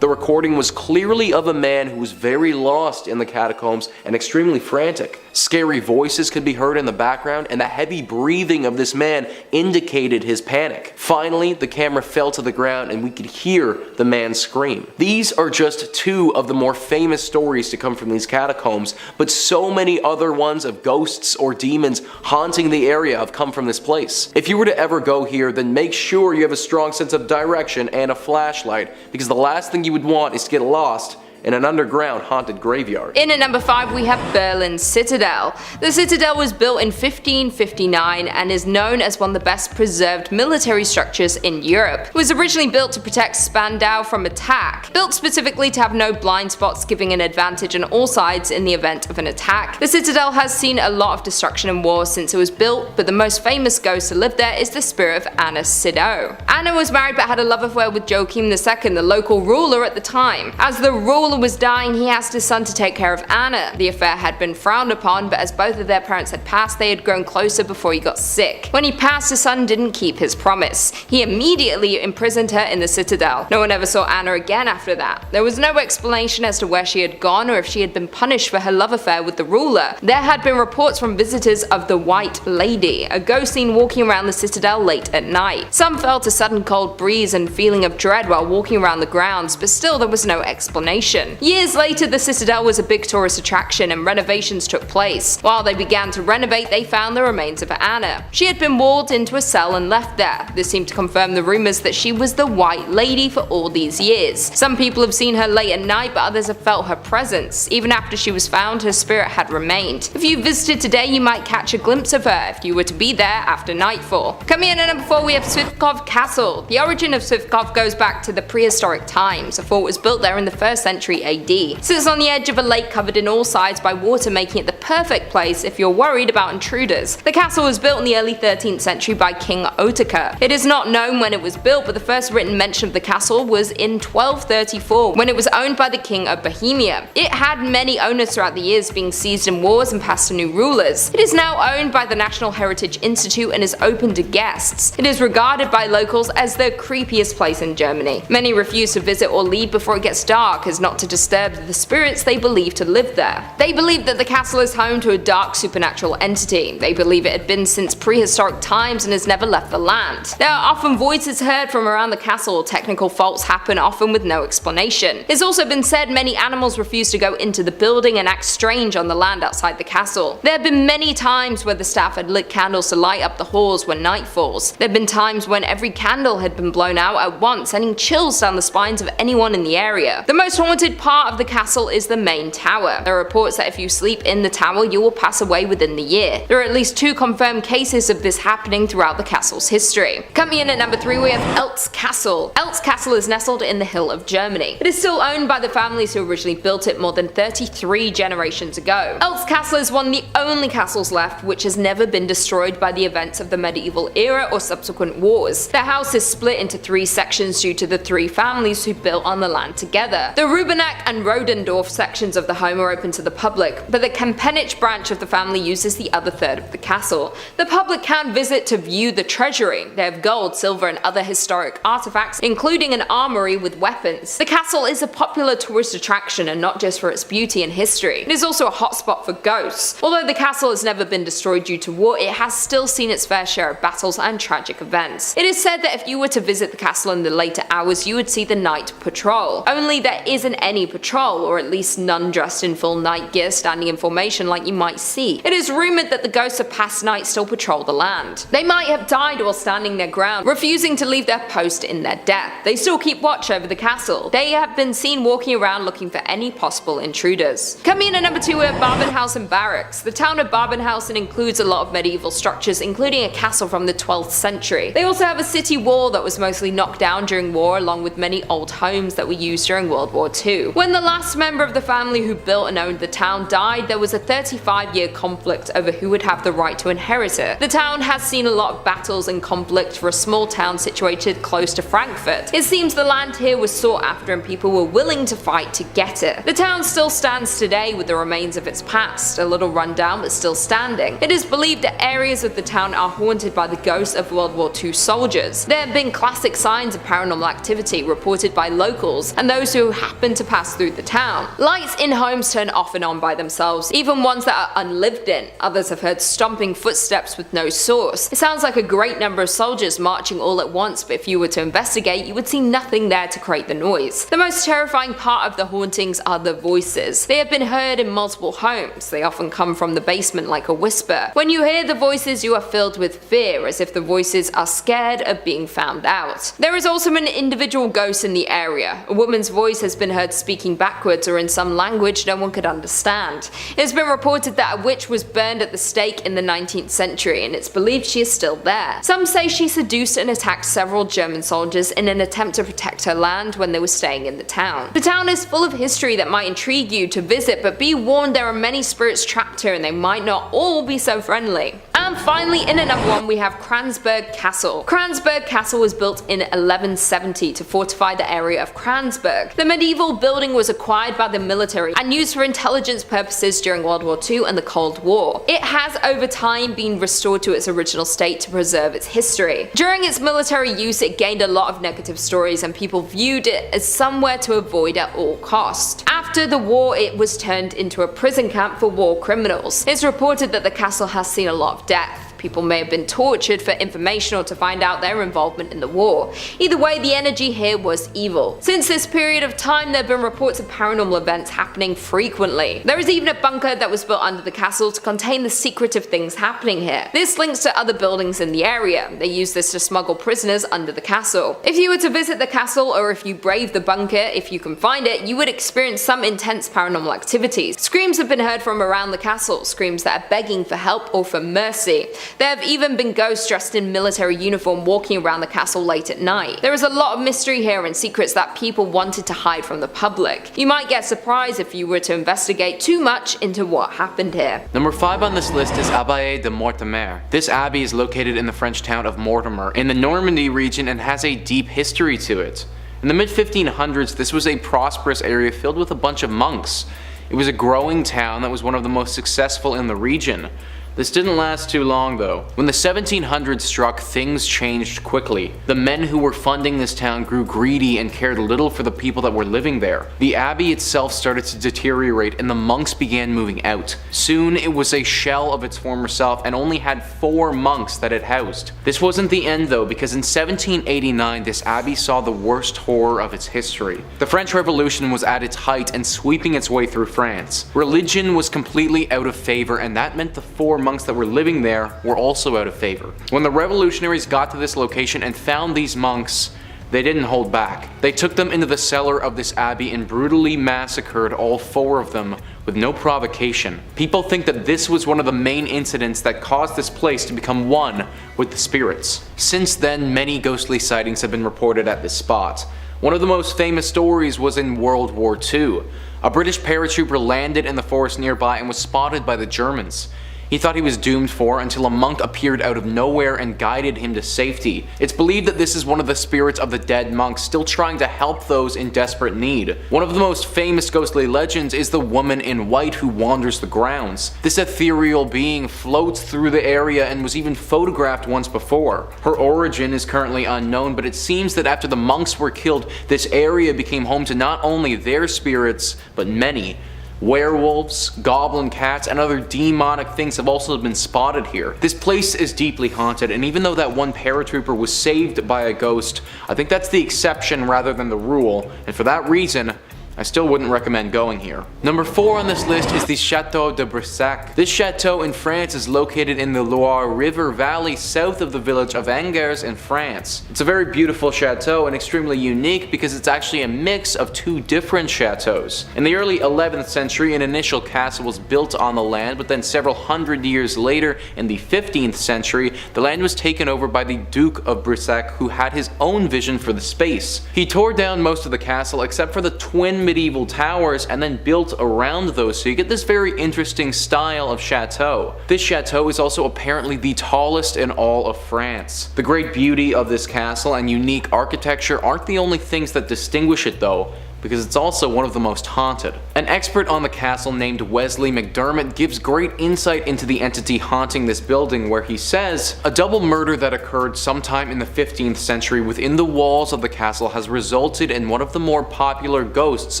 The recording was clearly of a man who was very lost in the catacombs and extremely frantic. Scary voices could be heard in the background, and the heavy breathing of this man indicated his panic. Finally, the camera fell to the ground and we could hear the man scream. These are just 2 of the more famous stories to come from these catacombs, but so many other ones of ghosts or demons haunting the area have come from this place. If you were to ever go here, then make sure you have a strong sense of direction and a flashlight, because the last thing you would want is to get lost in an underground haunted graveyard. In at number 5 we have Berlin Citadel. The citadel was built in 1559 and is known as one of the best preserved military structures in Europe. It was originally built to protect Spandau from attack, built specifically to have no blind spots, giving an advantage on all sides in the event of an attack. The citadel has seen a lot of destruction and war since it was built, but the most famous ghost to live there is the spirit of Anna Sidow. Anna was married but had a love affair with Joachim II, the local ruler at the time. As the ruler was dying, he asked his son to take care of Anna. The affair had been frowned upon, but as both of their parents had passed, they had grown closer before he got sick. When he passed, his son didn't keep his promise. He immediately imprisoned her in the citadel. No one ever saw Anna again after that. There was no explanation as to where she had gone or if she had been punished for her love affair with the ruler. There had been reports from visitors of the White Lady, a ghost seen walking around the citadel late at night. Some felt a sudden cold breeze and feeling of dread while walking around the grounds, but still there was no explanation. Years later, the citadel was a big tourist attraction and renovations took place. While they began to renovate, they found the remains of Anna. She had been walled into a cell and left there. This seemed to confirm the rumors that she was the White Lady for all these years. Some people have seen her late at night, but others have felt her presence. Even after she was found, her spirit had remained. If you visited today, you might catch a glimpse of her if you were to be there after nightfall. Coming in at number 4 we have Swiftcov Castle. The origin of Swiftcov goes back to the prehistoric times. A fort was built there in the 1st century AD. It sits on the edge of a lake covered in all sides by water, making it the perfect place if you're worried about intruders. The castle was built in the early 13th century by King Otakar. It is not known when it was built, but the first written mention of the castle was in 1234 when it was owned by the King of Bohemia. It had many owners throughout the years, being seized in wars and passed to new rulers. It is now owned by the National Heritage Institute and is open to guests. It is regarded by locals as the creepiest place in Germany. Many refuse to visit or leave before it gets dark, as not to disturb the spirits they believe to live there. They believe that the castle is home to a dark supernatural entity. They believe it had been since prehistoric times and has never left the land. There are often voices heard from around the castle. Technical faults happen, often with no explanation. It's also been said many animals refuse to go into the building and act strange on the land outside the castle. There have been many times where the staff had lit candles to light up the halls when night falls. There have been times when every candle had been blown out at once, sending chills down the spines of anyone in the area. The most haunted part of the castle is the main tower. There are reports that if you sleep in the tower, you will pass away within the year. There are at least 2 confirmed cases of this happening throughout the castle's history. Coming in at number 3 we have Eltz Castle. Eltz Castle is nestled in the hill of Germany. It is still owned by the families who originally built it more than 33 generations ago. Eltz Castle is one of the only castles left which has never been destroyed by the events of the medieval era or subsequent wars. The house is split into 3 sections due to the 3 families who built on the land together. The Rubenack and Rodendorf sections of the home are open to the public, but the Kempenich branch of the family uses the other third of the castle. The public can visit to view the treasury. They have gold, silver and other historic artifacts, including an armory with weapons. The castle is a popular tourist attraction and not just for its beauty and history. It is also a hotspot for ghosts. Although the castle has never been destroyed due to war, it has still seen its fair share of battles and tragic events. It is said that if you were to visit the castle in the later hours, you would see the night patrol. Only there isn't any patrol, or at least none dressed in full night gear standing in formation like you might see. It is rumoured that the ghosts of past nights still patrol the land. They might have died while standing their ground, refusing to leave their post in their death. They still keep watch over the castle. They have been seen walking around looking for any possible intruders. Coming in at number 2 we have Barbenhausen Barracks. The town of Barbenhausen includes a lot of medieval structures, including a castle from the 12th century. They also have a city wall that was mostly knocked down during war, along with many old homes that were used during World War II. When the last member of the family who built and owned the town died, there was a 35-year conflict over who would have the right to inherit it. The town has seen a lot of battles and conflict for a small town situated close to Frankfurt. It seems the land here was sought after and people were willing to fight to get it. The town still stands today with the remains of its past, a little rundown but still standing. It is believed that areas of the town are haunted by the ghosts of World War II soldiers. There have been classic signs of paranormal activity reported by locals and those who happen to pass through the town. Lights in homes turn off and on by themselves, even ones that are unlived in. Others have heard stomping footsteps with no source. It sounds like a great number of soldiers marching all at once, but if you were to investigate, you would see nothing there to create the noise. The most terrifying part of the hauntings are the voices. They have been heard in multiple homes. They often come from the basement like a whisper. When you hear the voices, you are filled with fear, as if the voices are scared of being found out. There is also an individual ghost in the area. A woman's voice has been heard heard speaking backwards or in some language no one could understand. It has been reported that a witch was burned at the stake in the 19th century, and it's believed she is still there. Some say she seduced and attacked several German soldiers in an attempt to protect her land when they were staying in the town. The town is full of history that might intrigue you to visit, but be warned there are many spirits trapped here and they might not all be so friendly. And finally, in at number 1 we have Kranzberg Castle. Kranzberg Castle was built in 1170 to fortify the area of Kranzberg. The medieval building was acquired by the military and used for intelligence purposes during World War II and the Cold War. It has over time been restored to its original state to preserve its history. During its military use, it gained a lot of negative stories and people viewed it as somewhere to avoid at all cost. After the war, it was turned into a prison camp for war criminals. It's reported that the castle has seen a lot of death. People may have been tortured for information or to find out their involvement in the war. Either way, the energy here was evil. Since this period of time, there have been reports of paranormal events happening frequently. There is even a bunker that was built under the castle to contain the secretive things happening here. This links to other buildings in the area. They use this to smuggle prisoners under the castle. If you were to visit the castle, or if you brave the bunker, if you can find it, you would experience some intense paranormal activities. Screams have been heard from around the castle, screams that are begging for help or for mercy. There have even been ghosts dressed in military uniform walking around the castle late at night. There is a lot of mystery here and secrets that people wanted to hide from the public. You might get surprised if you were to investigate too much into what happened here. Number 5 on this list is Abbaye de Mortemer. This abbey is located in the French town of Mortemer in the Normandy region and has a deep history to it. In the mid-1500s, this was a prosperous area filled with a bunch of monks. It was a growing town that was one of the most successful in the region. This didn't last too long though. When the 1700s struck, things changed quickly. The men who were funding this town grew greedy and cared little for the people that were living there. The abbey itself started to deteriorate and the monks began moving out. Soon it was a shell of its former self and only had 4 monks that it housed. This wasn't the end though, because in 1789 this abbey saw the worst horror of its history. The French Revolution was at its height and sweeping its way through France. Religion was completely out of favor, and that meant the 4 monks that were living there were also out of favor. When the revolutionaries got to this location and found these monks, they didn't hold back. They took them into the cellar of this abbey and brutally massacred all 4 of them with no provocation. People think that this was one of the main incidents that caused this place to become one with the spirits. Since then, many ghostly sightings have been reported at this spot. One of the most famous stories was in World War II. A British paratrooper landed in the forest nearby and was spotted by the Germans. He thought he was doomed for until a monk appeared out of nowhere and guided him to safety. It's believed that this is one of the spirits of the dead monks still trying to help those in desperate need. One of the most famous ghostly legends is the woman in white who wanders the grounds. This ethereal being floats through the area and was even photographed once before. Her origin is currently unknown, but it seems that after the monks were killed, this area became home to not only their spirits, but many. Werewolves, goblin cats, and other demonic things have also been spotted here. This place is deeply haunted, and even though that one paratrooper was saved by a ghost, I think that's the exception rather than the rule, and for that reason, I still wouldn't recommend going here. Number 4 on this list is the Château de Brissac. This chateau in France is located in the Loire River Valley south of the village of Angers in France. It's a very beautiful chateau and extremely unique because it's actually a mix of 2 different chateaus. In the early 11th century, an initial castle was built on the land, but then several hundred years later, in the 15th century, the land was taken over by the Duke of Brissac, who had his own vision for the space. He tore down most of the castle except for the twin medieval towers and then built around those, so you get this very interesting style of chateau. This chateau is also apparently the tallest in all of France. The great beauty of this castle and unique architecture aren't the only things that distinguish it though, because it's also one of the most haunted. An expert on the castle named Wesley McDermott gives great insight into the entity haunting this building, where he says, "A double murder that occurred sometime in the 15th century within the walls of the castle has resulted in one of the more popular ghosts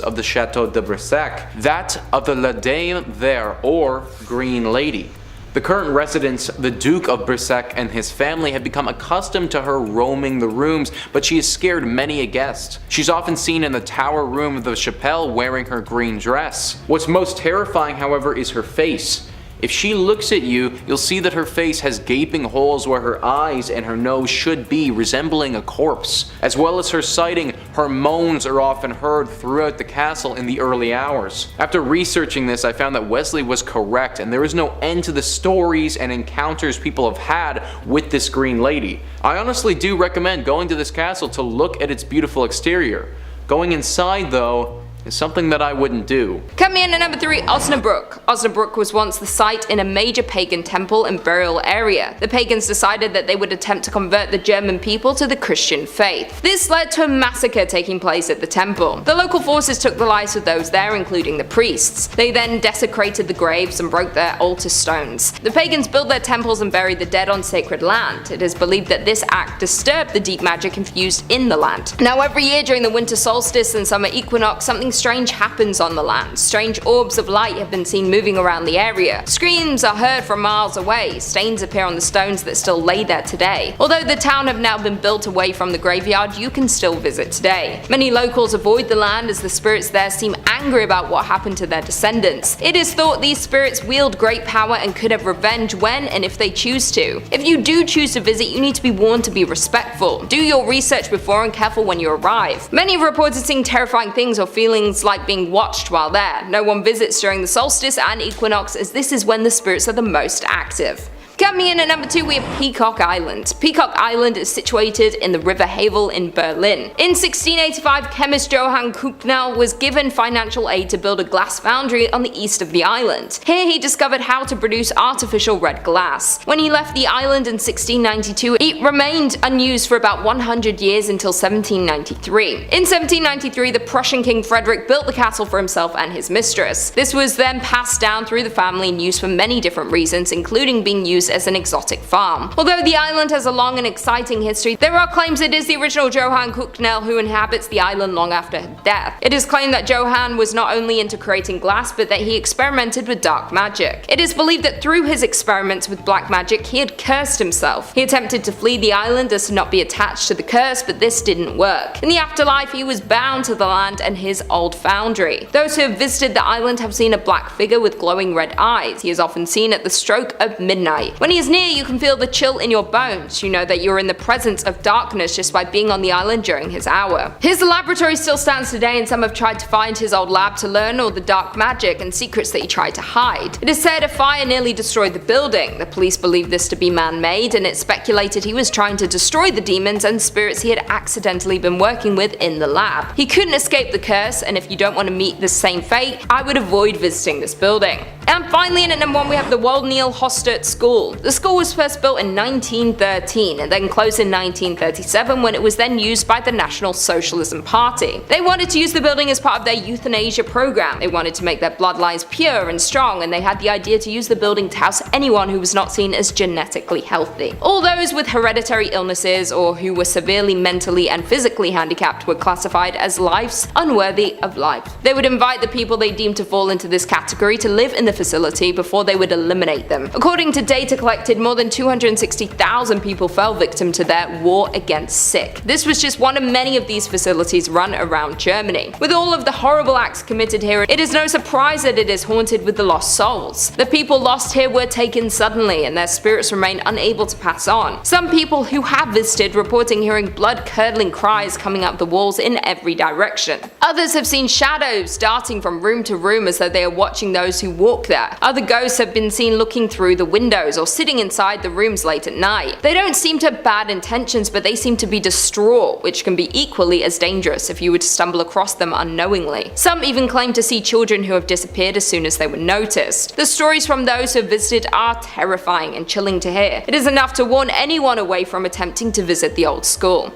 of the Chateau de Brissac, that of the La Dame Verte, or Green Lady. The current residents, the Duke of Brissac and his family, have become accustomed to her roaming the rooms, but she has scared many a guest. She's often seen in the tower room of the chapelle wearing her green dress. What's most terrifying, however, is her face. If she looks at you, you'll see that her face has gaping holes where her eyes and her nose should be, resembling a corpse. As well as her sighting, her moans are often heard throughout the castle in the early hours. After researching this, I found that Wesley was correct, and there is no end to the stories and encounters people have had with this green lady. I honestly do recommend going to this castle to look at its beautiful exterior. Going inside, though, is something that I wouldn't do. Coming in at number 3, Osnabrück. Osnabrück was once the site in a major pagan temple and burial area. The pagans decided that they would attempt to convert the German people to the Christian faith. This led to a massacre taking place at the temple. The local forces took the lives of those there, including the priests. They then desecrated the graves and broke their altar stones. The pagans built their temples and buried the dead on sacred land. It is believed that this act disturbed the deep magic infused in the land. Now, every year during the winter solstice and summer equinox, something strange happens on the land. Strange orbs of light have been seen moving around the area. Screams are heard from miles away. Stains appear on the stones that still lay there today. Although the town have now been built away from the graveyard, you can still visit today. Many locals avoid the land as the spirits there seem angry about what happened to their descendants. It is thought these spirits wield great power and could have revenge when and if they choose to. If you do choose to visit, you need to be warned to be respectful. Do your research before and careful when you arrive. Many have reported seeing terrifying things or feelings like being watched while there. No one visits during the solstice and equinox, as this is when the spirits are the most active. Coming in at number 2, we have Peacock Island. Peacock Island is situated in the River Havel in Berlin. In 1685, chemist Johann Kuhnel was given financial aid to build a glass foundry on the east of the island. Here he discovered how to produce artificial red glass. When he left the island in 1692, it remained unused for about 100 years until 1793. In 1793, the Prussian King Frederick built the castle for himself and his mistress. This was then passed down through the family and used for many different reasons, including being used as an exotic farm. Although the island has a long and exciting history, there are claims it is the original Johann Kuhnel who inhabits the island long after her death. It is claimed that Johann was not only into creating glass, but that he experimented with dark magic. It is believed that through his experiments with black magic, he had cursed himself. He attempted to flee the island as to not be attached to the curse, but this didn't work. In the afterlife, he was bound to the land and his old foundry. Those who have visited the island have seen a black figure with glowing red eyes. He is often seen at the stroke of midnight. When he is near, you can feel the chill in your bones. You know that you're in the presence of darkness just by being on the island during his hour. His laboratory still stands today, and some have tried to find his old lab to learn all the dark magic and secrets that he tried to hide. It is said a fire nearly destroyed the building. The police believe this to be man-made, and it's speculated he was trying to destroy the demons and spirits he had accidentally been working with in the lab. He couldn't escape the curse, and if you don't want to meet the same fate, I would avoid visiting this building. And finally, in at number 1, we have the Woldneil Hostert School. The school was first built in 1913 and then closed in 1937 when it was then used by the National Socialism Party. They wanted to use the building as part of their euthanasia program. They wanted to make their bloodlines pure and strong, and they had the idea to use the building to house anyone who was not seen as genetically healthy. All those with hereditary illnesses or who were severely mentally and physically handicapped were classified as lives unworthy of life. They would invite the people they deemed to fall into this category to live in the facility before they would eliminate them. According to data collected, more than 260,000 people fell victim to their war against sick. This was just one of many of these facilities run around Germany. With all of the horrible acts committed here, it is no surprise that it is haunted with the lost souls. The people lost here were taken suddenly, and their spirits remain unable to pass on. Some people who have visited reporting hearing blood-curdling cries coming up the walls in every direction. Others have seen shadows darting from room to room as though they are watching those who walk there. Other ghosts have been seen looking through the windows or sitting inside the rooms late at night. They don't seem to have bad intentions, but they seem to be distraught, which can be equally as dangerous if you were to stumble across them unknowingly. Some even claim to see children who have disappeared as soon as they were noticed. The stories from those who have visited are terrifying and chilling to hear. It is enough to warn anyone away from attempting to visit the old school.